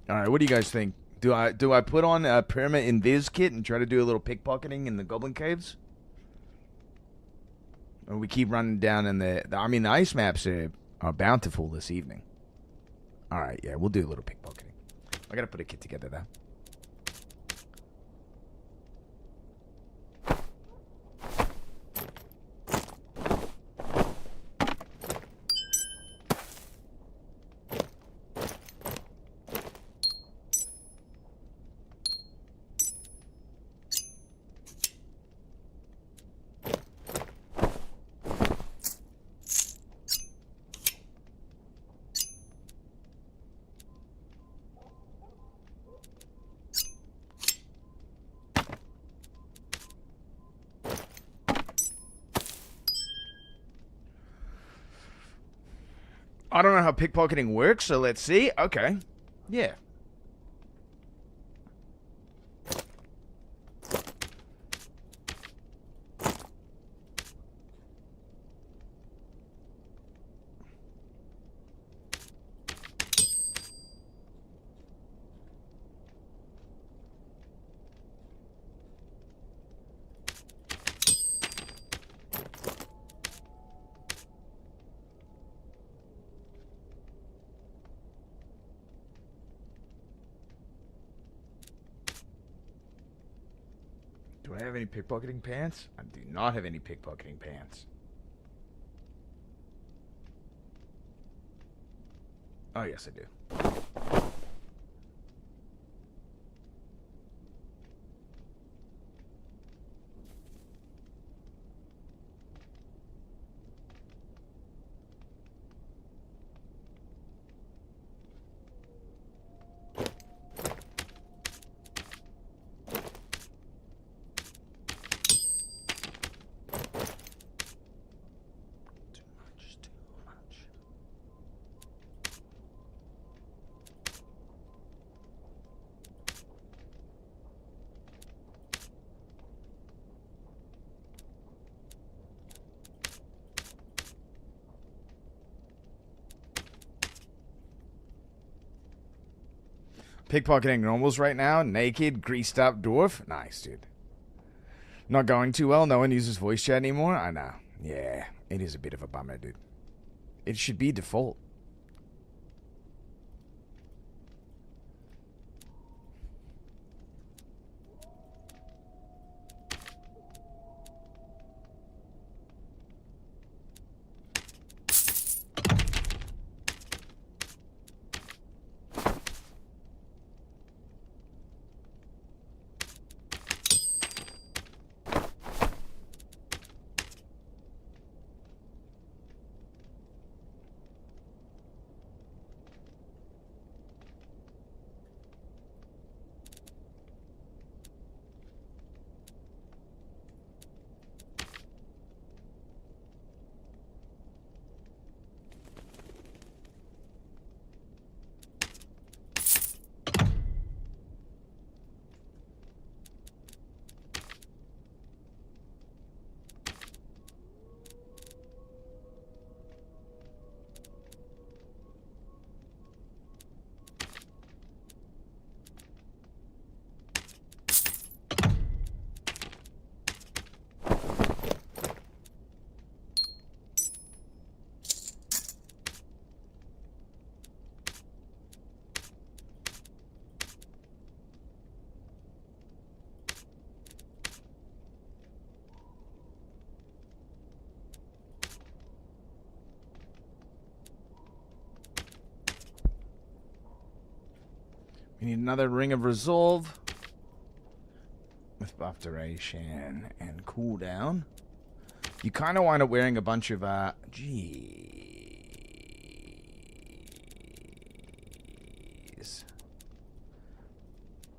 S3: All right, what do you guys think? Do I put on a Perma Invis kit and try to do a little pickpocketing in the Goblin Caves? Or we keep running down in the ice maps are bountiful this evening. All right, yeah, we'll do a little pickpocketing. I gotta put a kit together though. I don't know how pickpocketing works, so let's see. Okay. Yeah. Do I have any pickpocketing pants? I do not have any pickpocketing pants. Oh, yes, I do. Pickpocketing normals right now. Naked, greased up dwarf. Nice, dude. Not going too well. No one uses voice chat anymore. I know. Yeah, it is a bit of a bummer, dude. It should be default. We need another Ring of Resolve with buff duration and cooldown. You kind of wind up wearing a bunch of, jeez.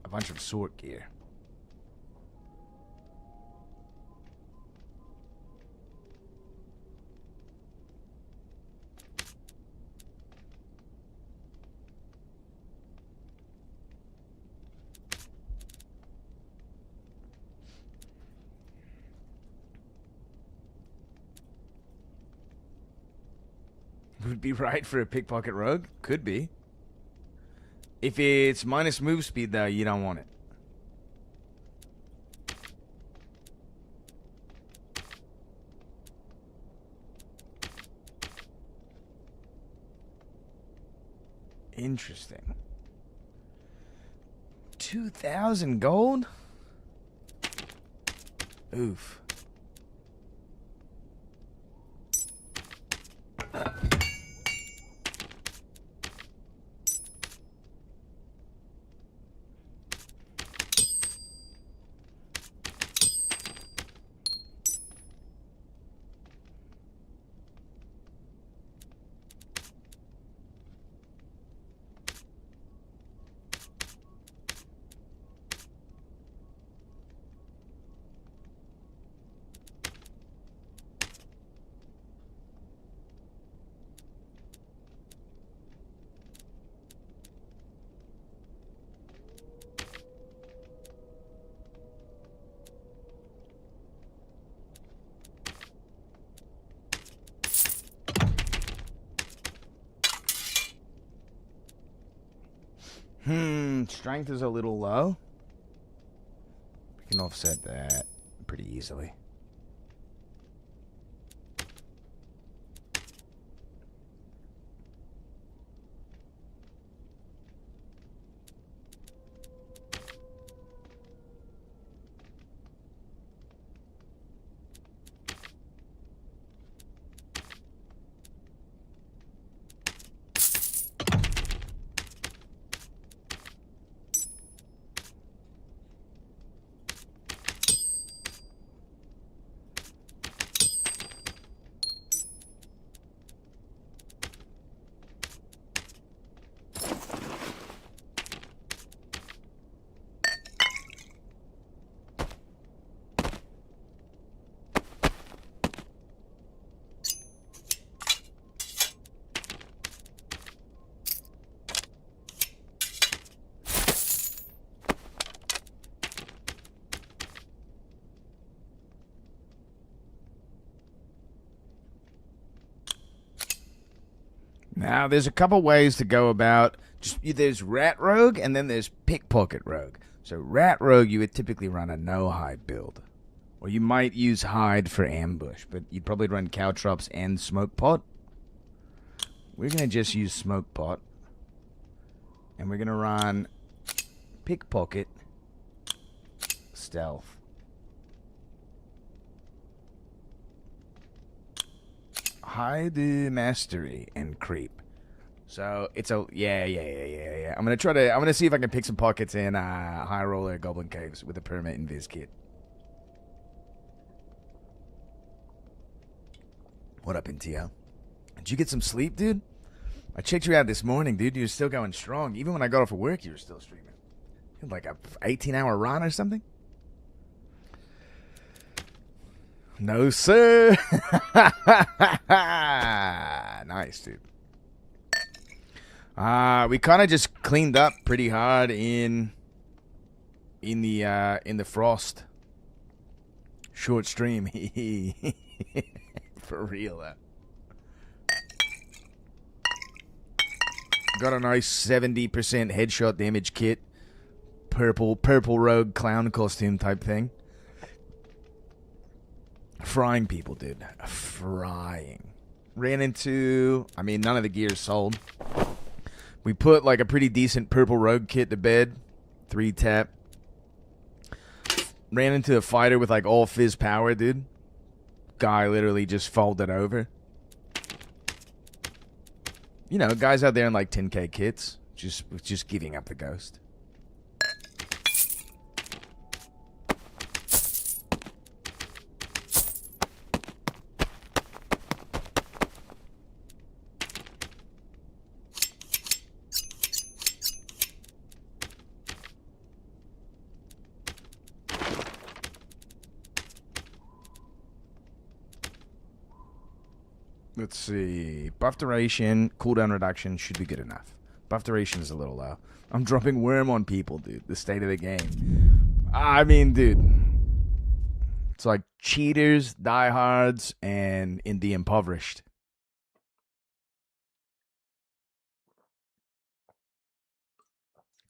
S3: A bunch of sword gear. Would be right for a pickpocket rogue. Could be. If it's minus move speed, though, you don't want it. Interesting. 2,000 gold? Oof. Strength is a little low. We can offset that pretty easily. Now, there's a couple ways to go about. There's Rat Rogue, and then there's Pickpocket Rogue. So Rat Rogue, you would typically run a no-hide build. Or you might use hide for ambush, but you'd probably run Caltrops and Smoke Pot. We're going to just use Smoke Pot. And we're going to run Pickpocket Stealth. Hide Mastery and Creep. So it's a yeah. I'm gonna see if I can pick some pockets in High Roller Goblin Caves with a permit invis kit. What up, NTL? Did you get some sleep, dude? I checked you out this morning, dude. You were still going strong. Even when I got off of work, you were still streaming. You had like a 18-hour run or something. No, sir. Nice, dude. We kind of just cleaned up pretty hard in the Frost short stream. For real, got a nice 70% headshot damage kit, purple rogue clown costume type thing. Frying people, dude. Frying. Ran into... I mean, none of the gear's sold. We put, like, a pretty decent purple rogue kit to bed. 3-tap. Ran into a fighter with, like, all fizz power, dude. Guy literally just folded over. You know, guys out there in, like, 10k kits. Just giving up the ghost. Let's see. Buff duration, cooldown reduction should be good enough. Buff duration is a little low. I'm dropping worm on people, dude. The state of the game. I mean, dude. It's like cheaters, diehards, and in the impoverished.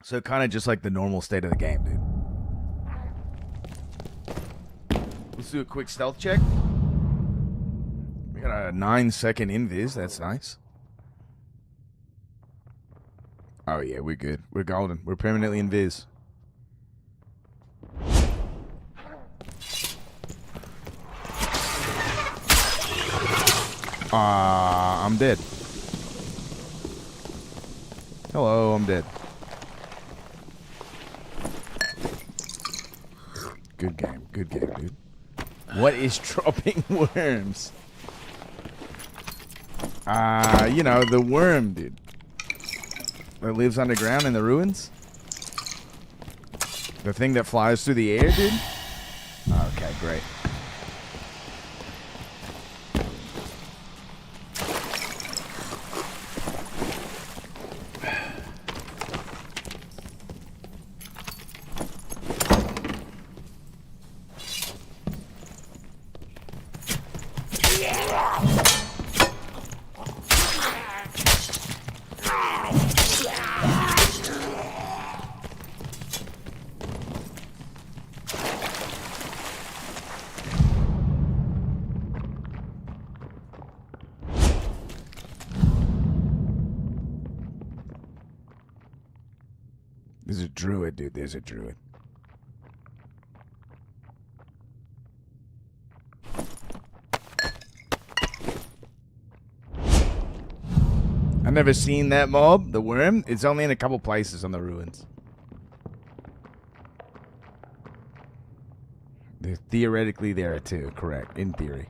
S3: So kind of just like the normal state of the game, dude. Let's do a quick stealth check. We got a 9-second invis. That's nice. Oh, yeah, we're good. We're golden. We're permanently invis. I'm dead. Hello, I'm dead. Good game, dude. What is dropping worms? You know, the worm, dude. That lives underground in the ruins? The thing that flies through the air, dude? Okay, great. There's a druid, dude. There's a druid. I've never seen that mob, the worm. It's only in a couple places on the ruins. They're theoretically there too, correct, in theory.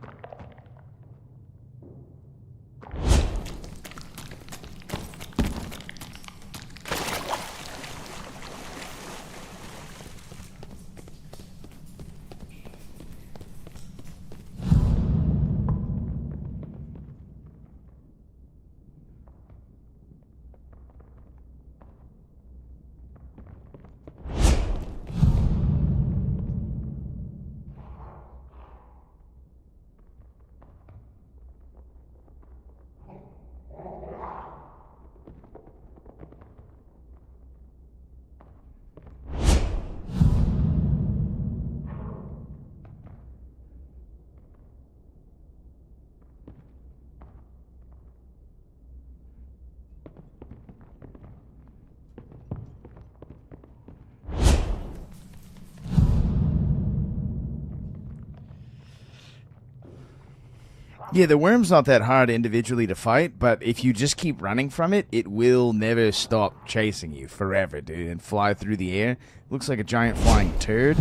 S3: Yeah, the worm's not that hard individually to fight, but if you just keep running from it, it will never stop chasing you forever, dude, and fly through the air. Looks like a giant flying turd.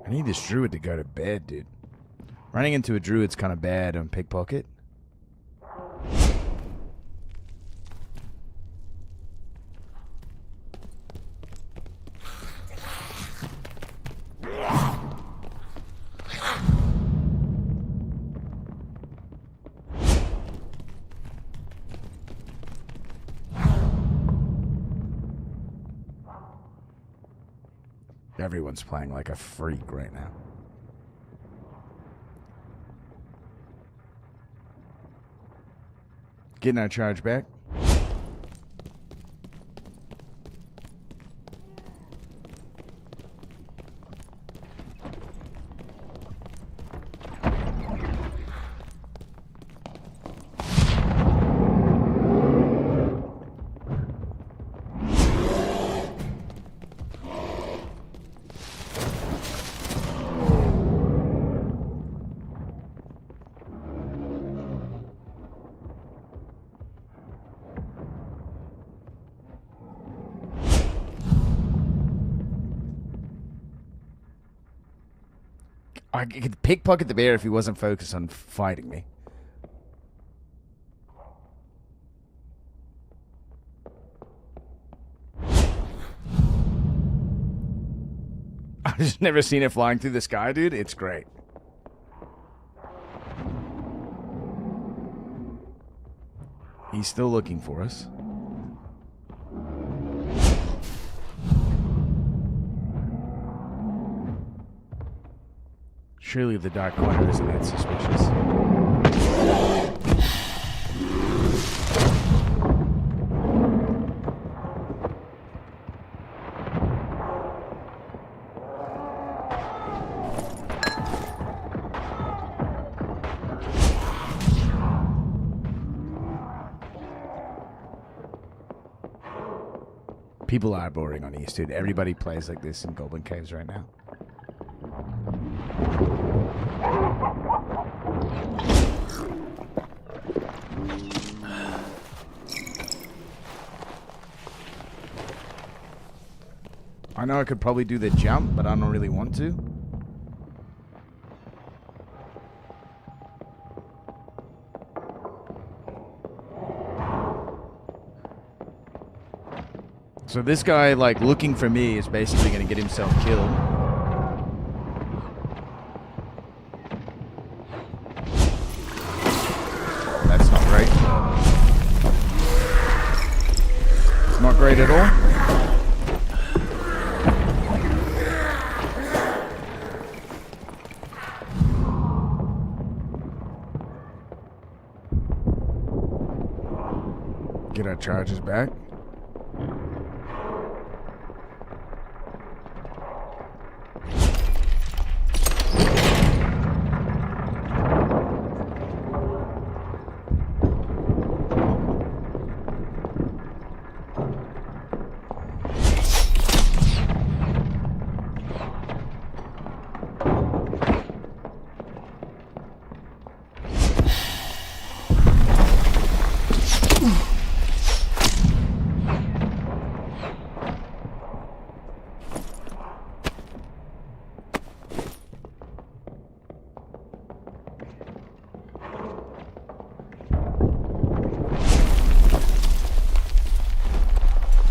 S3: I need this druid to go to bed, dude. Running into a druid's kind of bad on pickpocket. Everyone's playing like a freak right now. Getting our charge back. I could pickpocket the bear if he wasn't focused on fighting me. I've just never seen it flying through the sky, dude. It's great. He's still looking for us. Surely the dark corner isn't that suspicious. People are boring on East, dude. Everybody plays like this in Goblin Caves right now. I know I could probably do the jump, but I don't really want to. So this guy, like, looking for me is basically going to get himself killed. That's not great. Not great at all. Get our charges back.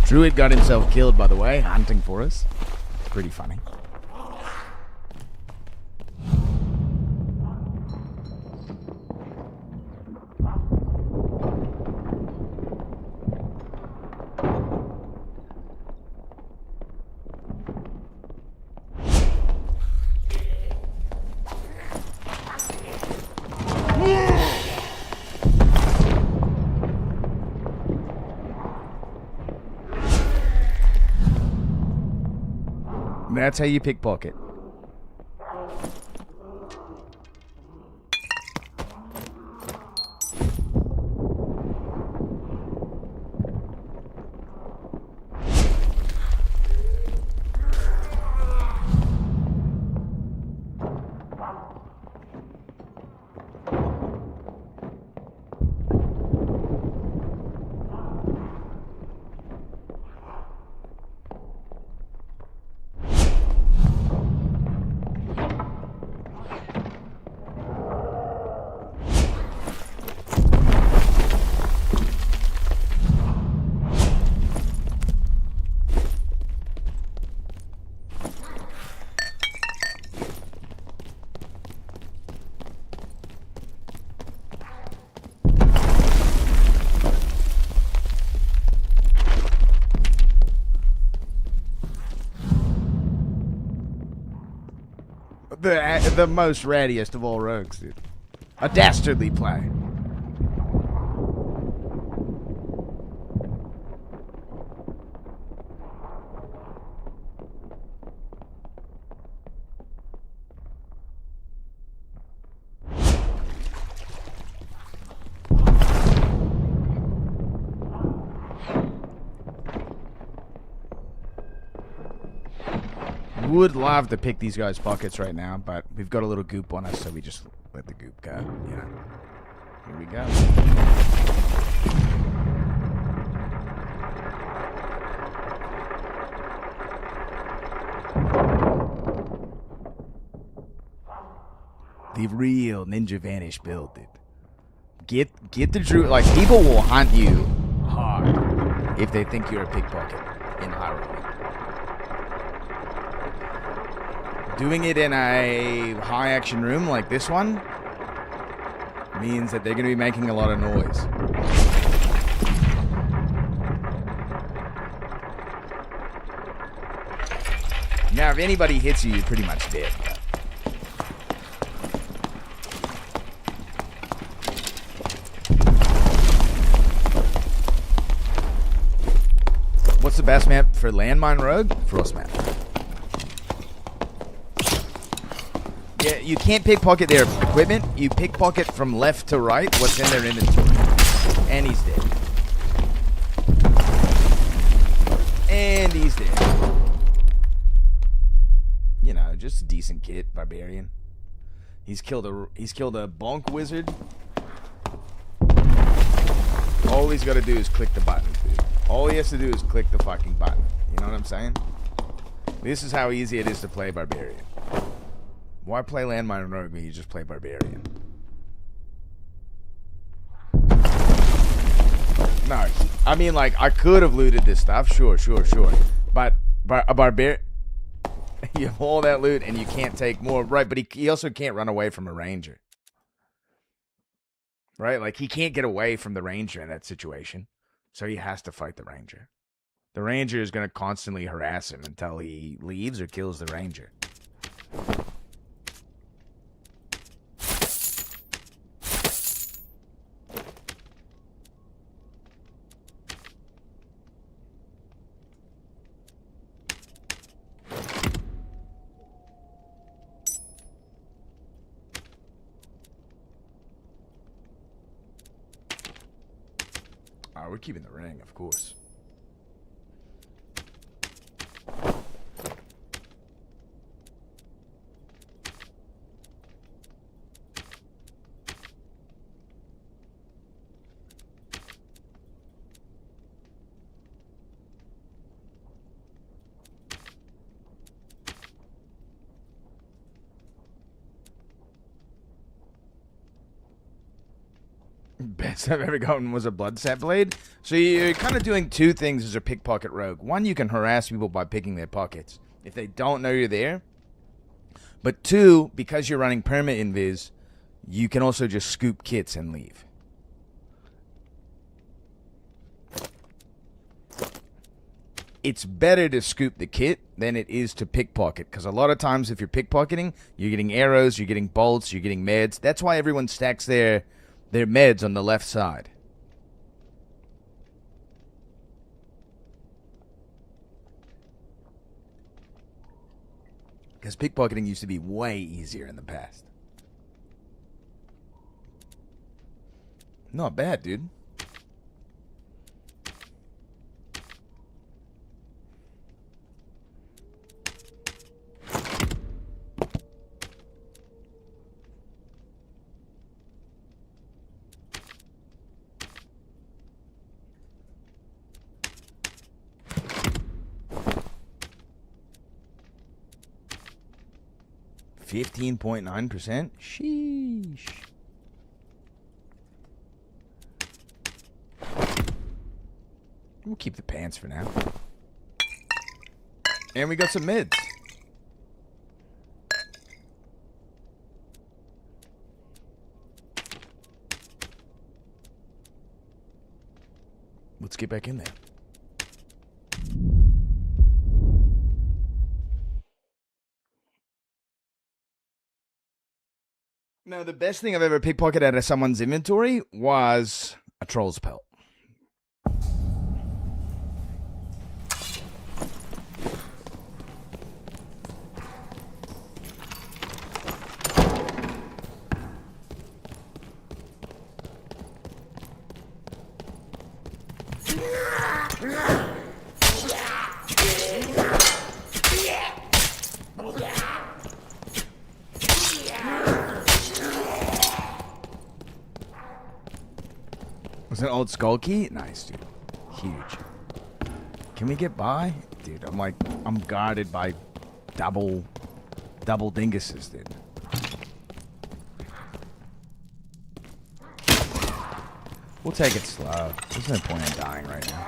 S3: Druid got himself killed, by the way, hunting for us. It's pretty funny. That's how you pickpocket. The most rattiest of all rogues, dude. A dastardly play. Would love to pick these guys' pockets right now, but we've got a little goop on us, so we just let the goop go. Yeah. Here we go. The real Ninja Vanish build, dude. Get the Druid. Like, people will hunt you hard if they think you're a pickpocket in Hyrule. Doing it in a high action room like this one means that they're going to be making a lot of noise. Now, if anybody hits you, you're pretty much dead. What's the best map for landmine rogue? Frost map. Yeah, you can't pickpocket their equipment. You pickpocket from left to right what's in their inventory. And he's dead. And he's dead. You know, just a decent kid, barbarian. He's killed a bonk wizard. All he's got to do is click the button, dude. All he has to do is click the fucking button. You know what I'm saying? This is how easy it is to play barbarian. Why play landmine rogue when you just play barbarian? No, I mean, like, I could have looted this stuff, sure. But a barbarian, you have all that loot and you can't take more, right? But he also can't run away from a ranger, right? Like, he can't get away from the ranger in that situation, so he has to fight the ranger. The ranger is going to constantly harass him until he leaves or kills the ranger. We're keeping the ring, of course. Best I've ever gotten was a Bloodsap Blade. So you're kind of doing two things as a pickpocket rogue. One, you can harass people by picking their pockets if they don't know you're there. But two, because you're running perma-invis, you can also just scoop kits and leave. It's better to scoop the kit than it is to pickpocket, because a lot of times if you're pickpocketing, you're getting arrows, you're getting bolts, you're getting meds. That's why everyone stacks their meds on the left side. Because pickpocketing used to be way easier in the past. Not bad, dude. $15.9%? Sheesh. We'll keep the pants for now. And we got some mids. Let's get back in there. Now, the best thing I've ever pickpocketed out of someone's inventory was a troll's pelt. Was it an old skull key? Nice, dude. Huge. Can we get by? Dude, I'm guarded by double dinguses, dude. We'll take it slow. There's no point in dying right now.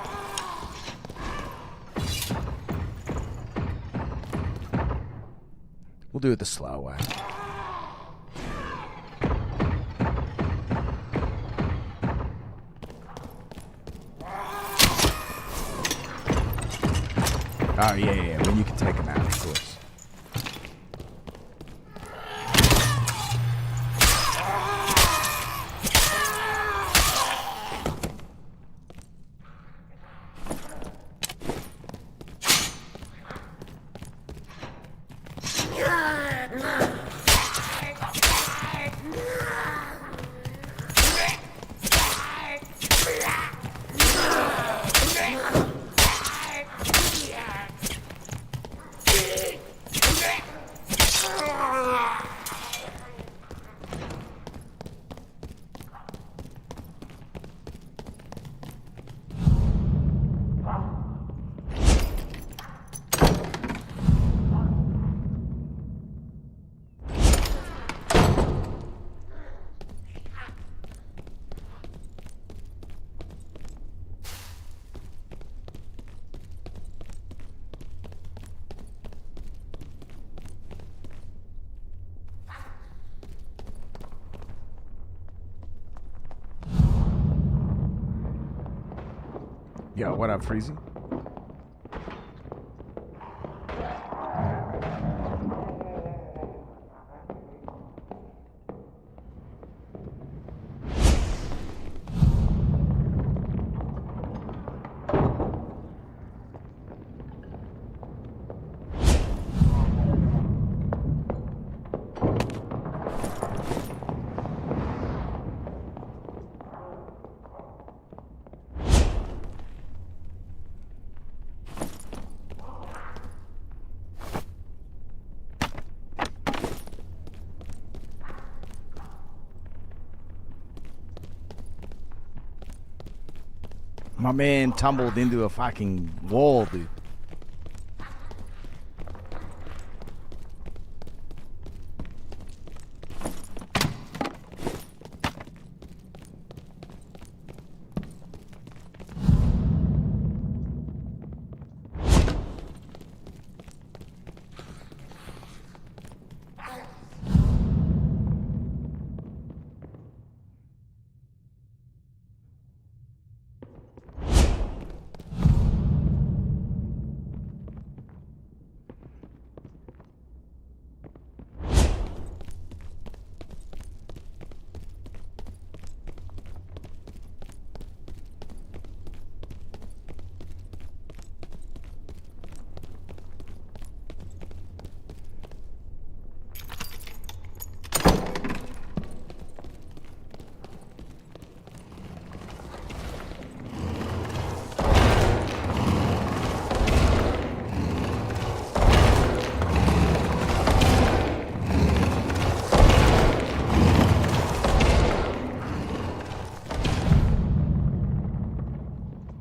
S3: We'll do it the slow way. Oh, yeah. When you can take them out, of course. Yo, what up, Freezy? My man tumbled into a fucking wall, dude.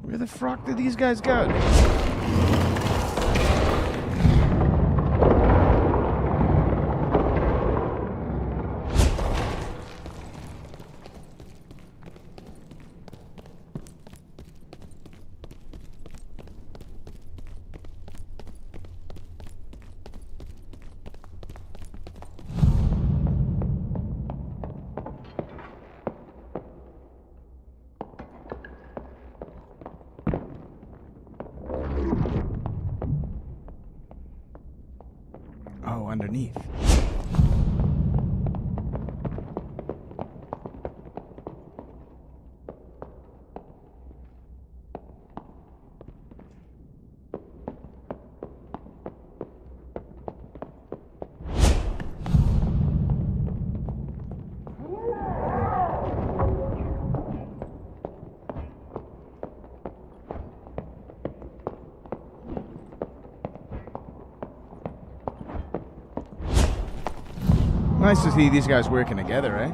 S3: Where the fuck did these guys go? Oh, underneath. Nice to see these guys working together, eh?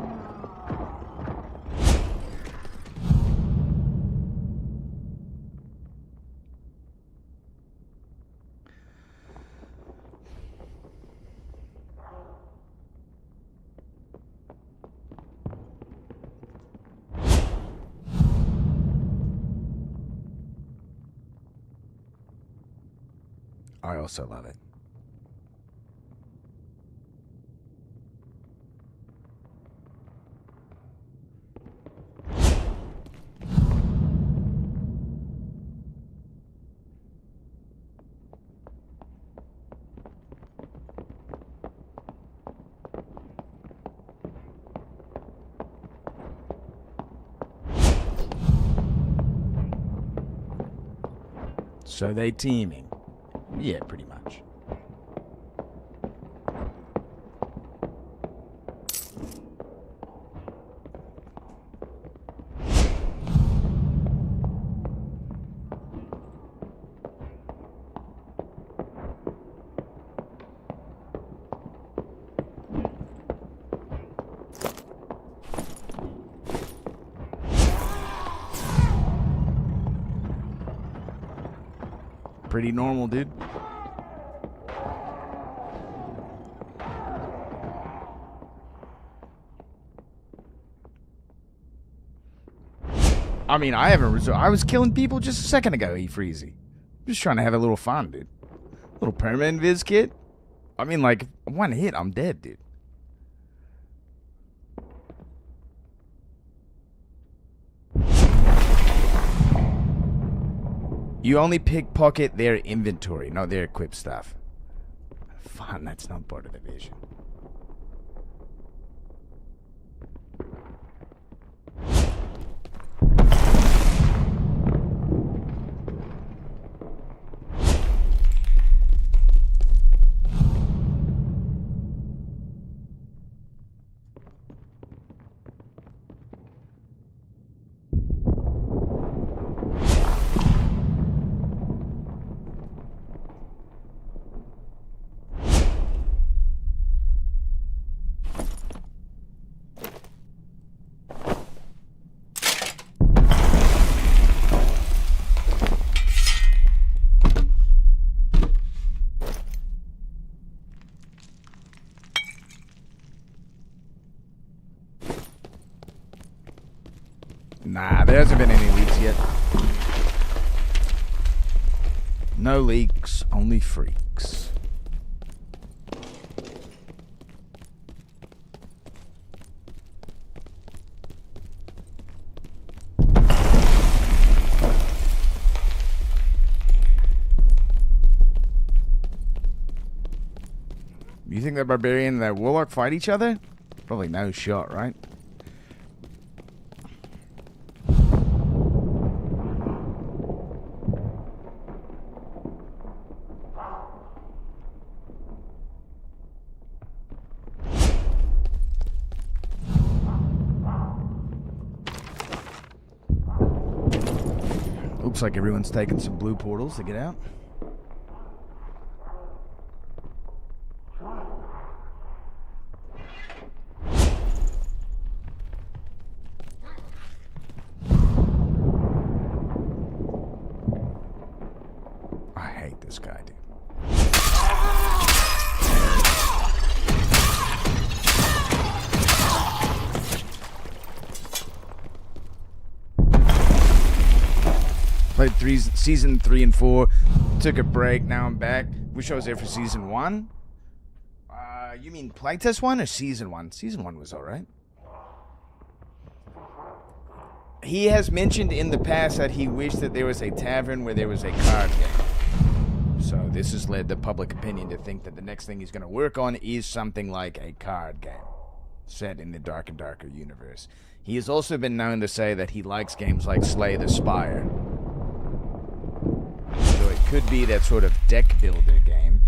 S3: I also love it. So they teaming. Yeah, pretty much. Pretty normal, dude. I mean, I haven't. I was killing people just a second ago, E-Freezy. Just trying to have a little fun, dude. Little permanent viz kit. I mean, like, one hit, I'm dead, dude. You only pickpocket their inventory, not their equipped stuff. Fun, that's not part of the vision. Nah, there hasn't been any leaks yet. No leaks, only freaks. You think that Barbarian and that Warlock fight each other? Probably no shot, right? Looks like everyone's taking some blue portals to get out. I hate this guy, dude. Played season 3 and 4. Took a break. Now I'm back. Wish I was there for season 1. You mean playtest 1 or season 1? Season 1 was alright. He has mentioned in the past that he wished that there was a tavern where there was a card game. So this has led the public opinion to think that the next thing he's going to work on is something like a card game set in the Dark and Darker universe. He has also been known to say that he likes games like Slay the Spire. So it could be that sort of deck builder game.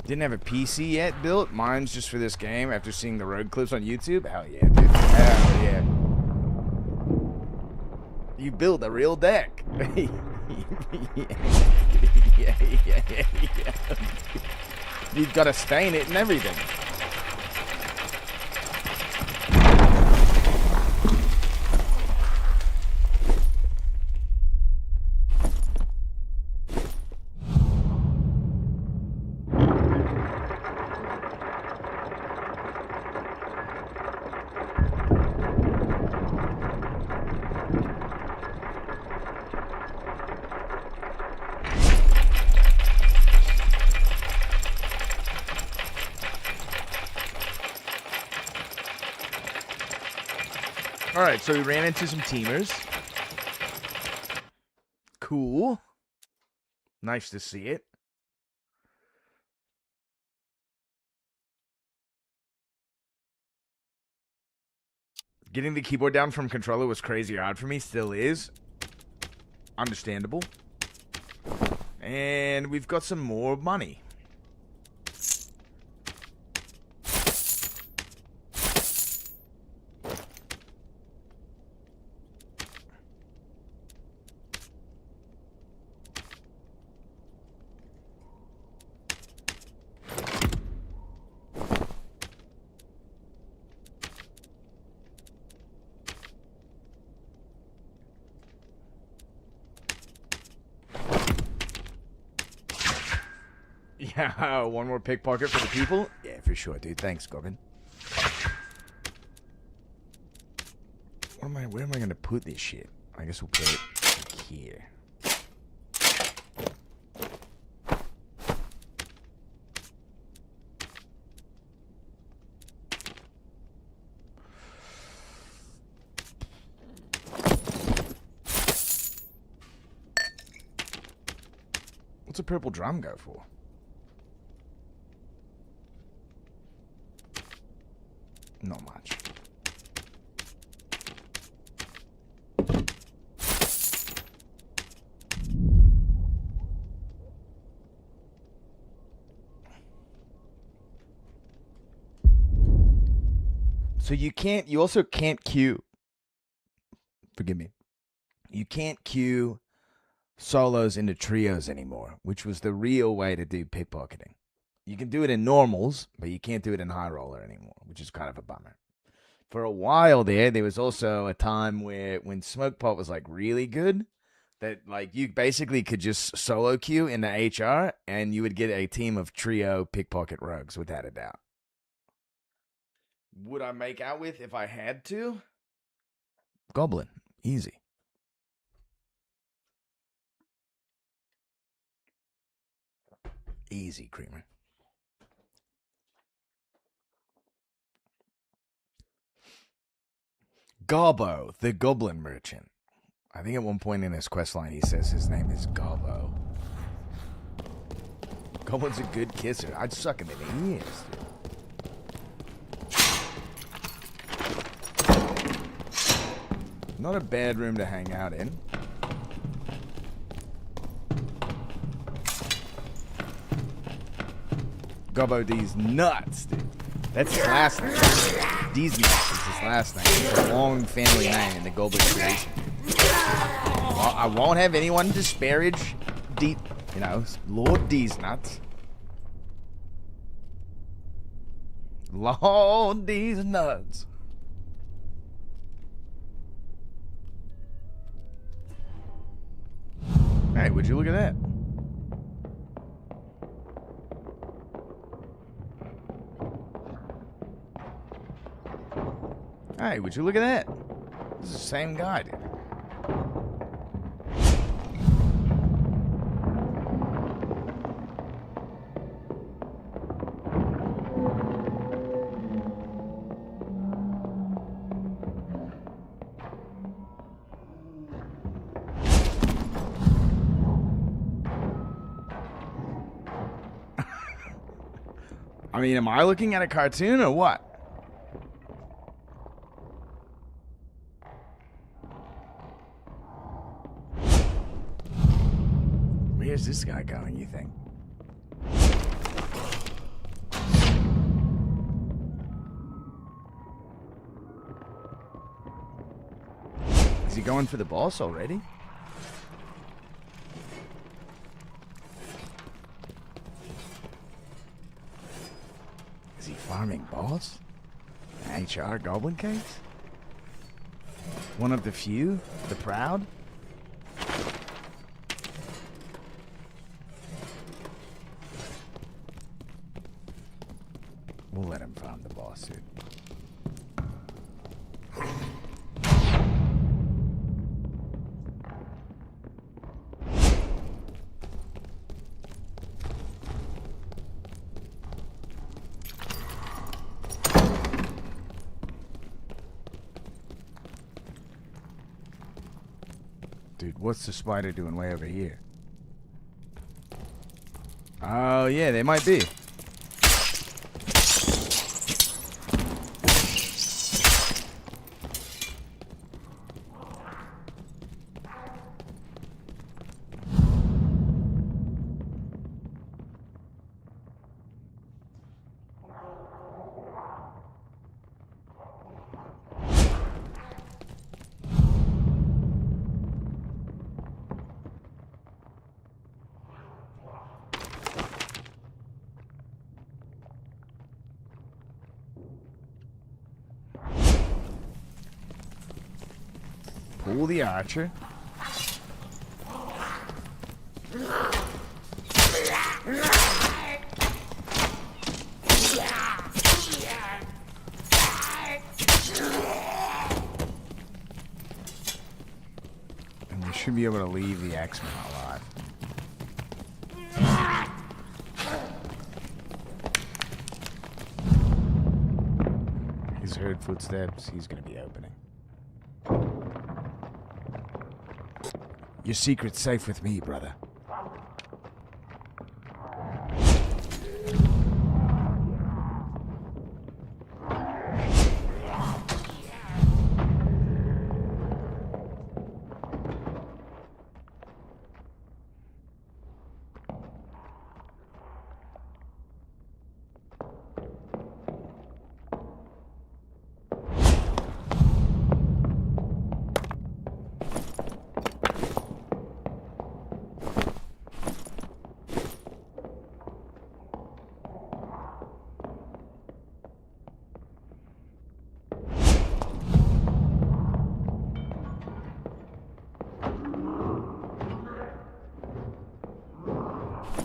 S3: Didn't have a PC yet built. Mine's just for this game after seeing the road clips on YouTube. Hell yeah, dude. Hell yeah. You build a real deck. yeah. You've got to stain it and everything. Alright, so we ran into some teamers. cool. Nice to see it. Getting the keyboard down from controller was crazy hard for me. Still is. Understandable. And we've got some more money. Yeah, one more pickpocket for the people? Yeah, for sure, dude. Thanks, Goblin. Where am I gonna put this shit? I guess we'll put it here. What's a purple drum go for? Not much. So you also can't queue. Forgive me. You can't queue solos into trios anymore, which was the real way to do pickpocketing. You can do it in normals, but you can't do it in high roller anymore, which is kind of a bummer. For a while there was also a time when Smoke Pot was like really good, that like you basically could just solo queue in the HR and you would get a team of trio pickpocket rogues without a doubt. Would I make out with if I had to? Goblin. Easy. Easy, Creamer. Garbo, the Goblin Merchant. I think at one point in his questline he says his name is Garbo. Goblin's a good kisser. I'd suck him in the ears, dude. Not a bad room to hang out in. Gobbo D's nuts, dude. That's his last name. D's nuts is his last name. It's a long family name in the Goblin creation. Well, I won't have anyone disparage D, Lord D's nuts. Lord D's nuts. Hey, would you look at that? Hey, would you look at that? This is the same guy, dude. I mean, am I looking at a cartoon or what? Where's this guy going, you think? Is he going for the boss already? Is he farming boss? HR Goblin Case? One of the few? The proud? We'll let him farm the boss, dude. Dude, what's the spider doing way over here? Oh, yeah, they might be. Pull the archer. And we should be able to leave the X-Men alive. He's heard footsteps. He's going to be opening. Your secret's safe with me, brother.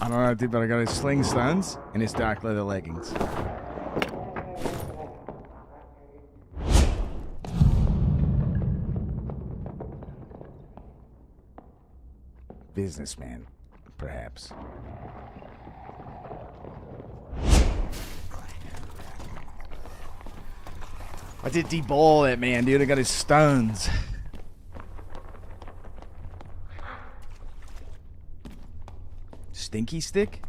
S3: I don't know, dude, but I got his sling stuns and his dark leather leggings. Businessman, perhaps. I did de-ball that man, dude. I got his stones. Stinky stick?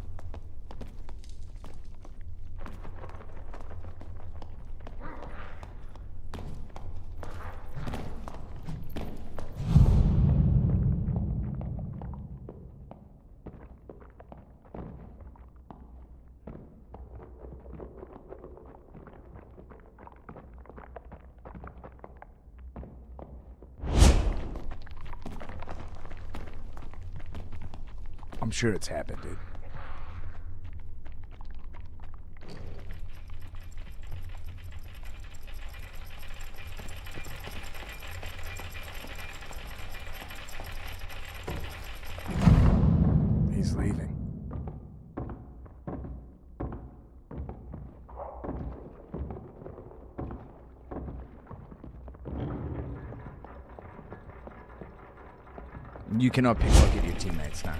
S3: I'm sure it's happened, dude. He's leaving. You cannot pickpocket your teammates now.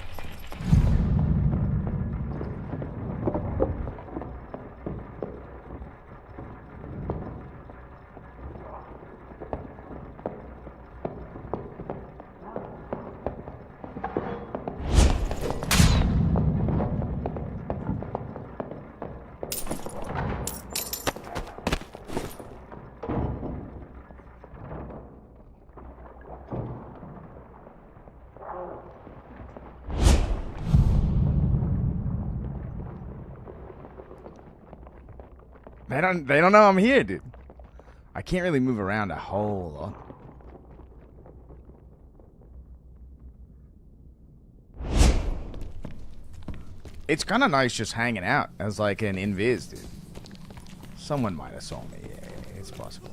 S3: They don't know I'm here, dude. I can't really move around a whole lot. It's kind of nice just hanging out as like an invis, dude. Someone might have saw me. Yeah, it's possible.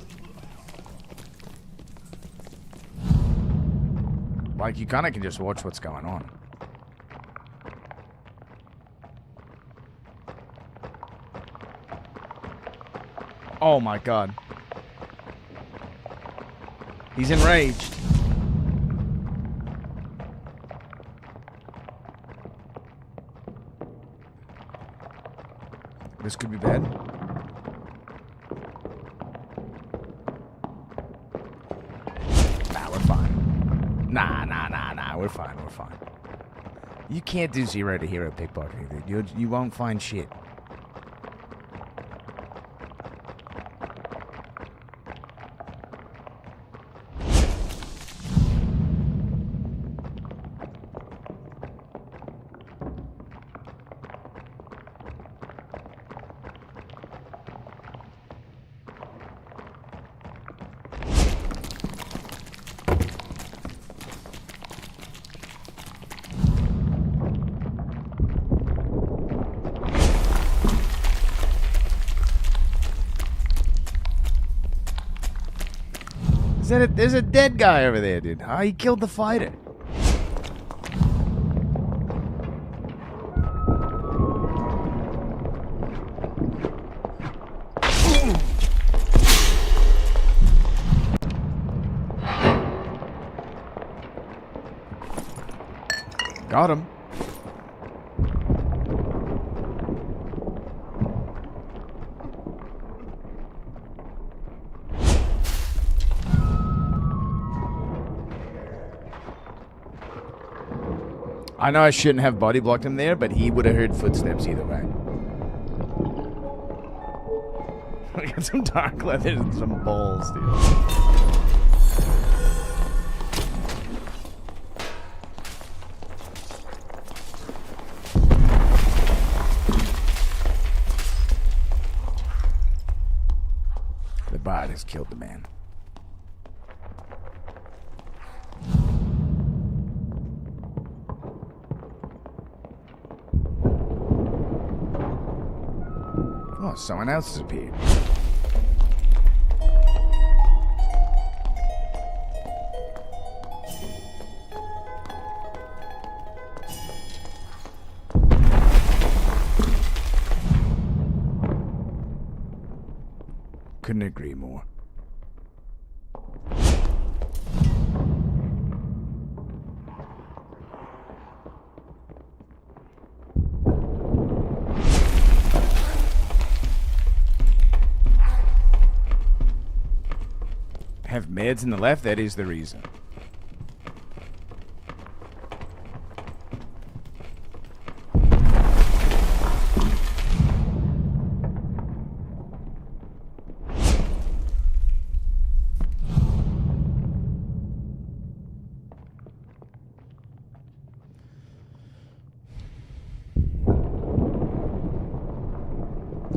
S3: Like, you kind of can just watch what's going on. Oh my god. He's enraged. This could be bad. Nah, we're fine. Nah. Nah, we're fine. We're fine. You can't do 0 to hero pickpocketing, dude. You won't find shit. There's a dead guy over there, dude. Oh, he killed the fighter. Got him. I know I shouldn't have body blocked him there, but he would have heard footsteps either way. I got some dark leather and some balls, dude. The bard has killed the man. Oh, someone else has appeared. Couldn't agree more. Have meds in the left, that is the reason.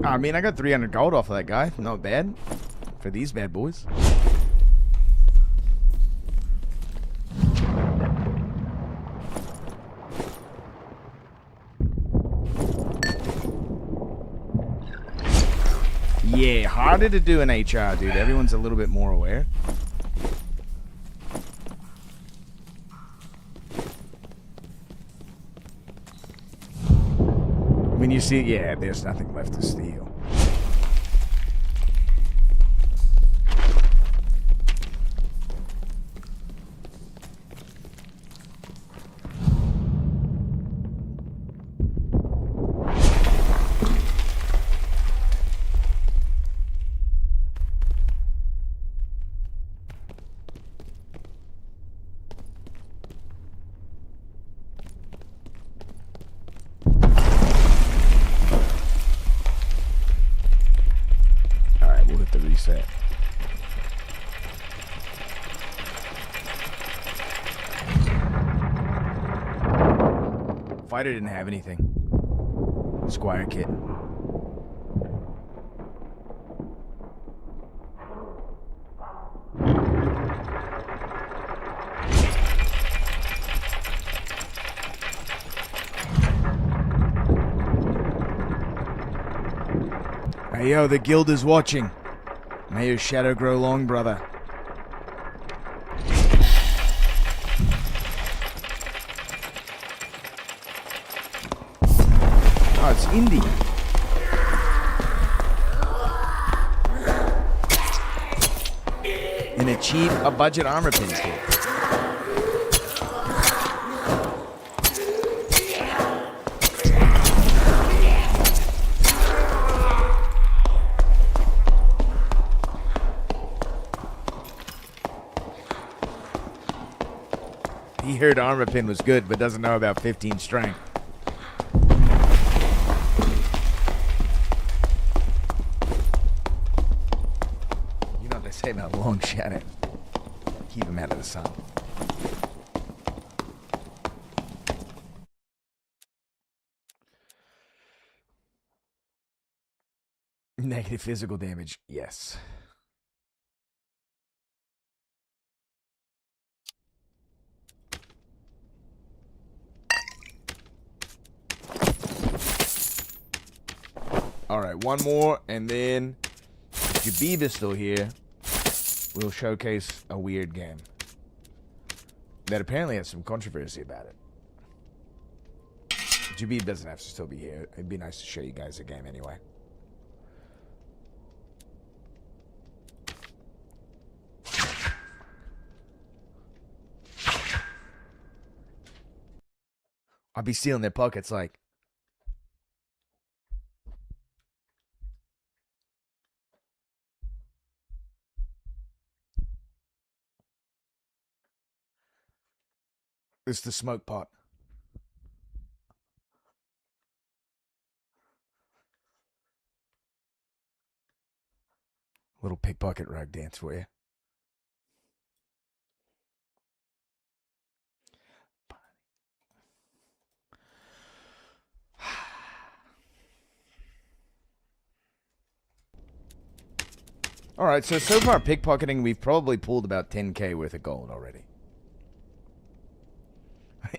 S3: I mean, I got 300 gold off of that guy. Not bad. For these bad boys. Yeah, harder to do in HR, dude. Everyone's a little bit more aware. When you see, yeah, there's nothing left to steal. Reset. Fighter didn't have anything. Squire kit. Hey yo, the guild is watching. May your shadow grow long, brother. Oh, it's Indy. And achieve a budget armor pin kit. He heard armor pin was good, but doesn't know about 15 strength. You know what they say about long shadow. Keep him out of the sun. Negative physical damage, yes. Alright, one more, and then if Jabib is still here, we'll showcase a weird game that apparently has some controversy about it. Jabib doesn't have to still be here. It'd be nice to show you guys a game anyway. I'll be stealing their pockets like... It's the smoke pot. Little pickpocket rag dance for you. Alright, so far pickpocketing, we've probably pulled about 10k worth of gold already.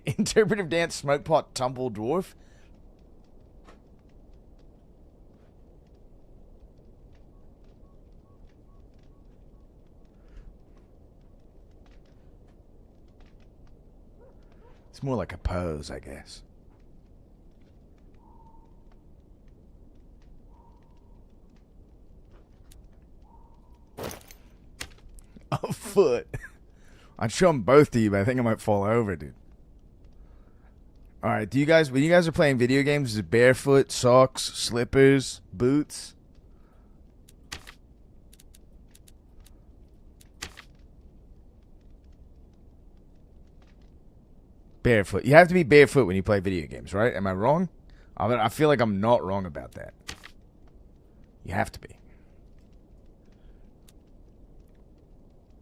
S3: Interpretive dance, smoke pot, tumble dwarf. It's more like a pose, I guess. A foot. I'd show them both to you, but I think I might fall over, dude. Alright, do you guys, when you guys are playing video games, is it barefoot, socks, slippers, boots? Barefoot. You have to be barefoot when you play video games, right? Am I wrong? I feel like I'm not wrong about that. You have to be.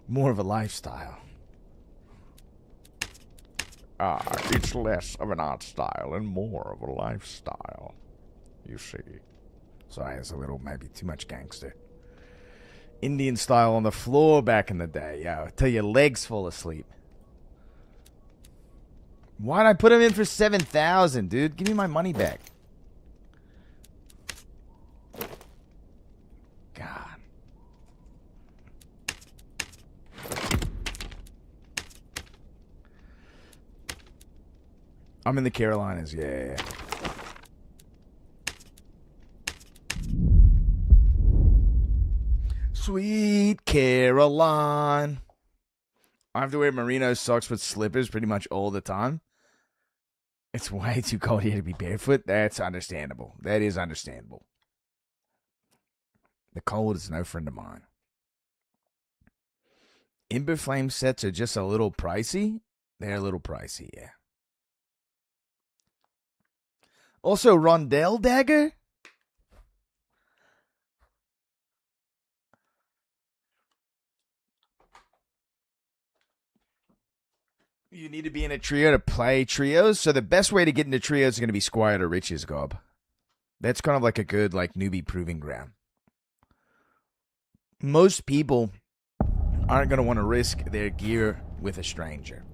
S3: More of a lifestyle. It's less of an art style and more of a lifestyle. You see. Sorry, it's a little, maybe too much gangster. Indian style on the floor back in the day, yo. Till your legs fall asleep. Why'd I put him in for 7,000, dude? Give me my money back. God. I'm in the Carolinas, yeah. Sweet Caroline. I have to wear merino socks with slippers pretty much all the time. It's way too cold here to be barefoot. That's understandable. That is understandable. The cold is no friend of mine. Ember Flame sets are just a little pricey. They're a little pricey, yeah. Also, Rondell Dagger? You need to be in a trio to play trios. So the best way to get into trios is going to be Squire to Riches, Gob. That's kind of like a good like newbie proving ground. Most people aren't going to want to risk their gear with a stranger.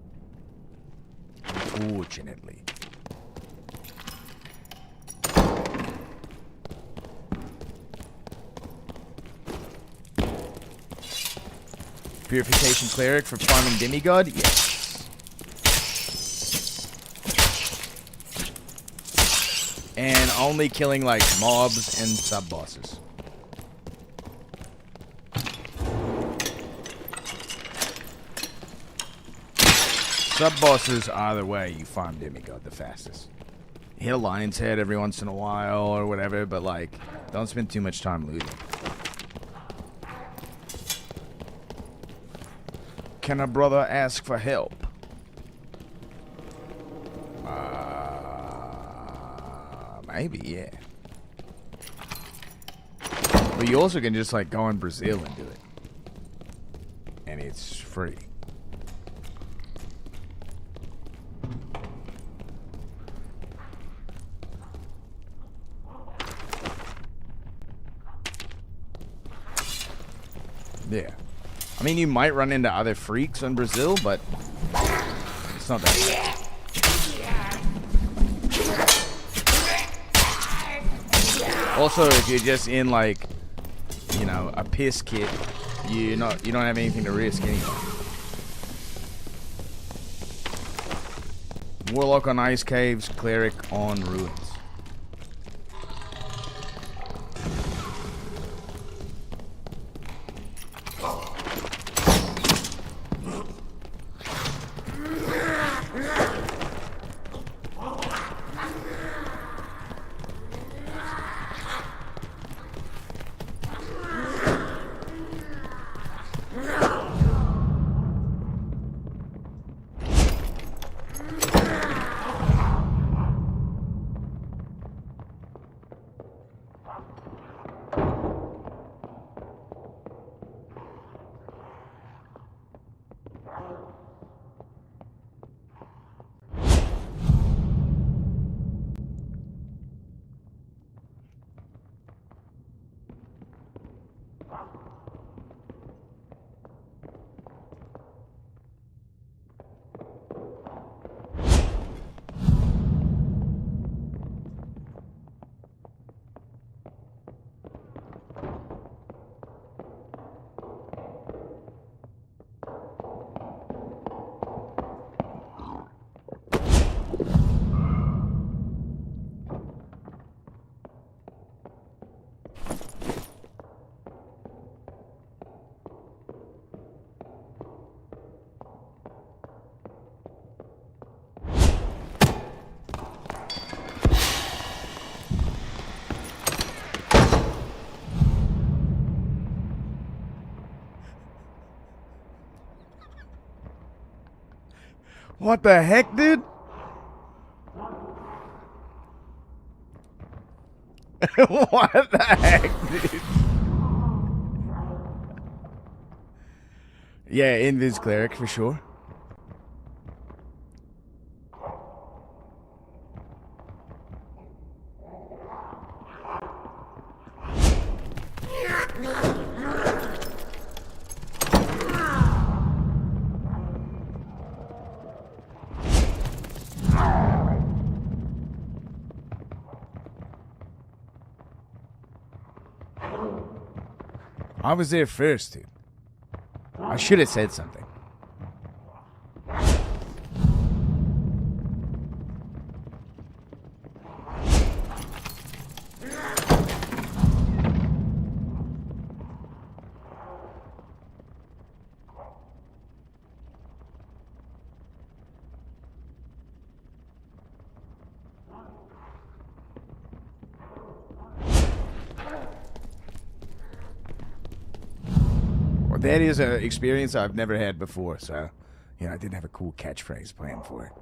S3: Unfortunately. Purification Cleric for farming Demigod? Yes. And only killing like mobs and sub-bosses. Sub-bosses are the way you farm Demigod the fastest. Hit a lion's head every once in a while or whatever, but like, don't spend too much time looting. Can a brother ask for help? Maybe, yeah. But you also can just like go in Brazil and do it. And it's free. Yeah. I mean, you might run into other freaks in Brazil, but it's not that bad. Also, if you're just in like, you know, a piss kit, you don't have anything to risk anyway. Warlock on ice caves, cleric on ruins. What the heck, dude? What the heck, dude? Yeah, Invis cleric for sure. I was there first, dude. I should have said something. That is an experience I've never had before, so, you know, I didn't have a cool catchphrase planned for it.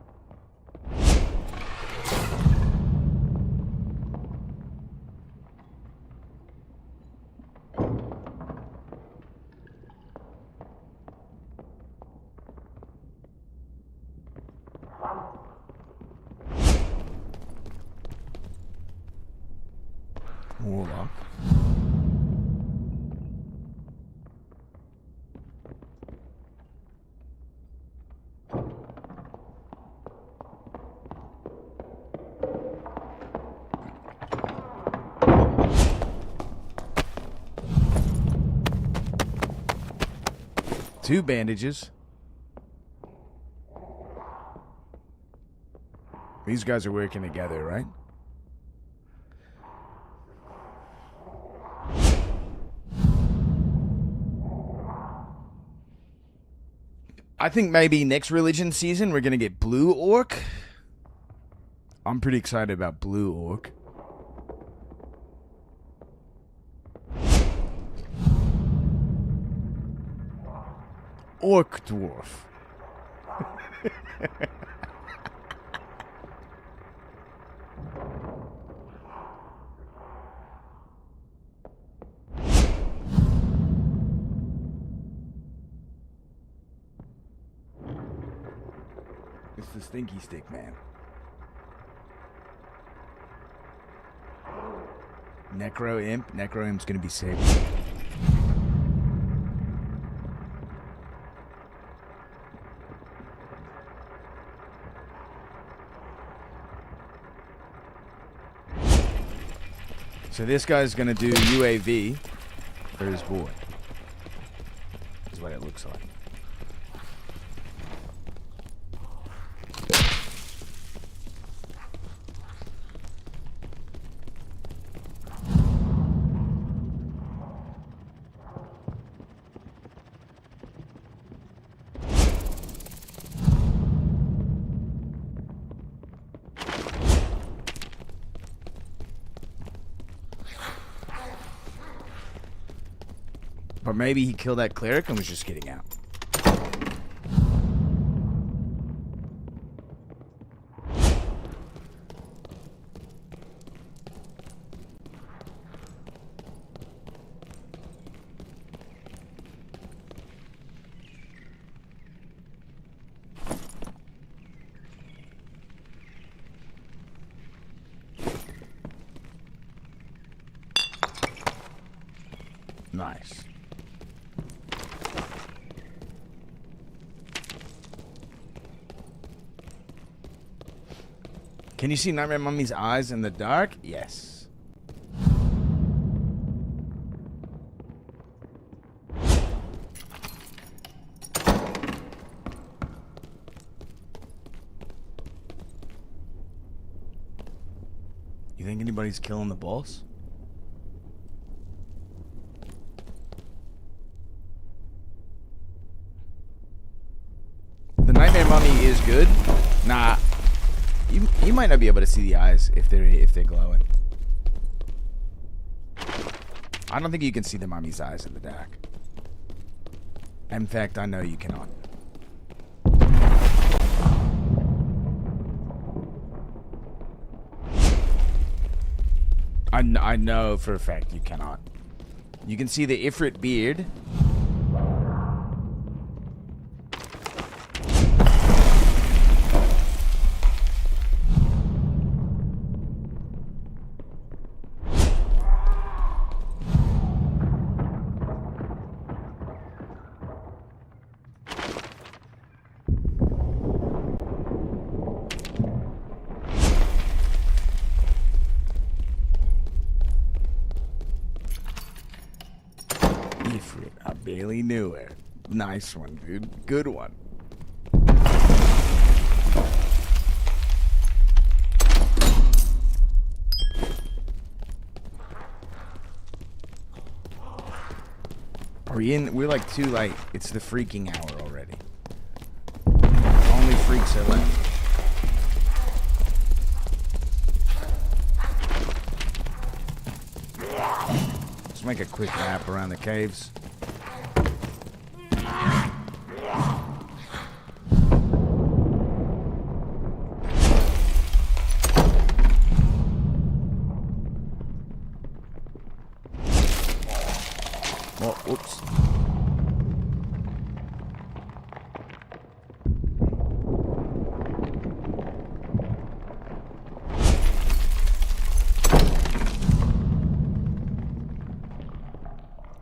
S3: Warlock. Two bandages. These guys are working together, right? I think maybe next religion season we're gonna get Blue Orc. I'm pretty excited about Blue Orc. Orc Dwarf. It's the stinky stick, man. Necro Imp? Necro Imp's gonna be sick. So this guy's gonna do UAV for his boy. Is what it looks like. Or maybe he killed that cleric and was just getting out. Nice. Can you see Nightmare Mummy's eyes in the dark? Yes. You think anybody's killing the boss? The Nightmare Mummy is good. Nah. You might not be able to see the eyes if they're glowing. I don't think you can see the mummy's eyes in the dark. In fact, I know you cannot. I know for a fact you cannot. You can see the Ifrit beard. I barely knew her. Nice one, dude. Good one. Are we in? We're like too late. It's the freaking hour already. Only freaks are left. Let's make a quick lap around the caves. Oh, whoops.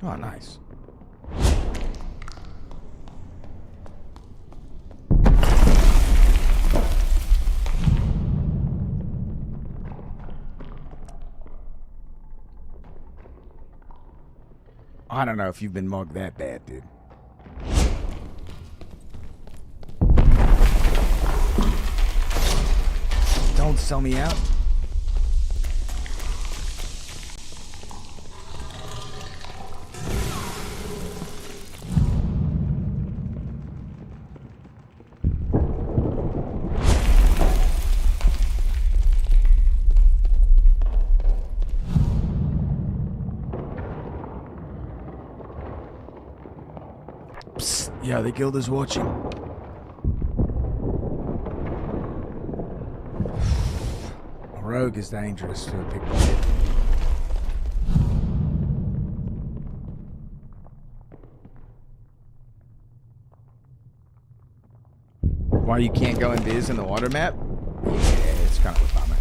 S3: Oh, nice. I don't know if you've been mugged that bad, dude. Don't sell me out. Yeah, the guild is watching. A rogue is dangerous to a pickpocket. Why you can't go in biz in the water map? Yeah, it's kind of a bummer.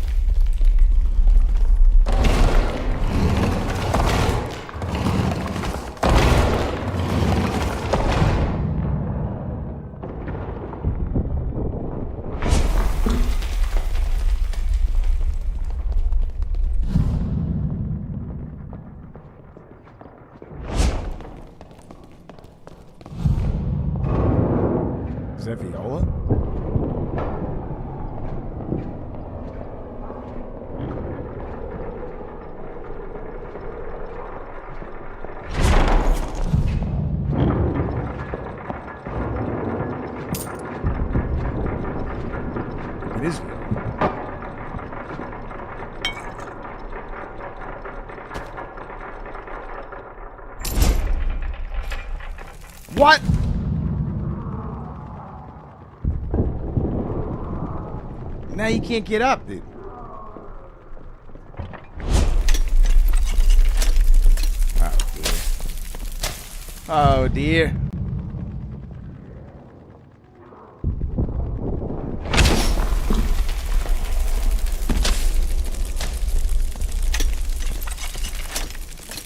S3: Is that Viola? It is Viola. What? Now you can't get up, dude. Oh, dear. Oh, dear.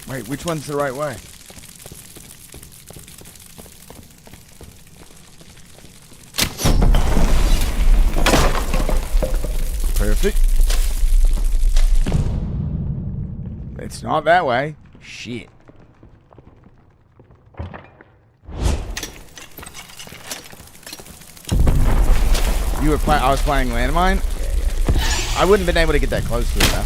S3: Wait, which one's the right way? Perfect. It's not that way. Shit. You were playing. I was playing landmine. Yeah. I wouldn't have been able to get that close to it though.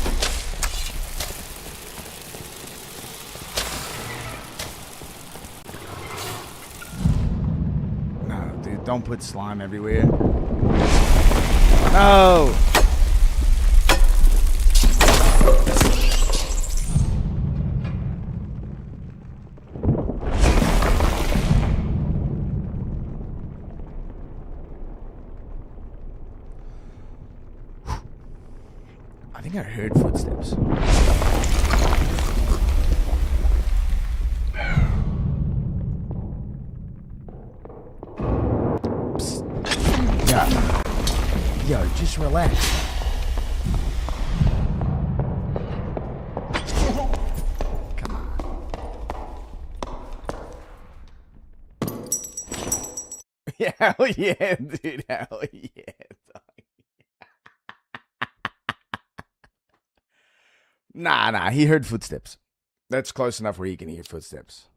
S3: No, dude, don't put slime everywhere. No. I think I heard footsteps. Psst. Yo, just relax. Come on. Yeah, hell yeah, dude. Hell yeah. Nah, he heard footsteps. That's close enough where he can hear footsteps.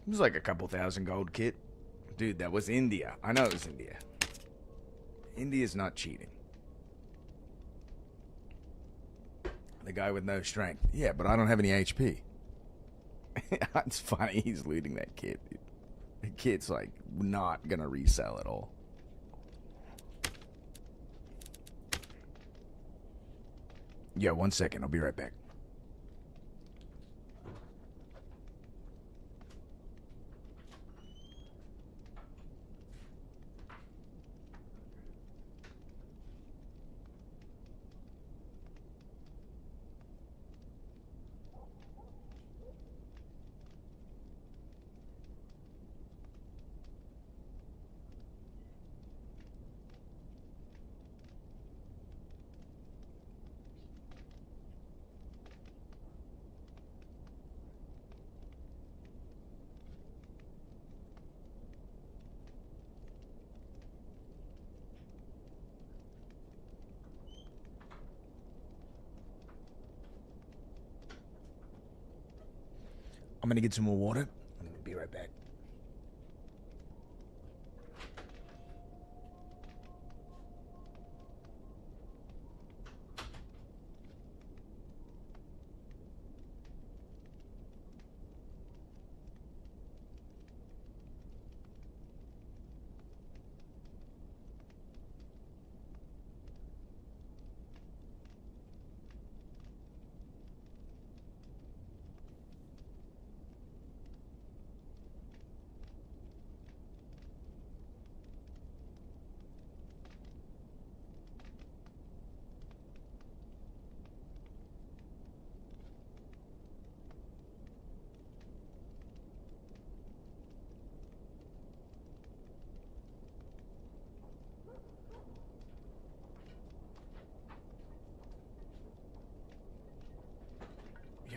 S3: It was like a couple thousand gold kit. Dude, that was India. I know it was India. India's not cheating. The guy with no strength. Yeah, but I don't have any HP. It's funny he's looting that kit, dude. The kid's like not gonna resell at all. Yeah, 1 second. I'll be right back. I'm gonna get some more water. I'm gonna be right back.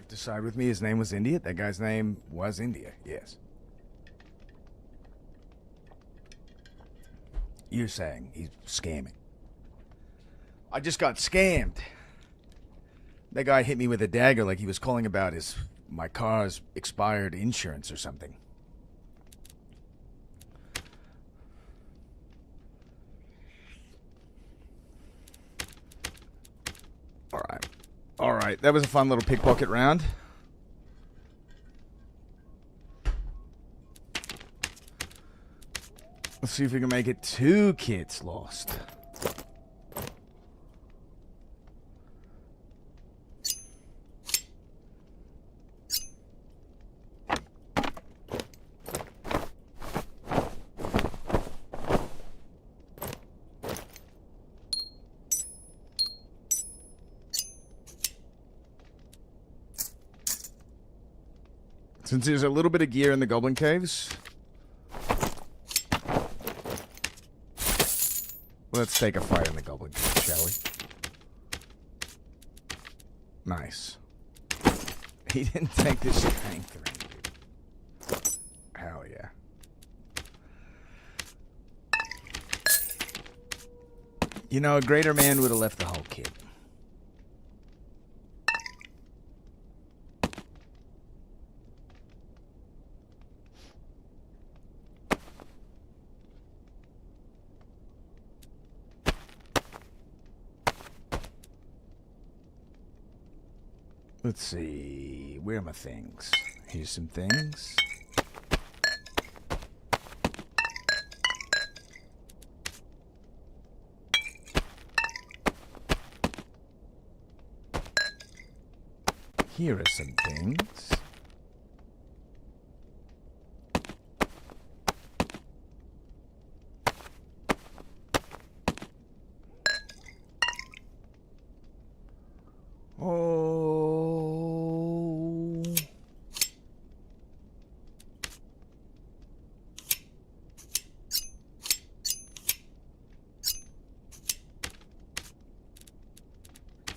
S3: have to side with me. His name was India. That guy's name was India. Yes. You're saying he's scamming. I just got scammed. That guy hit me with a dagger like he was calling about my car's expired insurance or something. All right. That was a fun little pickpocket round. Let's see if we can make it 2 kits lost. Since there's a little bit of gear in the Goblin Caves, let's take a fight in the Goblin Caves, shall we? Nice. He didn't take the strength ring, dude. Hell yeah. You know, a greater man would have left the whole kit. Let's see, where are my things? Here's some things. Here are some things.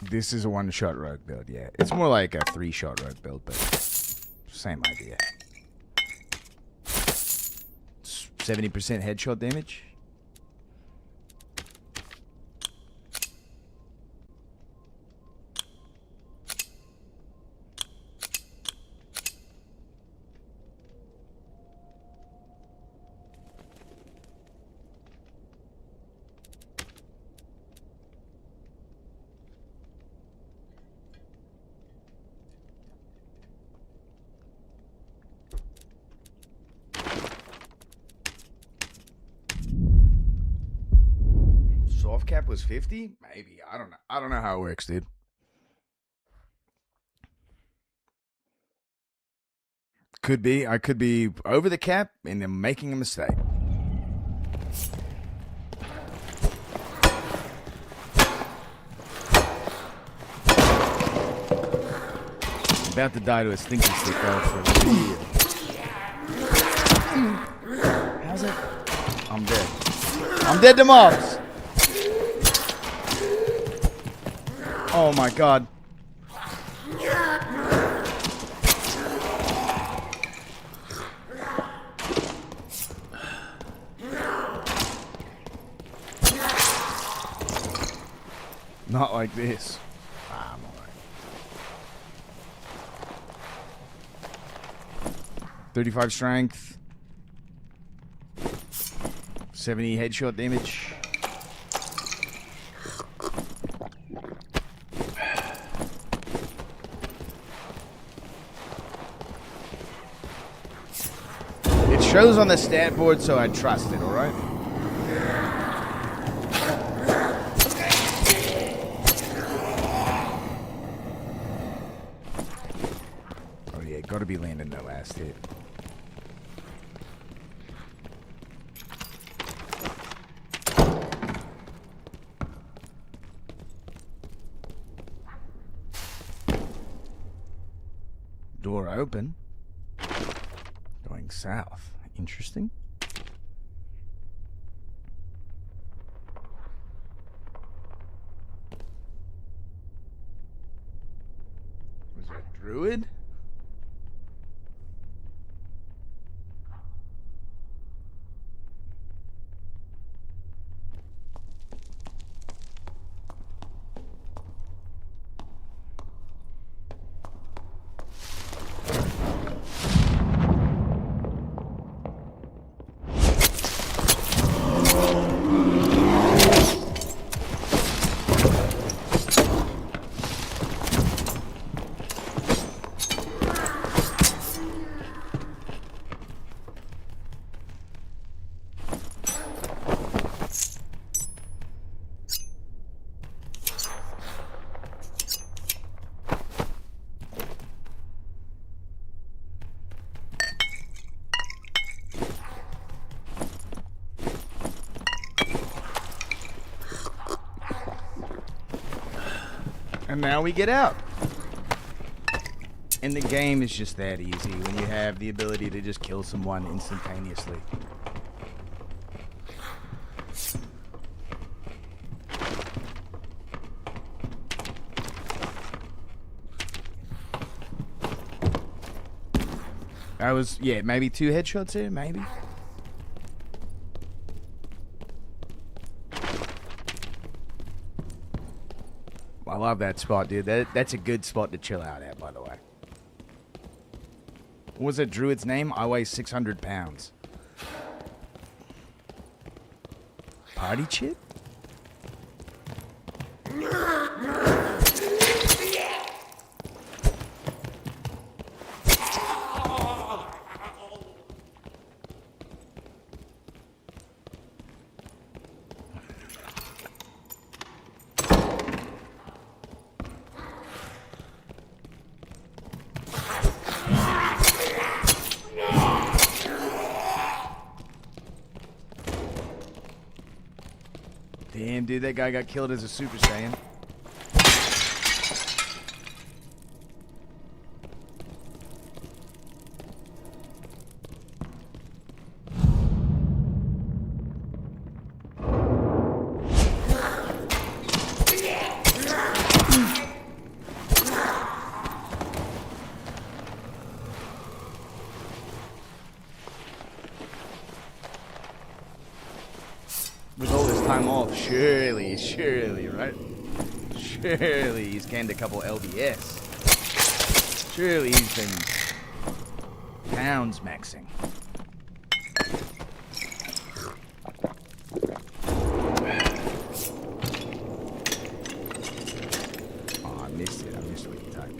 S3: This is a one-shot rogue build, yeah. It's more like a 3-shot rogue build, but same idea. 70% headshot damage. Soft cap was 50? Maybe. I don't know. I don't know how it works, dude. Could be. I could be over the cap and then making a mistake. About to die to a stinky stick though for real. How's it? I'm dead. I'm dead to mobs. Oh my god. Not like this. I'm alright. 35 strength. 70 headshot damage. It shows on the stat board, so I trust it, alright? Oh yeah, gotta be landing the last hit. Door open. Going south. Interesting. Was that Druid? And now we get out. And the game is just that easy when you have the ability to just kill someone instantaneously. I was, yeah, maybe 2 headshots here, maybe. I love that spot, dude. That's a good spot to chill out at, by the way. What was that druid's name? I weigh 600 pounds. Party chip? Damn, dude, that guy got killed as a Super Saiyan. With all this time off, surely, right? Surely he's gained a couple LBS. Surely he's been pounds maxing. Oh, I missed it. I missed what you typed.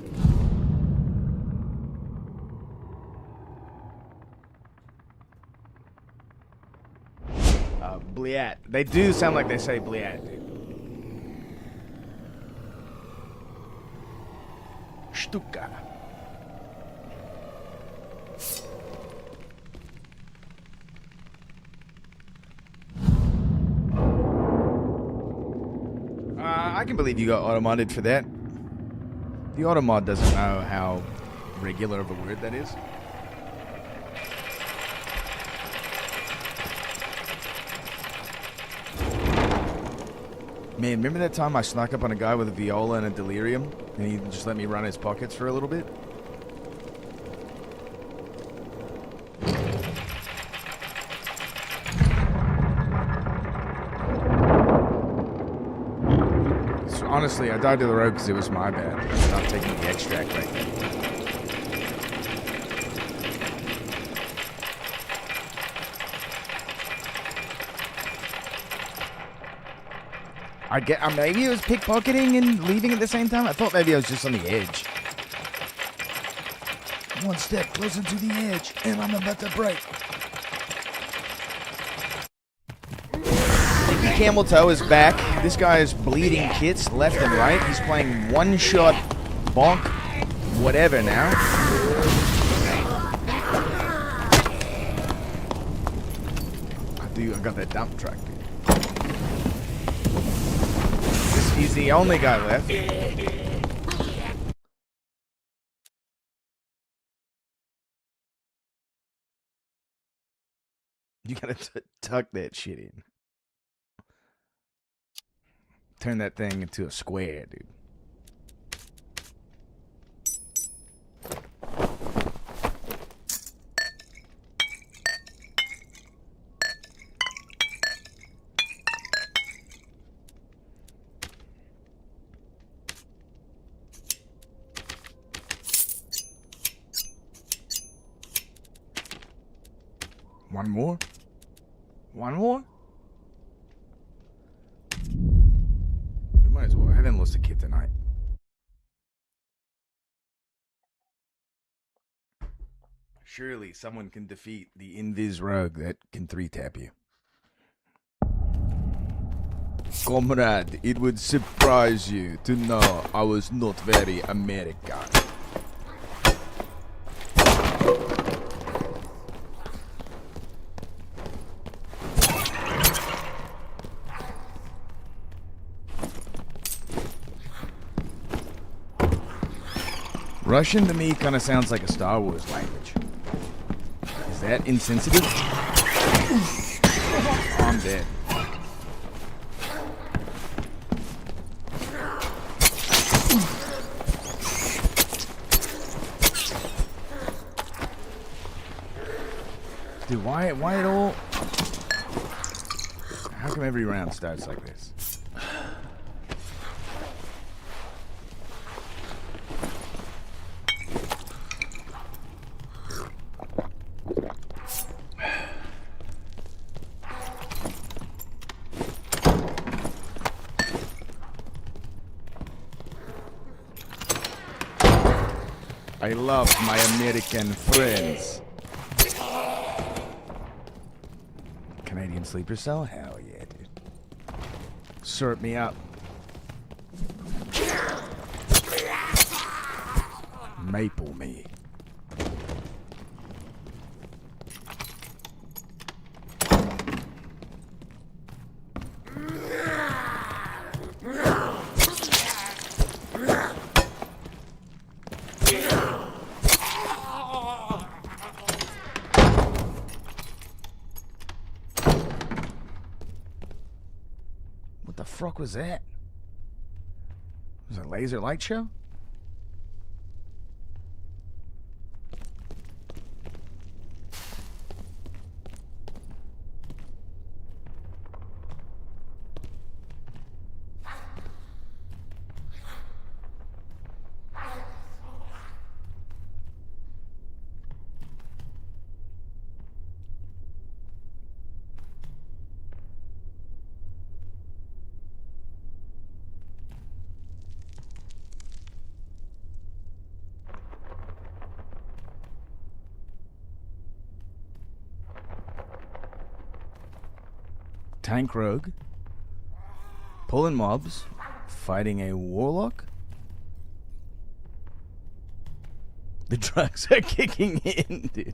S3: Bliat. They do sound like they say Bliat, dude. Stuka. I can believe you got auto-modded for that. The auto-mod doesn't know how regular of a word that is. Man, remember that time I snuck up on a guy with a viola and a delirium? And he just let me run his pockets for a little bit? So honestly, I died to the road because it was my bad. I'm not taking the extract right there. Maybe it was pickpocketing and leaving at the same time. I thought maybe I was just on the edge. One step closer to the edge, and I'm about to break. Nicky Camel Toe is back. This guy is bleeding kits left and right. He's playing one-shot bonk whatever now. I got that dump truck, dude. He's the only guy left. You gotta tuck that shit in. Turn that thing into a square, dude. One more? One more? We might as well. I haven't lost a kid tonight. Surely someone can defeat the Invis rogue that can 3-tap you. Comrade, it would surprise you to know I was not very American. Russian to me kind of sounds like a Star Wars language. Is that insensitive? I'm dead. Dude, why it all... How come every round starts like this? I love my American friends. Canadian sleeper cell? Hell yeah, dude. Syrup me up. Maple me. What the fuck was that? Was it a laser light show? Tank rogue, pulling mobs, fighting a warlock. The drugs are kicking in, dude.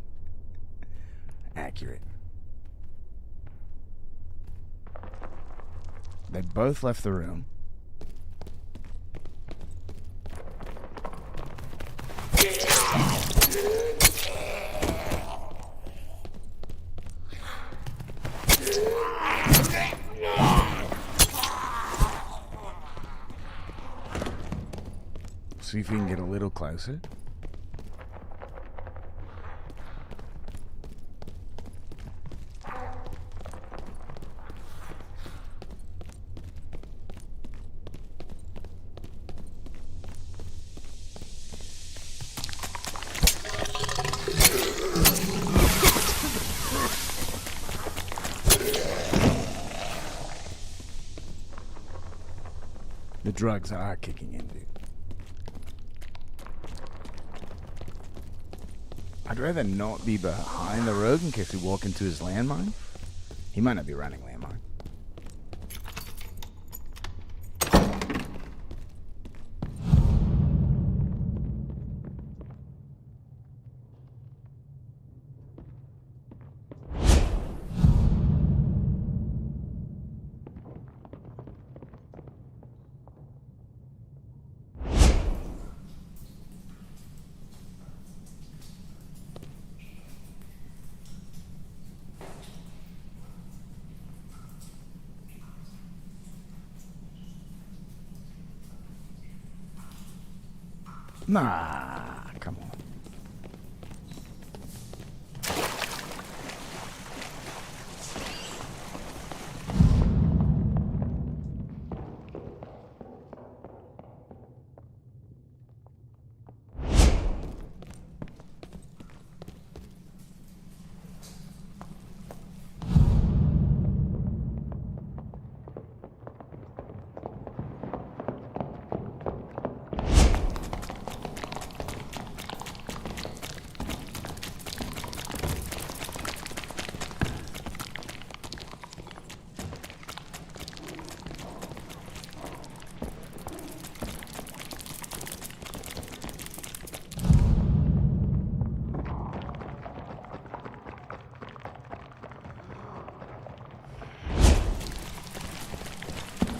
S3: Accurate. They both left the room. See if we can get a little closer. The drugs are kicking in, dude. I'd rather not be behind the rogue in case we walk into his landmine. He might not be running landmine. Nah, come on.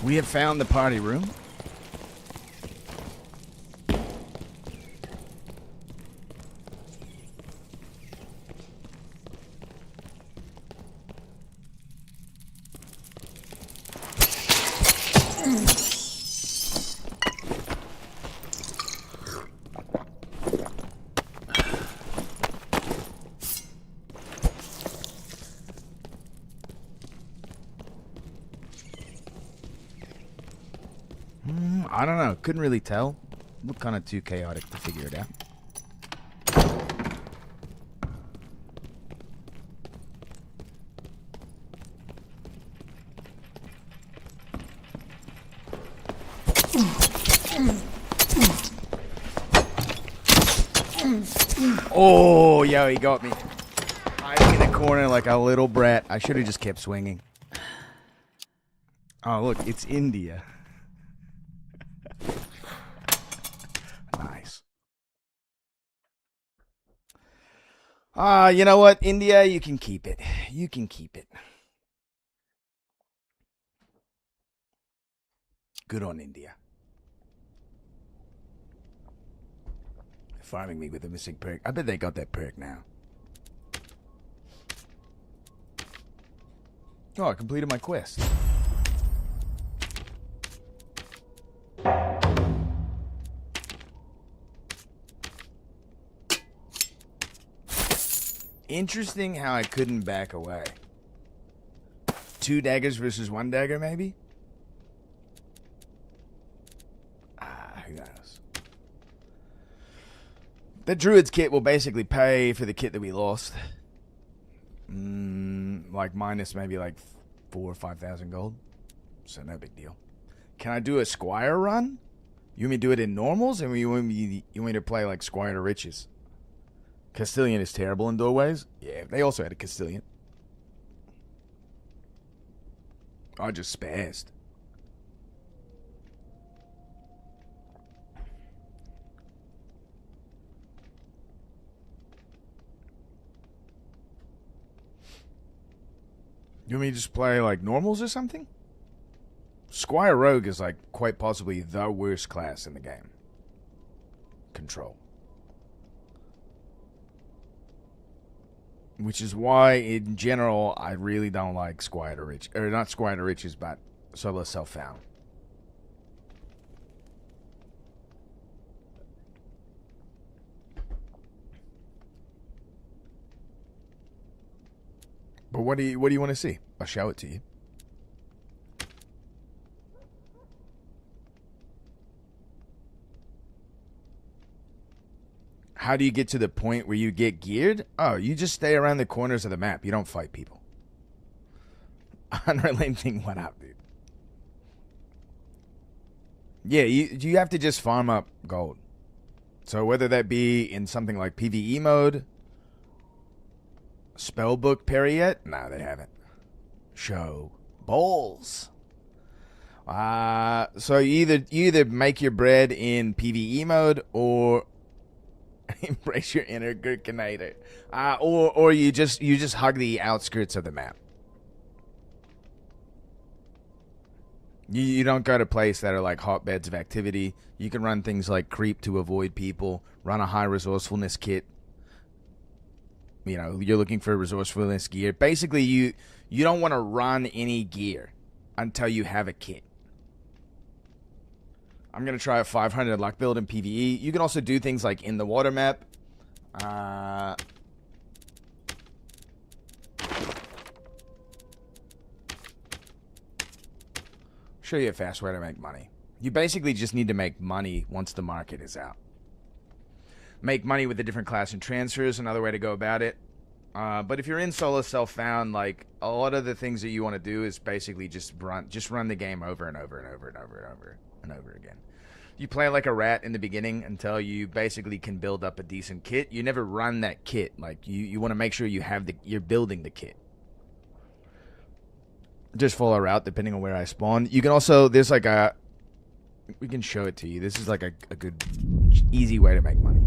S3: We have found the party room. I don't know. Couldn't really tell. Looked kind of too chaotic to figure it out. Oh, yo, he got me. Hiding in the corner like a little brat. I should have just kept swinging. Oh, look, it's India. Nice. You know what, India, you can keep it. You can keep it. Good on India. Farming me with a missing perk. I bet they got that perk now. Oh, I completed my quest. Interesting how I couldn't back away. 2 daggers versus 1 dagger, maybe? Who knows? The Druid's kit will basically pay for the kit that we lost. Like minus maybe like 4,000 or 5,000 gold. So no big deal. Can I do a Squire run? You want me to do it in normals? And you want me to play like Squire to Riches? Castilian is terrible in doorways. Yeah, they also had a Castilian. I just spazzed. You want me to just play like normals or something? Squire Rogue is like quite possibly the worst class in the game. Control. Which is why, in general, I really don't like Squire to Riches. Or not Squire to Riches, but Solo Self-Found. But what do you want to see? I'll show it to you. How do you get to the point where you get geared? Oh, you just stay around the corners of the map. You don't fight people. Unrelenting, what up, dude? Yeah, you have to just farm up gold. So whether that be in something like PvE mode, Spellbook parry yet? No, they haven't. Show balls. So you either make your bread in PvE mode or embrace your inner Gurkinator. Or you just hug the outskirts of the map. You don't go to places that are like hotbeds of activity. You can run things like creep to avoid people, run a high resourcefulness kit. You know, you're looking for resourcefulness gear. Basically, you don't want to run any gear until you have a kit. I'm going to try a 500 luck build in PvE. You can also do things like in the water map. Show you a fast way to make money. You basically just need to make money once the market is out. Make money with the different class and transfers, another way to go about it. But if you're in solo self-found, like a lot of the things that you want to do is basically just run the game over and over and over and over and over and over again. You play like a rat in the beginning until you basically can build up a decent kit. You never run that kit. Like you want to make sure you're building the kit. Just follow a route depending on where I spawn. You can also, there's like we can show it to you. This is like a good, easy way to make money.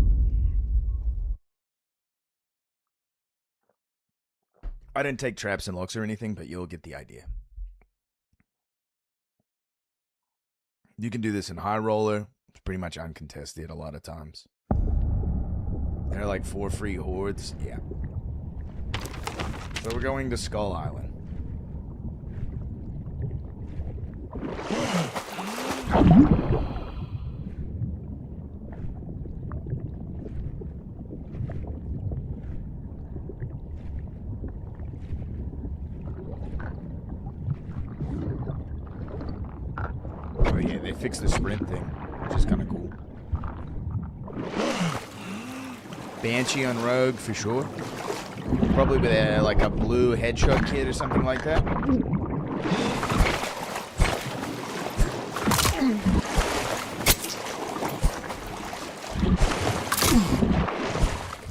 S3: I didn't take traps and locks or anything, but you'll get the idea. You can do this in high roller. It's pretty much uncontested a lot of times. There are like 4 free hordes. Yeah. So we're going to Skull Island. Oh yeah, they fixed the sprint thing, which is kind of cool. Banshee on Rogue for sure. Probably with like a blue headshot kit or something like that.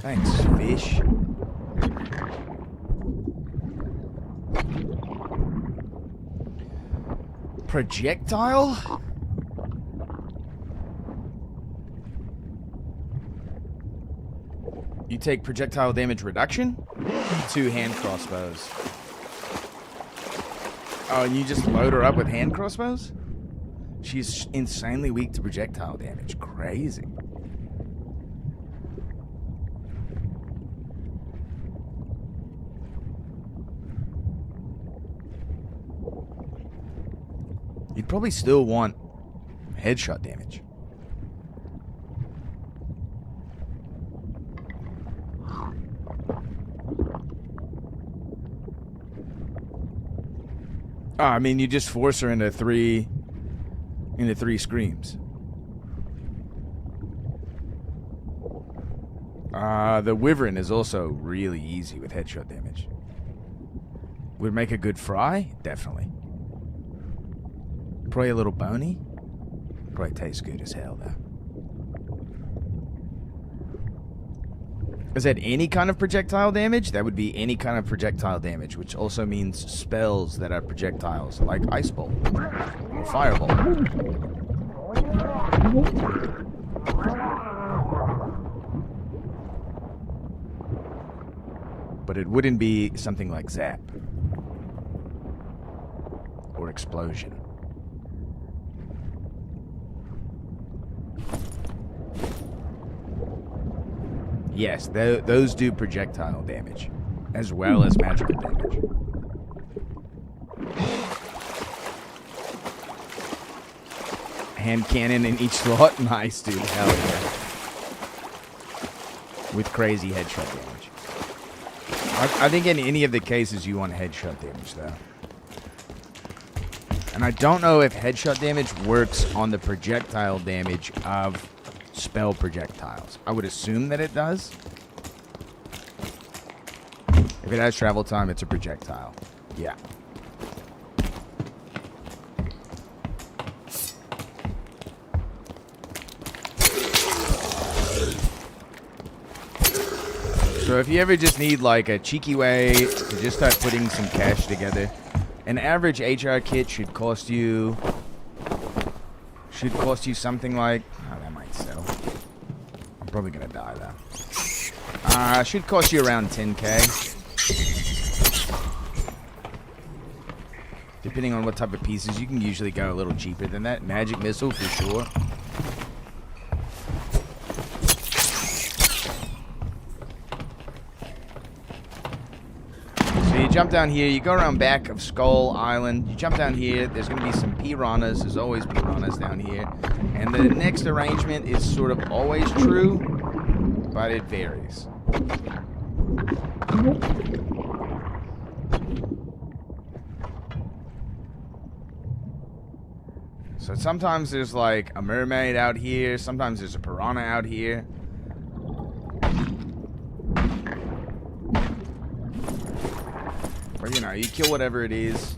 S3: Thanks, fish. Projectile? You take projectile damage reduction? 2 hand crossbows. Oh, and you just load her up with hand crossbows? She's insanely weak to projectile damage. Crazy. You'd probably still want headshot damage. Oh, I mean, you just force her into three screams. The Wyvern is also really easy with headshot damage. Would make a good fry? Definitely. Probably a little bony. Probably tastes good as hell, though. Is that any kind of projectile damage? That would be any kind of projectile damage, which also means spells that are projectiles, like Ice Bolt or Fireball. But it wouldn't be something like Zap or Explosion. Yes, those do projectile damage, as well as magical damage. Hand cannon in each slot? Nice, dude. Hell yeah. With crazy headshot damage. I think in any of the cases you want headshot damage, though. And I don't know if headshot damage works on the projectile damage of spell projectiles. I would assume that it does. If it has travel time, it's a projectile. Yeah. So if you ever just need like a cheeky way to just start putting some cash together, an average HR kit should cost you something like, oh, that might sell. I'm probably gonna die though. Should cost you around 10k. Depending on what type of pieces, you can usually go a little cheaper than that. Magic missile for sure. So you jump down here, you go around back of Skull Island, you jump down here, there's going to be some piranhas, there's always piranhas down here. And the next arrangement is sort of always true, but it varies. So sometimes there's like a mermaid out here, sometimes there's a piranha out here. But you know, you kill whatever it is.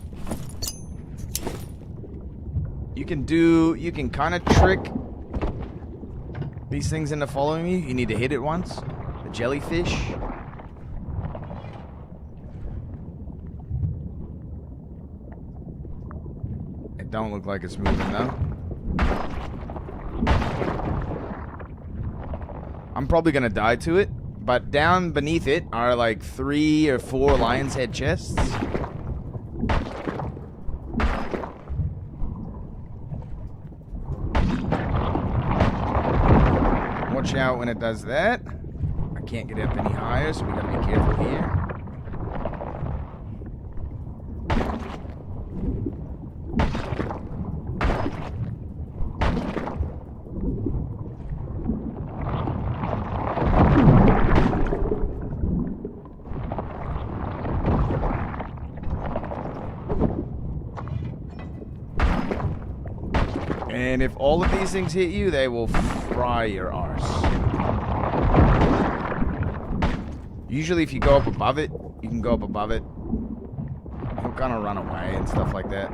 S3: You can kind of trick these things into following you. You need to hit it once. The jellyfish. It don't look like it's moving though. I'm probably gonna die to it, but down beneath it are like 3 or 4 lion's head chests. watch out when it does that. I can't get up any higher, so we gotta be careful here. And if all of these things hit you, they will fry your arse. Usually if you go up above it, you can go up above it. He'll kind of run away and stuff like that.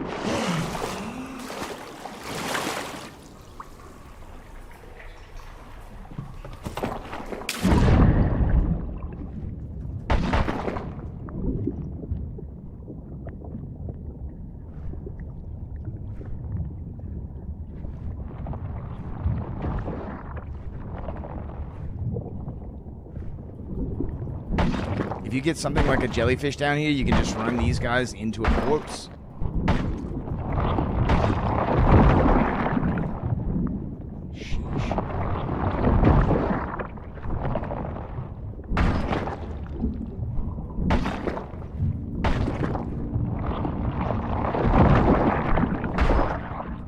S3: If you get something like a jellyfish down here, you can just run these guys into a corpse.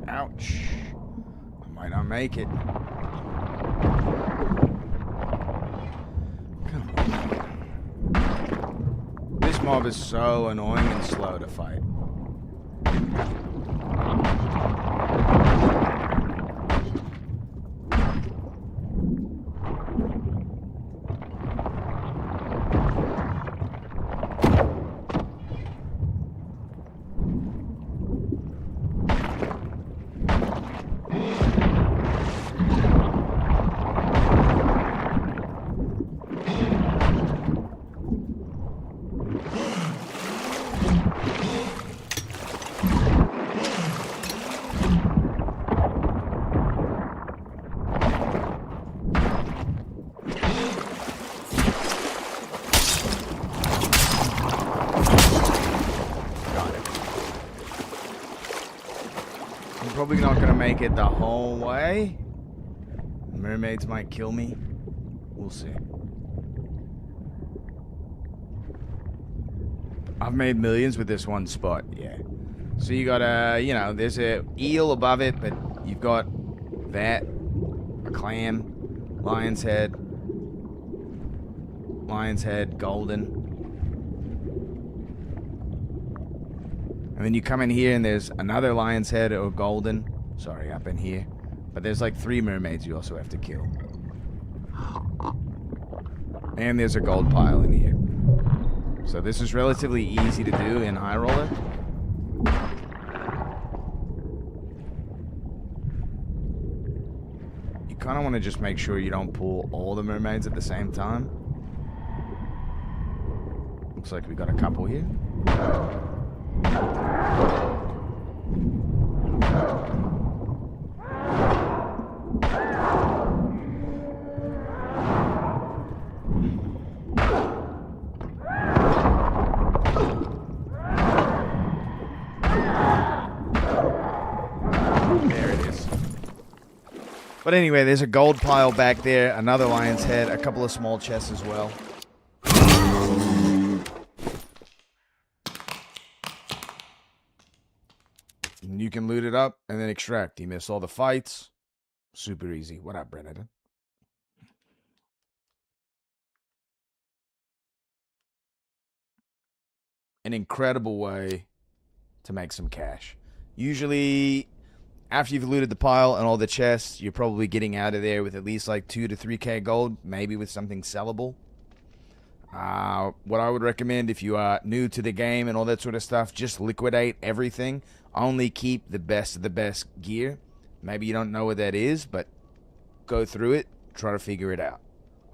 S3: Ouch. I might not make it. This mob is so annoying and slow to fight. Probably not going to make it the whole way. Mermaids might kill me. We'll see. I've made millions with this one spot, yeah. So you got a, you know, there's a eel above it, but you've got that, a clam, lion's head, golden. And then you come in here and there's another lion's head or golden. Sorry, up in here. But there's like 3 mermaids you also have to kill. And there's a gold pile in here. So this is relatively easy to do in High Roller. You kind of want to just make sure you don't pull all the mermaids at the same time. Looks like we got a couple here. There it is. But anyway, there's a gold pile back there, another lion's head, a couple of small chests as well. And you can loot it up and then extract. You miss all the fights. Super easy. What up, Brennan? An incredible way to make some cash. Usually, after you've looted the pile and all the chests, you're probably getting out of there with at least like 2 to 3k gold, maybe with something sellable. What I would recommend if you are new to the game and all that sort of stuff, just liquidate everything. Only keep the best of the best gear. Maybe you don't know what that is, but go through it, try to figure it out.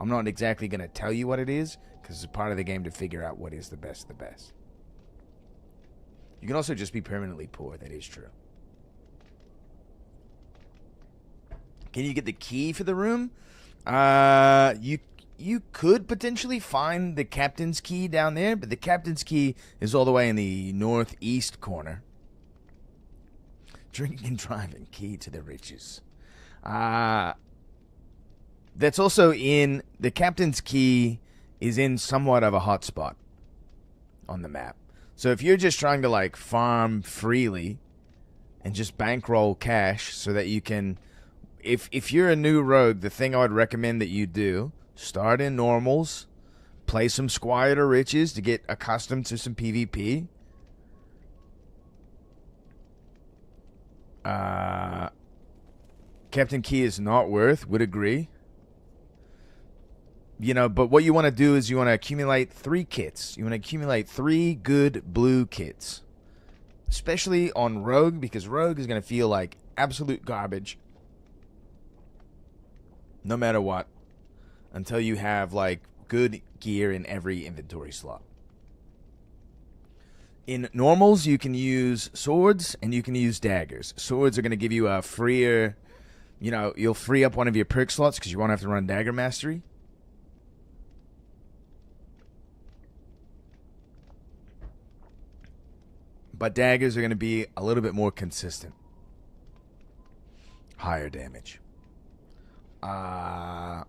S3: I'm not exactly going to tell you what it is, because it's part of the game to figure out what is the best of the best. You can also just be permanently poor, that is true. Can you get the key for the room? You could potentially find the captain's key down there, but the captain's key is all the way in the northeast corner. Drinking and driving, key to the riches. That's also in the captain's key is in somewhat of a hot spot on the map. So if you're just trying to like farm freely and just bankroll cash so that you can, if you're a new rogue, the thing I would recommend that you do, start in normals, play some Squire to Riches to get accustomed to some PvP. Captain Key is not worth, would agree. You know, but what you want to do is you want to accumulate 3 kits. You want to accumulate 3 good blue kits. Especially on Rogue, because Rogue is going to feel like absolute garbage. No matter what. Until you have, like, good gear in every inventory slot. In normals, you can use swords and you can use daggers. Swords are going to give you a freer... You know, you'll free up one of your perk slots because you won't have to run Dagger Mastery. But daggers are going to be a little bit more consistent. Higher damage. So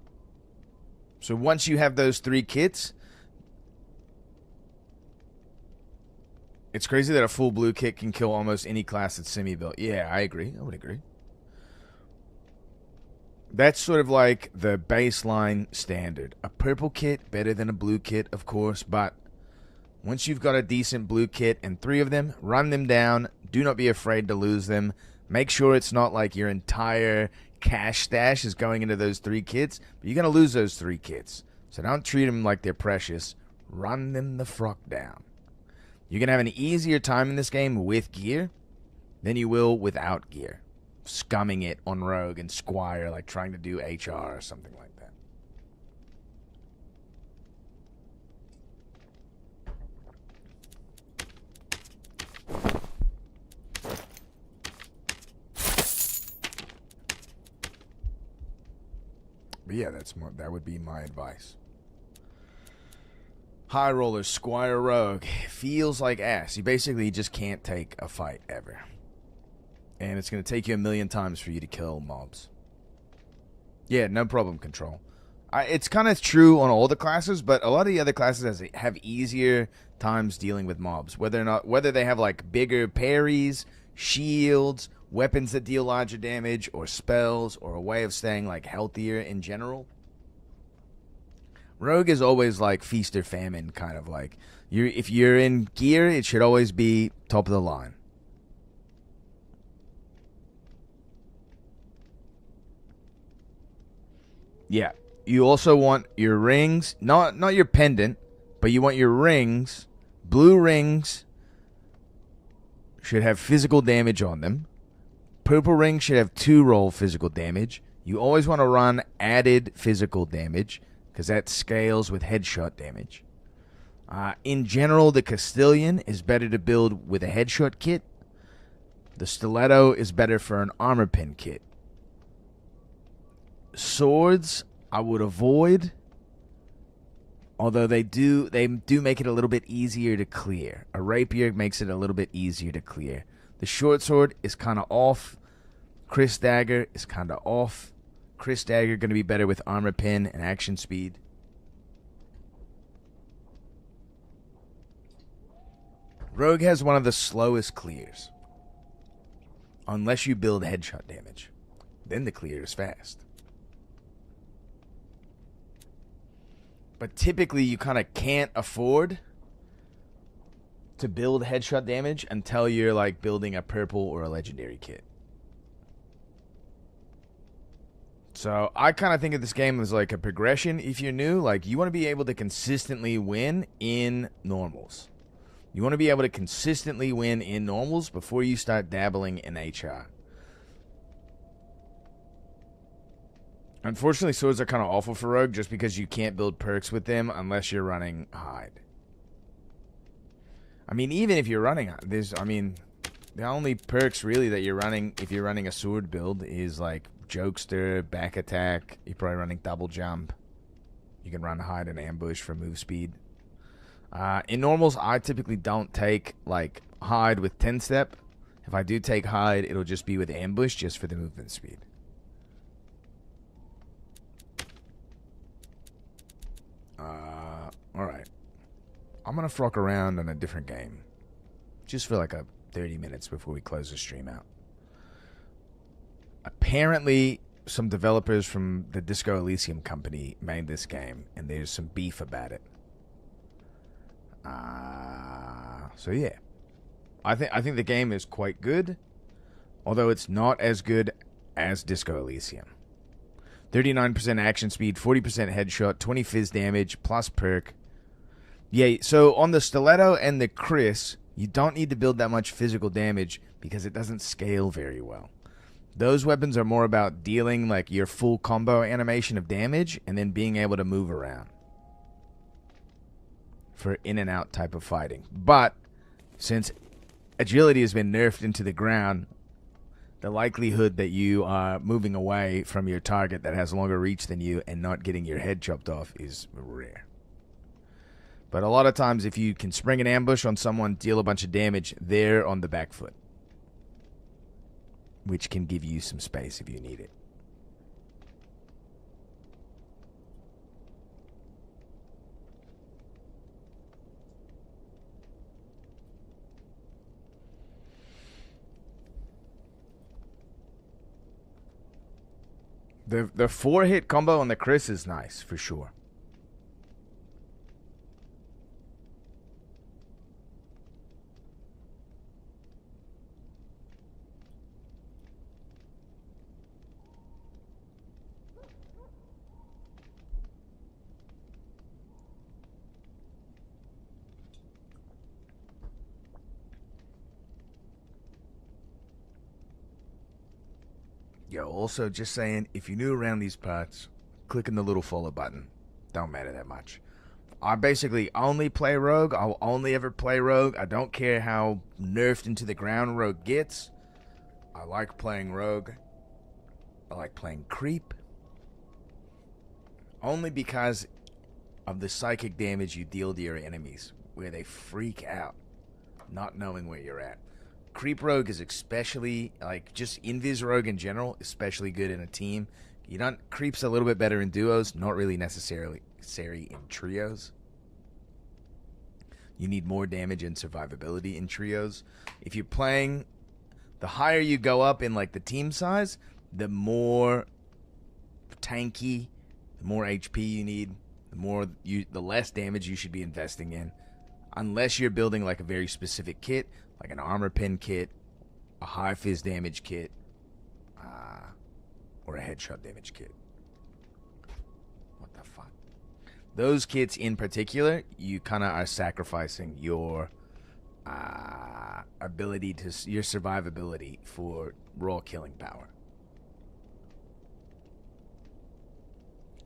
S3: once you have those 3 kits, it's crazy that a full blue kit can kill almost any class that's semi-built. Yeah, I agree. I would agree. That's sort of like the baseline standard. A purple kit, better than a blue kit, of course, but once you've got a decent blue kit and 3 of them, run them down. Do not be afraid to lose them. Make sure it's not like your entire cash stash is going into those 3 kits, but you're going to lose those 3 kits. So don't treat them like they're precious. Run them the fuck down. You're going to have an easier time in this game with gear than you will without gear. Scumming it on Rogue and Squire, like trying to do HR or something like that. But yeah, that would be my advice. High rollers, Squire Rogue, feels like ass. You basically just can't take a fight ever. And it's going to take you 1,000,000 times for you to kill mobs. Yeah, no problem, Control. It's kind of true on all the classes, but a lot of the other classes have easier times dealing with mobs. Whether they have like bigger parries, shields, weapons that deal larger damage, or spells, or a way of staying like healthier in general. Rogue is always like feast or famine, kind of like if you're in gear, it should always be top of the line. Yeah, you also want your rings, not your pendant, but you want your rings. Blue rings should have physical damage on them. Purple rings should have 2 roll physical damage. You always want to run added physical damage because that scales with headshot damage. In general, the Castilian is better to build with a headshot kit. The Stiletto is better for an armor pin kit. Swords I would avoid, although they do make it a little bit easier to clear. A rapier makes it a little bit easier to clear. The short sword is kind of off. Chris Dagger is kind of off. Chris Dagger going to be better with armor pin and action speed. Rogue has one of the slowest clears. Unless you build headshot damage. Then the clear is fast. But typically you kind of can't afford to build headshot damage until you're like building a purple or a legendary kit. So I kind of think of this game as like a progression. If you're new, like you want to be able to consistently win in normals. You want to be able to consistently win in normals before you start dabbling in HR. Unfortunately, swords are kind of awful for Rogue just because you can't build perks with them unless you're running hide. I mean, even if you're running, the only perks really that you're running if you're running a sword build is like Jokester, back attack. You're probably running double jump. You can run hide and ambush for move speed. In normals, I typically don't take like hide with 10-step. If I do take hide, it'll just be with ambush just for the movement speed. Alright. I'm going to frock around on a different game. Just for like 30 minutes before we close the stream out. Apparently, some developers from the Disco Elysium company made this game, and there's some beef about it. So yeah. I think the game is quite good, although it's not as good as Disco Elysium. 39% action speed, 40% headshot, 20 fizz damage, plus perk. Yeah, so on the Stiletto and the Chris, you don't need to build that much physical damage because it doesn't scale very well. Those weapons are more about dealing like your full combo animation of damage and then being able to move around for in and out type of fighting. But since agility has been nerfed into the ground, the likelihood that you are moving away from your target that has longer reach than you and not getting your head chopped off is rare. But a lot of times if you can spring an ambush on someone, deal a bunch of damage, they're on the back foot, which can give you some space if you need it. The 4-hit combo on the Chris is nice, for sure. Yo, also just saying, if you're new around these parts, clicking the little follow button don't matter that much. I basically only play Rogue. I'll only ever play Rogue. I don't care how nerfed into the ground Rogue gets. I like playing Rogue. I like playing Creep. Only because of the psychic damage you deal to your enemies, where they freak out, not knowing where you're at. Creep Rogue is especially, like, just Invis Rogue in general, especially good in a team. You don't, Creep's a little bit better in duos, not really necessarily in trios. You need more damage and survivability in trios. If you're playing, the higher you go up in, like, the team size, the more tanky, the more HP you need, the less damage you should be investing in. Unless you're building, like, a very specific kit, like an armor pin kit, a high fizz damage kit, or a headshot damage kit. What the fuck? Those kits in particular, you kind of are sacrificing your ability to, your survivability for raw killing power.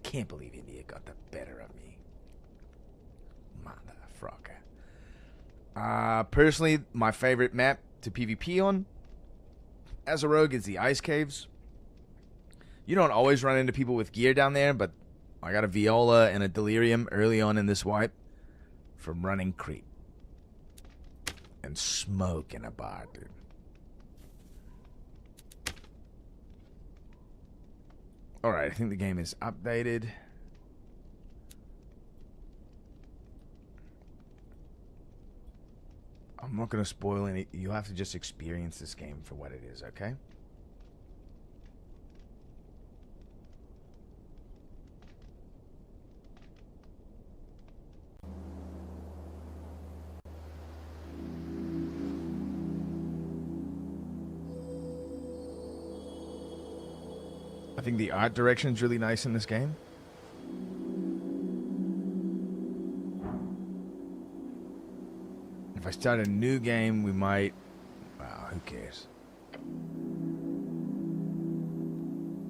S3: Can't believe India got the better of me. Motherfucker. Personally, my favorite map to PvP on as a rogue is the Ice Caves. You don't always run into people with gear down there, but I got a Viola and a Delirium early on in this wipe from running Creep. And smoke in a bar, dude. Alright, I think the game is updated. I'm not going to spoil any. You have to just experience this game for what it is, okay? I think the art direction is really nice in this game. If I start a new game, we might... Wow, who cares?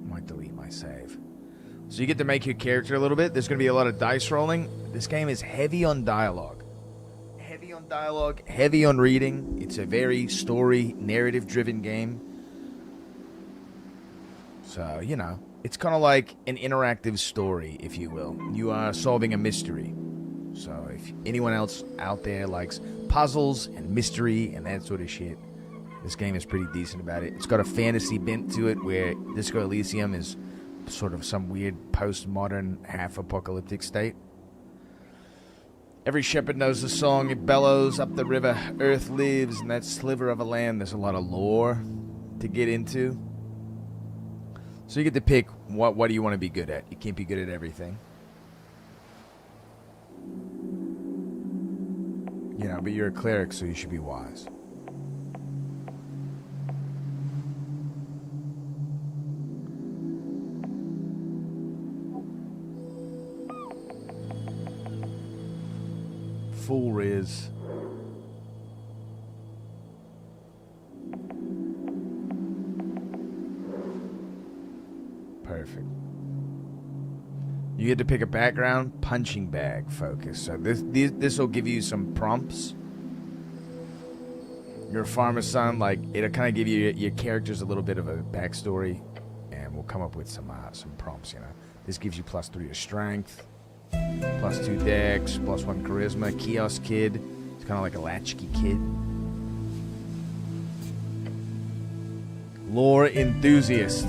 S3: Might delete my save. So you get to make your character a little bit. There's going to be a lot of dice rolling. This game is heavy on dialogue. Heavy on dialogue, heavy on reading. It's a very story, narrative-driven game. So, you know, it's kind of like an interactive story, if you will. You are solving a mystery. So if anyone else out there likes puzzles and mystery and that sort of shit, this game is pretty decent about it. It's got a fantasy bent to it where Disco Elysium is sort of some weird post-modern half-apocalyptic state. Every shepherd knows the song. It bellows up the river. Earth lives in that sliver of a land. There's a lot of lore to get into. So you get to pick what do you want to be good at. You can't be good at everything. You know, but you're a cleric, so you should be wise. Full riz. Perfect. You get to pick a background, punching bag focus. So this will give you some prompts. You're a farmer's son, like it'll kind of give you your characters a little bit of a backstory, and we'll come up with some prompts. You know, this gives you +3 to strength, +2 dex, +1 charisma. Kiosk kid, it's kind of like a latchkey kid. Lore enthusiast.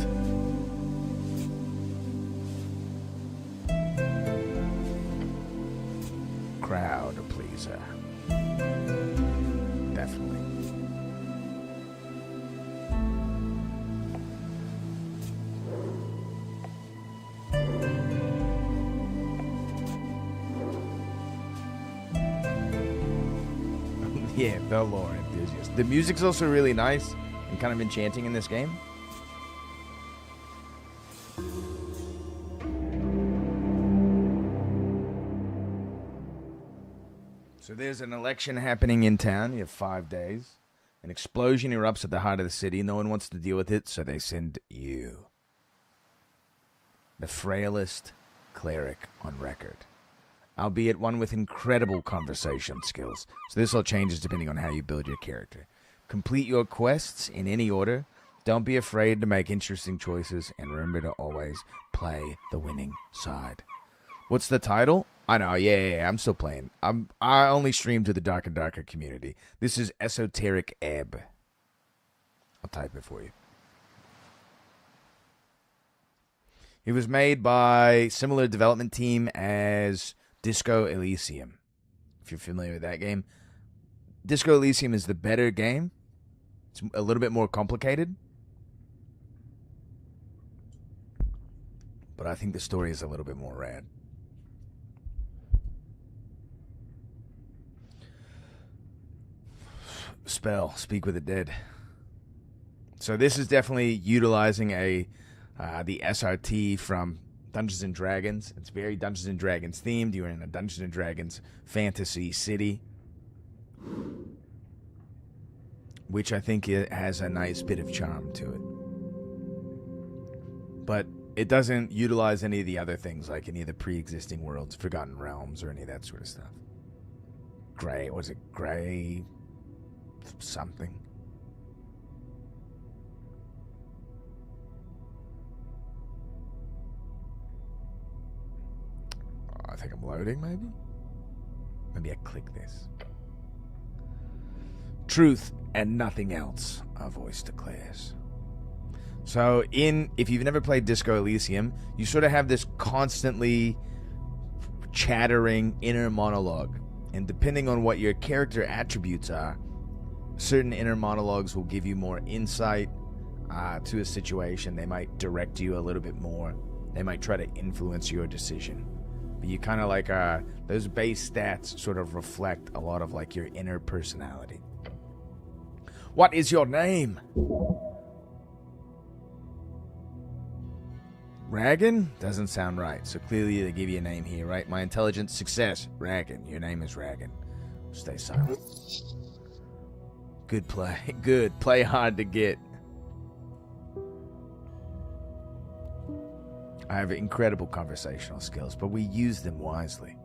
S3: Crowd pleaser. Definitely. Yeah, the lore enthusiast. The music's also really nice and kind of enchanting in this game. So there's an election happening in town. You have 5 days. An explosion erupts at the heart of the city. No one wants to deal with it, so they send you. The frailest cleric on record. Albeit one with incredible conversation skills. So this all changes depending on how you build your character. Complete your quests in any order. Don't be afraid to make interesting choices. And remember to always play the winning side. What's the title? I know, yeah, I'm still playing. I only stream to the Dark and Darker community. This is Esoteric Ebb. I'll type it for you. It was made by similar development team as Disco Elysium. If you're familiar with that game. Disco Elysium is the better game. It's a little bit more complicated. But I think the story is a little bit more rad. Spell, Speak with the Dead. So this is definitely utilizing the SRT from Dungeons and Dragons. It's very Dungeons and Dragons themed. You're in a Dungeons and Dragons fantasy city, which I think it has a nice bit of charm to it. But it doesn't utilize any of the other things, like any of the pre-existing worlds, Forgotten Realms, or any of that sort of stuff. Gray, was it Gray something? I think I'm loading, maybe? Maybe I click this. Truth and nothing else, a voice declares. So if you've never played Disco Elysium, you sort of have this constantly chattering inner monologue. And depending on what your character attributes are, certain inner monologues will give you more insight to a situation. They might direct you a little bit more. They might try to influence your decision. But you kind of like, those base stats sort of reflect a lot of like your inner personality. What is your name? Ragan? Doesn't sound right. So clearly they give you a name here, right? My intelligence, success. Ragan. Your name is Ragan. Stay silent. Good play. Good. Play hard to get. I have incredible conversational skills, but we use them wisely.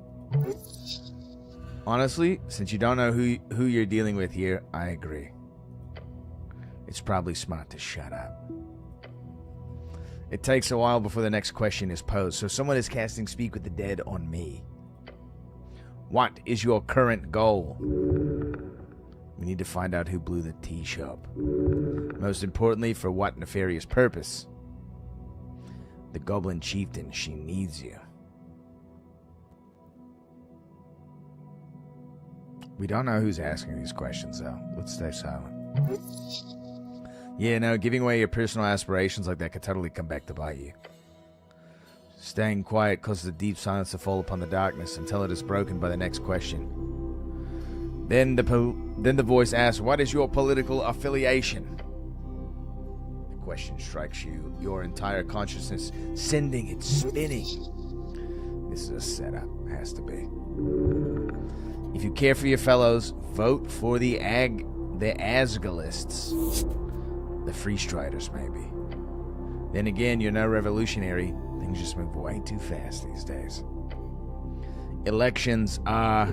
S3: Honestly, since you don't know who you're dealing with here, I agree. It's probably smart to shut up. It takes a while before the next question is posed, so someone is casting Speak with the Dead on me. What is your current goal? We need to find out who blew the tea shop. Most importantly, for what nefarious purpose? The Goblin Chieftain, she needs you. We don't know who's asking these questions, though. Let's stay silent. Yeah, no, giving away your personal aspirations like that could totally come back to bite you. Staying quiet causes the deep silence to fall upon the darkness until it is broken by the next question. Then the voice asks, "What is your political affiliation?" The question strikes you, your entire consciousness sending it spinning. This is a setup, has to be. If you care for your fellows, vote for the Asgalists. The Free Striders, maybe. Then again, you're no revolutionary. Things just move way too fast these days. Elections are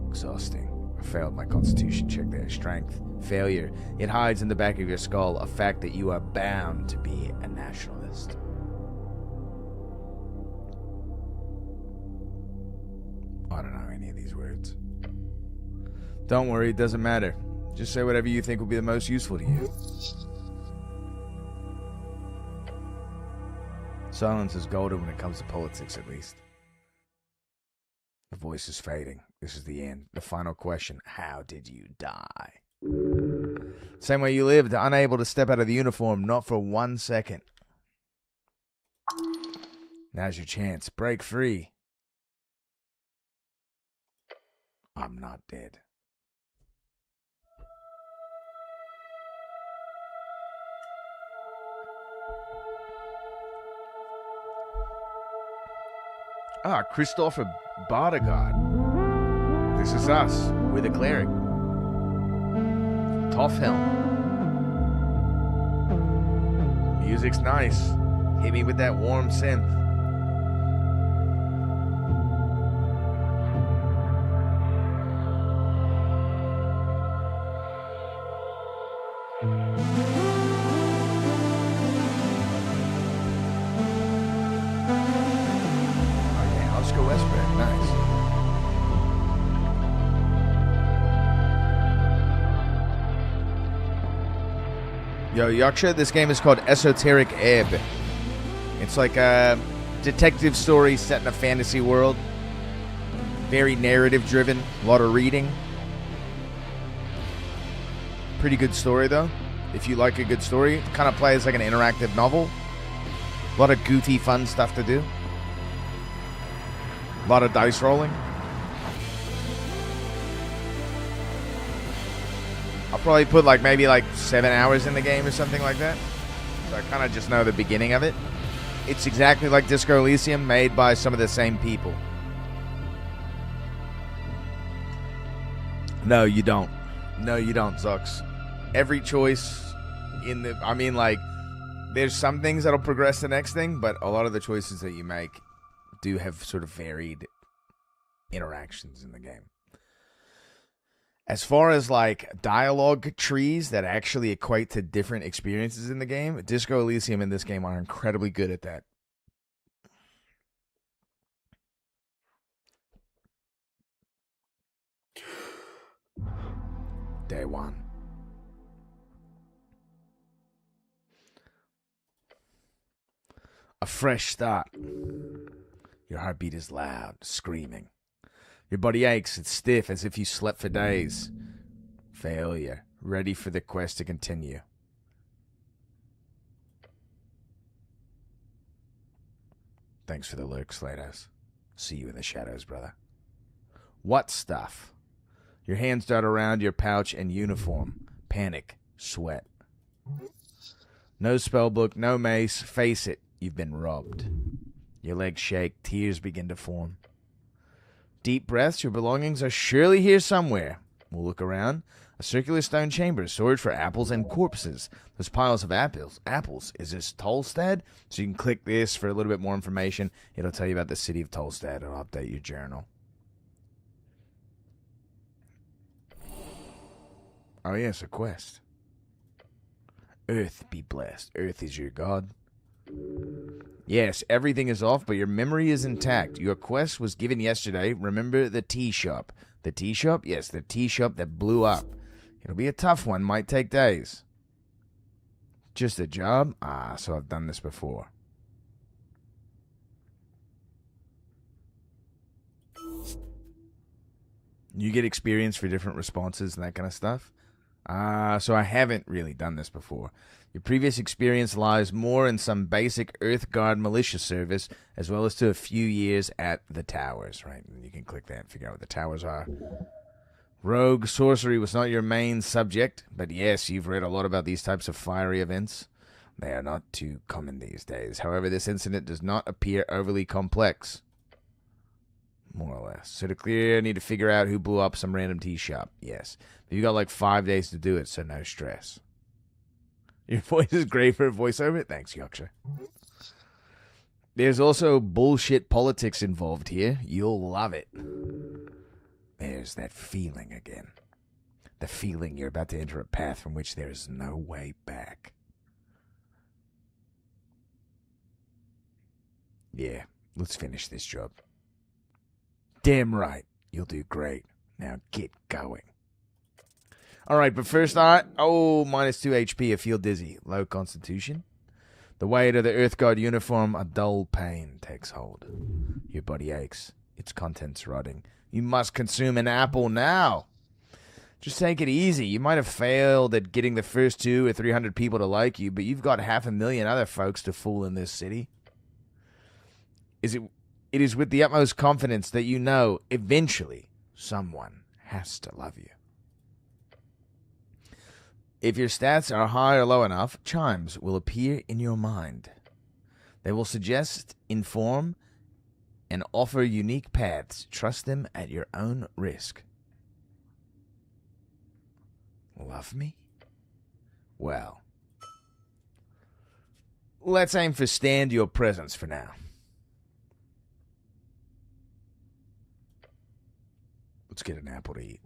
S3: exhausting. I failed my constitution check there. Strength. Failure. It hides in the back of your skull a fact that you are bound to be a nationalist. I don't know any of these words. Don't worry, it doesn't matter. Just say whatever you think will be the most useful to you. Silence is golden when it comes to politics, at least. The voice is fading. This is the end. The final question. How did you die? Same way you lived, unable to step out of the uniform, not for 1 second. Now's your chance. Break free. I'm not dead. Christopher Bardegard. This is us. We're the cleric. Toffhelm. Music's nice. Hit me with that warm synth. Yo, Yaksha, this game is called Esoteric Ebb. It's like a detective story set in a fantasy world. Very narrative driven, a lot of reading. Pretty good story though. If you like a good story, it kind of plays like an interactive novel. A lot of goofy, fun stuff to do. A lot of dice rolling. I'll probably put maybe 7 hours in the game or something like that. So I kind of just know the beginning of it. It's exactly like Disco Elysium, made by some of the same people. No, you don't. No, you don't, Zux. Every choice in the... there's some things that'll progress the next thing, but a lot of the choices that you make do have sort of varied interactions in the game. As far as dialogue trees that actually equate to different experiences in the game, Disco Elysium and this game are incredibly good at that. Day one. A fresh start. Your heartbeat is loud, screaming. Your body aches, it's stiff, as if you slept for days. Failure. Ready for the quest to continue. Thanks for the lurk, Slatos. See you in the shadows, brother. What stuff? Your hands dart around your pouch and uniform. Panic. Sweat. No spellbook, no mace. Face it, you've been robbed. Your legs shake, tears begin to form. Deep breaths, your belongings are surely here somewhere. We'll look around. A circular stone chamber, storage for apples and corpses. Those piles of apples. Is this Tolstad? So you can click this for a little bit more information. It'll tell you about the city of Tolstad. It'll update your journal. Oh yes, a quest. Earth be blessed. Earth is your god. Yes, everything is off, but your memory is intact. Your quest was given yesterday. Remember the tea shop. The tea shop? Yes, the tea shop that blew up. It'll be a tough one. Might take days. Just a job? So I've done this before. You get experience for different responses and that kind of stuff. So I haven't really done this before. Your previous experience lies more in some basic Earth Guard militia service, as well as to a few years at the towers, right? And you can click that and figure out what the towers are. Rogue sorcery was not your main subject, but yes, you've read a lot about these types of fiery events. They are not too common these days. However, this incident does not appear overly complex. More or less. So to clear, I need to figure out who blew up some random tea shop. Yes. But you got like 5 days to do it, so no stress. Your voice is great for a voiceover. Thanks, Yorkshire. There's also bullshit politics involved here. You'll love it. There's that feeling again. The feeling you're about to enter a path from which there is no way back. Yeah, let's finish this job. Damn right. You'll do great. Now get going. Alright, but first minus 2 HP. I feel dizzy. Low constitution. The weight of the Earth God uniform, a dull pain takes hold. Your body aches. Its contents rotting. You must consume an apple now. Just take it easy. You might have failed at getting the first 200 or 300 people to like you, but you've got 500,000 other folks to fool in this city. It is with the utmost confidence that you know eventually someone has to love you. If your stats are high or low enough, chimes will appear in your mind. They will suggest, inform, and offer unique paths. Trust them at your own risk. Love me? Well, let's aim for stand your presence for now. Let's get an apple to eat.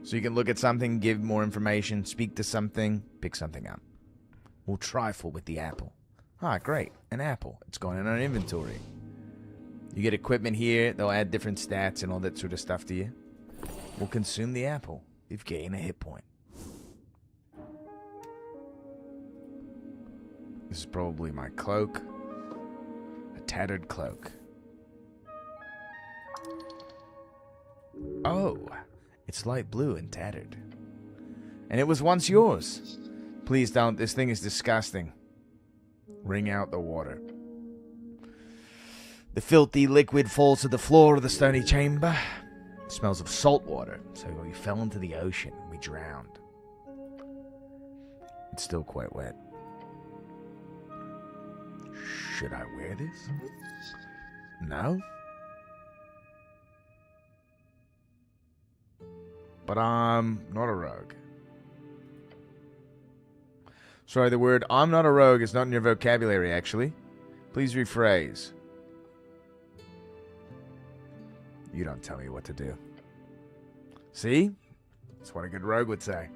S3: So you can look at something, give more information, speak to something, pick something up. We'll trifle with the apple. Ah, great. An apple. It's going in our inventory. You get equipment here. They'll add different stats and all that sort of stuff to you. We'll consume the apple. You've gained a hit point. This is probably my cloak. A tattered cloak. Oh, it's light blue and tattered. And it was once yours. Please don't. This thing is disgusting. Wring out the water. The filthy liquid falls to the floor of the stony chamber. It smells of salt water. So we fell into the ocean. We drowned. It's still quite wet. Should I wear this? No? But I'm not a rogue. Sorry, the word I'm not a rogue is not in your vocabulary, actually. Please rephrase. You don't tell me what to do. See? That's what a good rogue would say.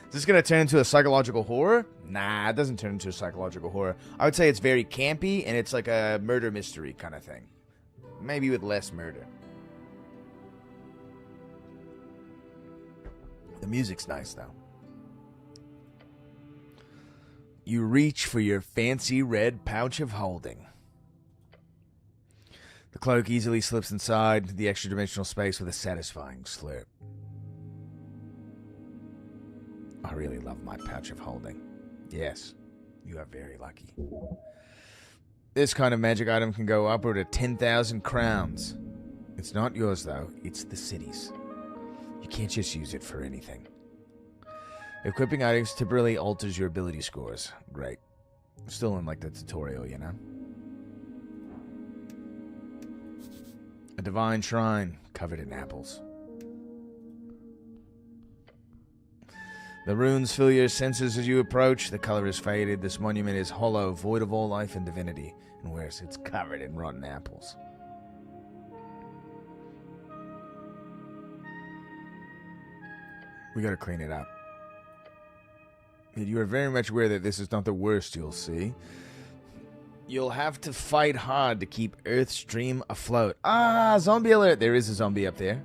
S3: Is this going to turn into a psychological horror? Nah, it doesn't turn into a psychological horror. I would say it's very campy, and it's like a murder mystery kind of thing. Maybe with less murder. The music's nice, though. You reach for your fancy red pouch of holding. The cloak easily slips inside the extra-dimensional space with a satisfying slurp. I really love my pouch of holding. Yes, you are very lucky. This kind of magic item can go upward of 10,000 crowns. It's not yours, though. It's the city's. You can't just use it for anything. Equipping items temporarily alters your ability scores. Great. Still in like the tutorial, you know? A divine shrine covered in apples. The runes fill your senses as you approach. The color is faded. This monument is hollow, void of all life and divinity. And worse, it's covered in rotten apples. We gotta clean it up. Yet you are very much aware that this is not the worst you'll see. You'll have to fight hard to keep Earth's dream afloat. Ah, zombie alert! There is a zombie up there.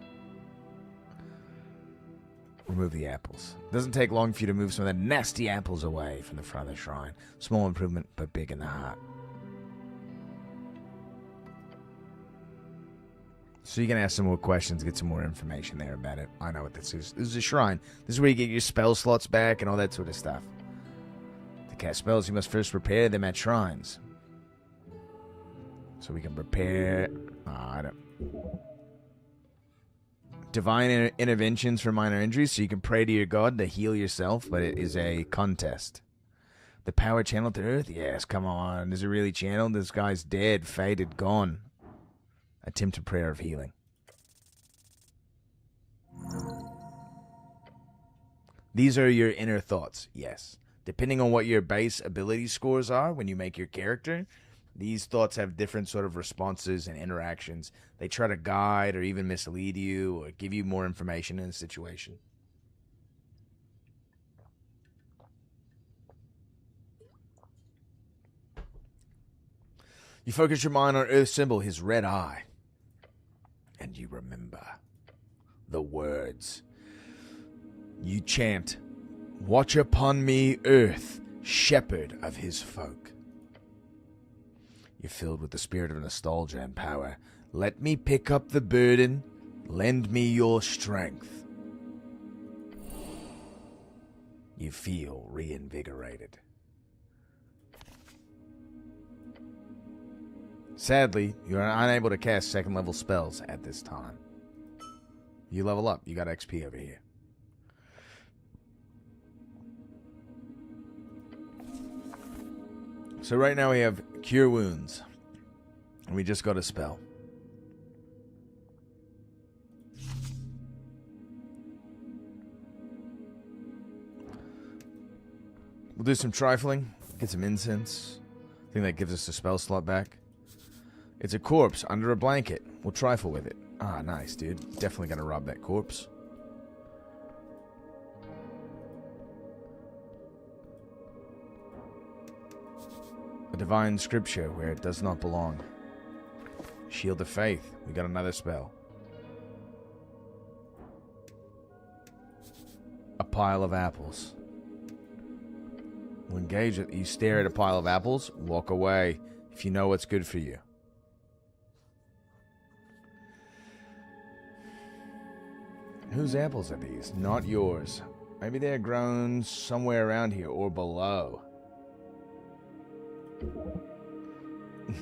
S3: Remove the apples. Doesn't take long for you to move some of the nasty apples away from the front of the shrine. Small improvement, but big in the heart. So you can ask some more questions, get some more information there about it. I know what this is. This is a shrine. This is where you get your spell slots back and all that sort of stuff. To cast spells, you must first prepare them at shrines. So we can prepare... divine interventions for minor injuries, so you can pray to your god to heal yourself, but it is a contest. The power channeled to Earth? Yes, come on. Is it really channeled? This guy's dead, faded, gone. Attempt a prayer of healing. These are your inner thoughts, yes. Depending on what your base ability scores are when you make your character, these thoughts have different sort of responses and interactions. They try to guide or even mislead you or give you more information in a situation. You focus your mind on Earth's symbol, his red eye. And you remember the words. You chant, "Watch upon me, Earth, shepherd of his folk." You're filled with the spirit of nostalgia and power. Let me pick up the burden. Lend me your strength. You feel reinvigorated. Sadly, you are unable to cast second-level spells at this time. You level up. You got XP over here. So right now we have Cure Wounds. And we just got a spell. We'll do some trifling. Get some incense. I think that gives us a spell slot back. It's a corpse under a blanket. We'll trifle with it. Ah, nice, dude. Definitely gonna rob that corpse. A divine scripture where it does not belong. Shield of faith. We got another spell. A pile of apples. We'll engage it. You stare at a pile of apples, walk away if you know what's good for you. Whose apples are these? Not yours. Maybe they're grown somewhere around here or below.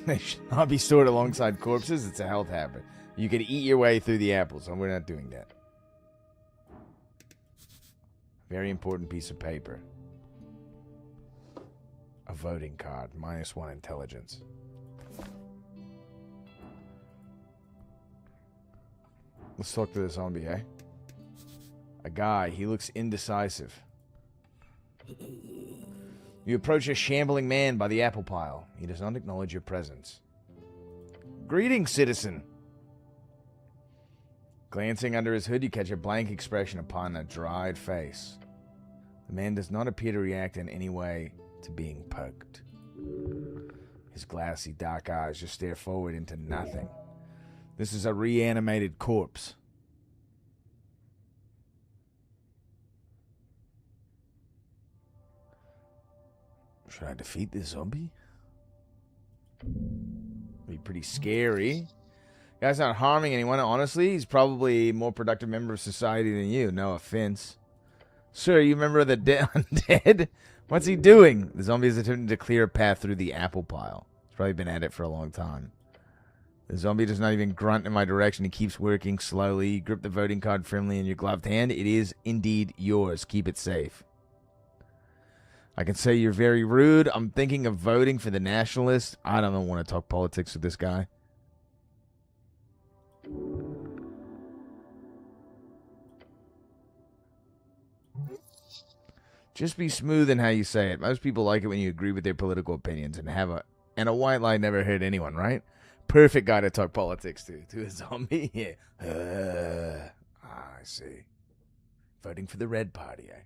S3: They should not be stored alongside corpses. It's a health habit. You can eat your way through the apples, and we're not doing that. Very important piece of paper. A voting card. -1 intelligence. Let's talk to the zombie, eh? A guy. He looks indecisive. You approach a shambling man by the apple pile. He does not acknowledge your presence. Greetings, citizen. Glancing under his hood, you catch a blank expression upon a dried face. The man does not appear to react in any way to being poked. His glassy dark eyes just stare forward into nothing. This is a reanimated corpse. Should I defeat this zombie? Be pretty scary. Guy's not harming anyone. Honestly, he's probably a more productive member of society than you. No offense. Sir, you member of the undead? What's he doing? The zombie is attempting to clear a path through the apple pile. He's probably been at it for a long time. The zombie does not even grunt in my direction. He keeps working slowly. You grip the voting card firmly in your gloved hand. It is indeed yours. Keep it safe. I can say you're very rude. I'm thinking of voting for the Nationalists. I don't want to talk politics with this guy. Just be smooth in how you say it. Most people like it when you agree with their political opinions and a white lie never hurt anyone, right? Perfect guy to talk politics to a zombie. Yeah. I see. Voting for the Red Party, eh?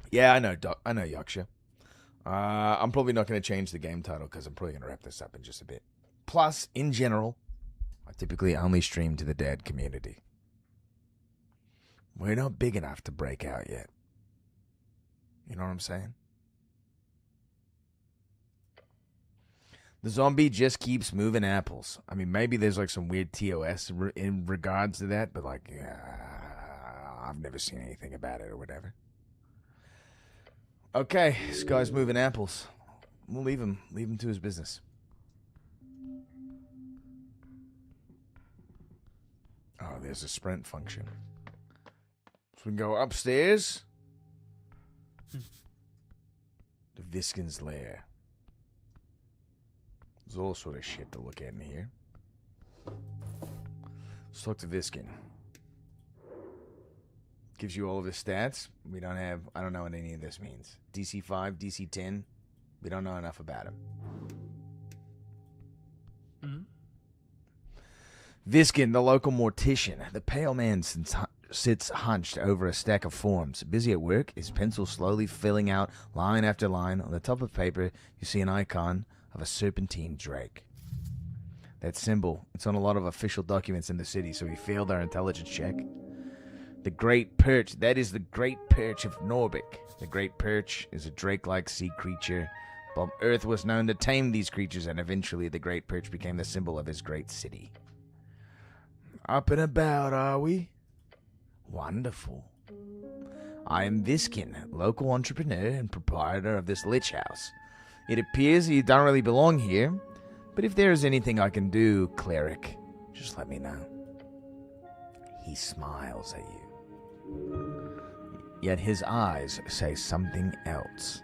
S3: Yeah, I know, Doc. I know, Yaksha. I'm probably not going to change the game title because I'm probably going to wrap this up in just a bit. Plus, in general, I typically only stream to the dad community. We're not big enough to break out yet. You know what I'm saying? The zombie just keeps moving apples. I mean, maybe there's like some weird TOS in regards to that, but like, I've never seen anything about it or whatever. Okay, this guy's moving apples. We'll leave him to his business. Oh, there's a sprint function. So we can go upstairs. The Viskin's lair. There's all sort of shit to look at in here. Let's talk to Viskin. Gives you all of his stats. I don't know what any of this means. DC 5, DC 10. We don't know enough about him. Viskin, the local mortician. The pale man sits hunched over a stack of forms. Busy at work, his pencil slowly filling out line after line. On the top of paper, you see an icon of a serpentine drake. That symbol, it's on a lot of official documents in the city, so we failed our intelligence check. The Great Perch, that is the Great Perch of Norbik. The Great Perch is a drake-like sea creature. But Earth was known to tame these creatures, and eventually the Great Perch became the symbol of his great city. Up and about, are we? Wonderful. I am Viskin, local entrepreneur and proprietor of this lich house. It appears you don't really belong here, but if there is anything I can do, cleric, just let me know. He smiles at you. Yet his eyes say something else.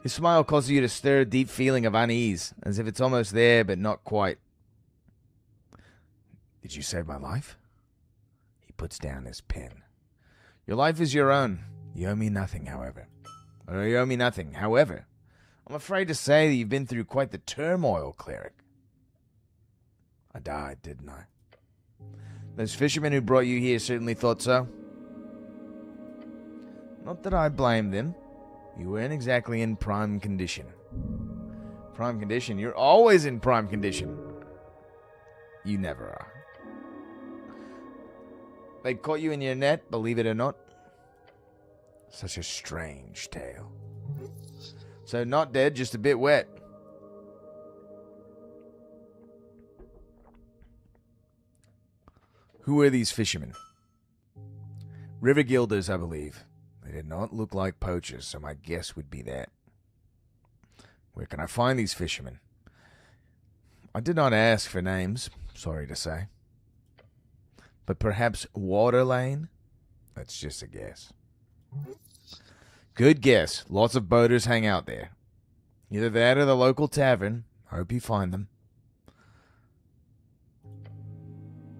S3: His smile causes you to stir a deep feeling of unease, as if it's almost there, but not quite. Did you save my life? He puts down his pen. Your life is your own. You owe me nothing, however. I'm afraid to say that you've been through quite the turmoil, cleric. I died, didn't I? Those fishermen who brought you here certainly thought so. Not that I blame them. You weren't exactly in prime condition. Prime condition? You're always in prime condition. You never are. They caught you in your net, believe it or not. Such a strange tale. So not dead, just a bit wet. Who are these fishermen? River Guilders, I believe. They did not look like poachers, so my guess would be that. Where can I find these fishermen? I did not ask for names, sorry to say. But perhaps Water Lane? That's just a guess. Good guess. Lots of boaters hang out there. Either that or the local tavern. I hope you find them.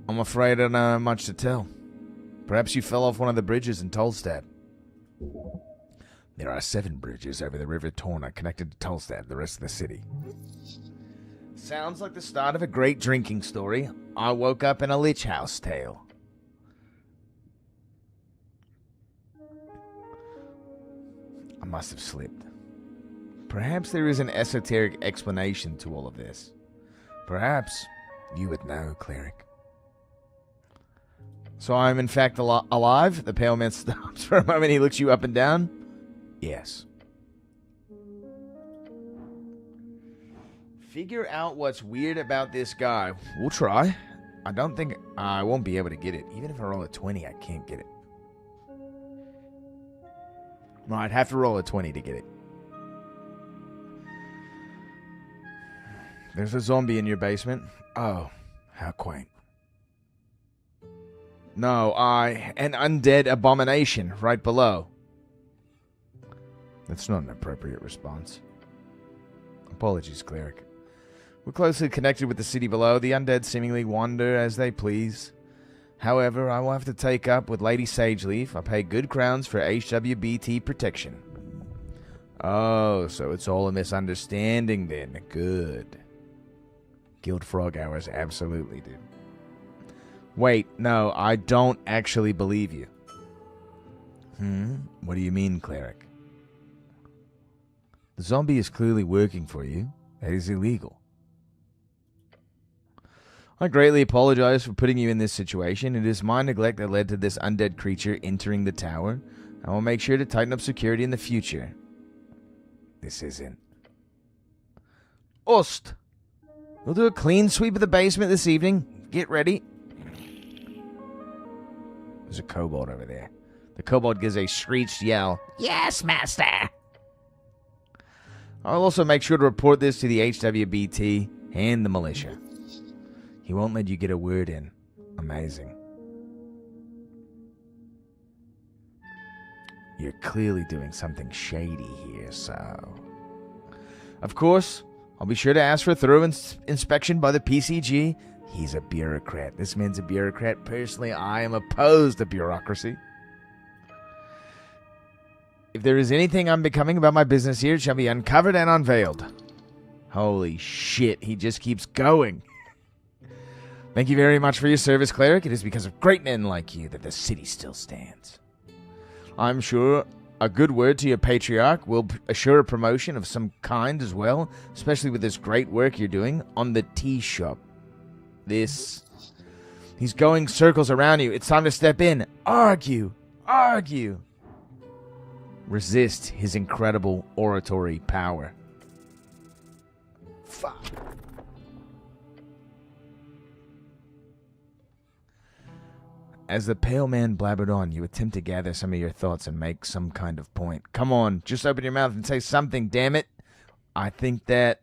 S3: I'm afraid I don't have much to tell. Perhaps you fell off one of the bridges in Tolstad. There are 7 bridges over the River Torna connected to Tolstad, the rest of the city. Sounds like the start of a great drinking story. I woke up in a lich house tale. I must have slipped. Perhaps there is an esoteric explanation to all of this. Perhaps you would know, cleric. So I'm in fact alive? The pale man stops for a moment. He looks you up and down. Yes. Figure out what's weird about this guy. We'll try. I don't think I won't be able to get it. Even if I roll a 20, I can't get it. No, I'd have to roll a 20 to get it. There's a zombie in your basement. Oh, how quaint. No, an undead abomination right below. That's not an appropriate response. Apologies, cleric. We're closely connected with the city below. The undead seemingly wander as they please. However, I will have to take up with Lady Sageleaf. I pay good crowns for HWBT protection. Oh, so it's all a misunderstanding then. Good. Guild Frog Hours absolutely did. Wait, no, I don't actually believe you. What do you mean, cleric? The zombie is clearly working for you. That is illegal. I greatly apologize for putting you in this situation. It is my neglect that led to this undead creature entering the tower. I will make sure to tighten up security in the future. This isn't. Ost. We'll do a clean sweep of the basement this evening. Get ready. There's a kobold over there. The kobold gives a screeched yell. Yes, master. I'll also make sure to report this to the HWBT and the militia. He won't let you get a word in. Amazing. You're clearly doing something shady here, so... Of course, I'll be sure to ask for a thorough inspection by the PCG. He's a bureaucrat. This man's a bureaucrat. Personally, I am opposed to bureaucracy. If there is anything unbecoming about my business here, it shall be uncovered and unveiled. Holy shit, he just keeps going. Thank you very much for your service, cleric. It is because of great men like you that the city still stands. I'm sure a good word to your patriarch will assure a promotion of some kind as well, especially with this great work you're doing on the tea shop. He's going circles around you. It's time to step in. Argue. Argue. Resist his incredible oratory power. Fuck. As the pale man blabbered on, you attempt to gather some of your thoughts and make some kind of point. Come on, just open your mouth and say something, damn it. I think that...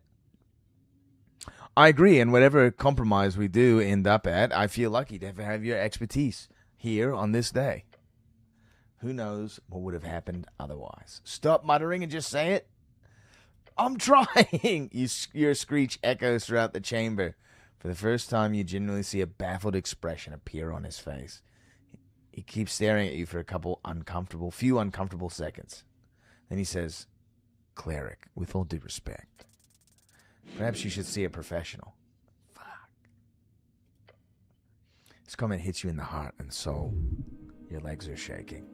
S3: I agree, and whatever compromise we do end up at, I feel lucky to have your expertise here on this day. Who knows what would have happened otherwise? Stop muttering and just say it. I'm trying! Your screech echoes throughout the chamber. For the first time, you genuinely see a baffled expression appear on his face. He keeps staring at you for a few uncomfortable seconds. Then he says, Cleric, with all due respect, perhaps you should see a professional. Fuck. This comment hits you in the heart and soul. Your legs are shaking.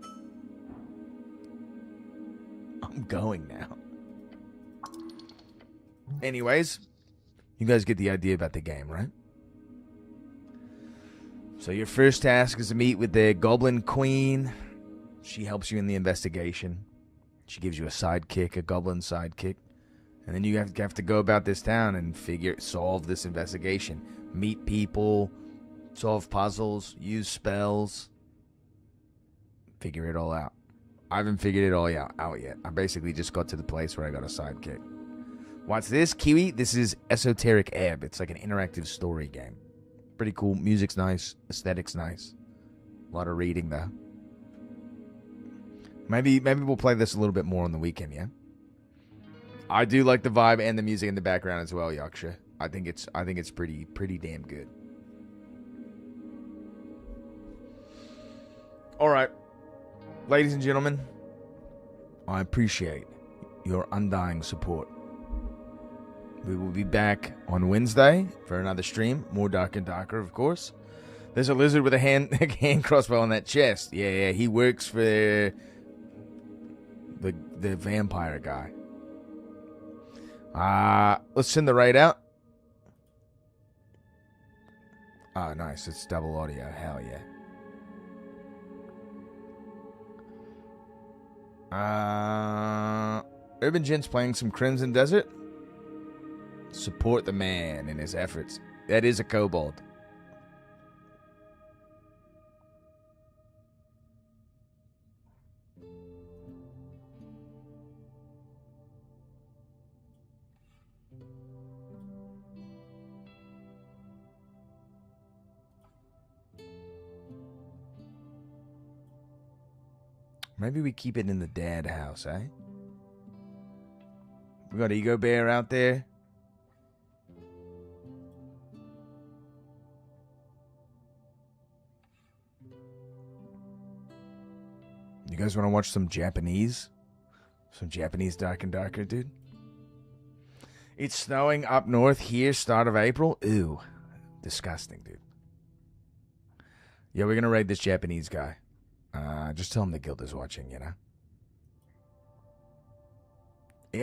S3: I'm going now. Anyways, you guys get the idea about the game, right? So your first task is to meet with the Goblin Queen. She helps you in the investigation. She gives you a sidekick, a goblin sidekick. And then you have to go about this town and solve this investigation. Meet people, solve puzzles, use spells. Figure it all out. I haven't figured it all out yet. I basically just got to the place where I got a sidekick. What's this, Kiwi? This is Esoteric Ebb. It's like an interactive story game. Pretty cool. Music's nice. Aesthetic's nice. A lot of reading, though. Maybe we'll play this a little bit more on the weekend, yeah? I do like the vibe and the music in the background as well, Yaksha. I think it's pretty damn good. Alright. Ladies and gentlemen, I appreciate your undying support. We will be back on Wednesday for another stream. More Dark and Darker, of course. There's a lizard with a hand crossbow on that chest. Yeah, he works for the vampire guy. Let's send the raid out. Oh, nice. It's double audio. Hell yeah. Urban Gent's playing some Crimson Desert. Support the man in his efforts. That is a kobold. Maybe we keep it in the dad house, eh? We got Ego Bear out there. You guys want to watch some Japanese? Some Japanese Dark and Darker, dude? It's snowing up north here, start of April. Ew. Disgusting, dude. Yeah, we're going to raid this Japanese guy. Just tell him the guild is watching, you know?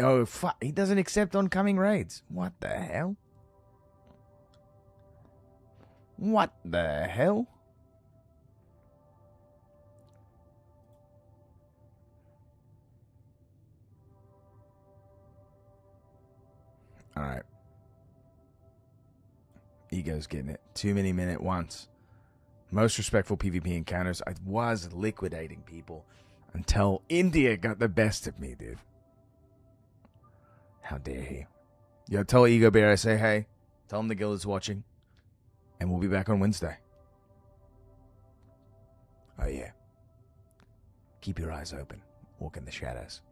S3: Oh, fuck. He doesn't accept oncoming raids. What the hell? What the hell? Alright. Ego's getting it. Too many men at once. Most respectful PvP encounters. I was liquidating people until India got the best of me, dude. How dare he? Yo, tell Ego Bear I say hey. Tell him the guild is watching. And we'll be back on Wednesday. Oh, yeah. Keep your eyes open. Walk in the shadows.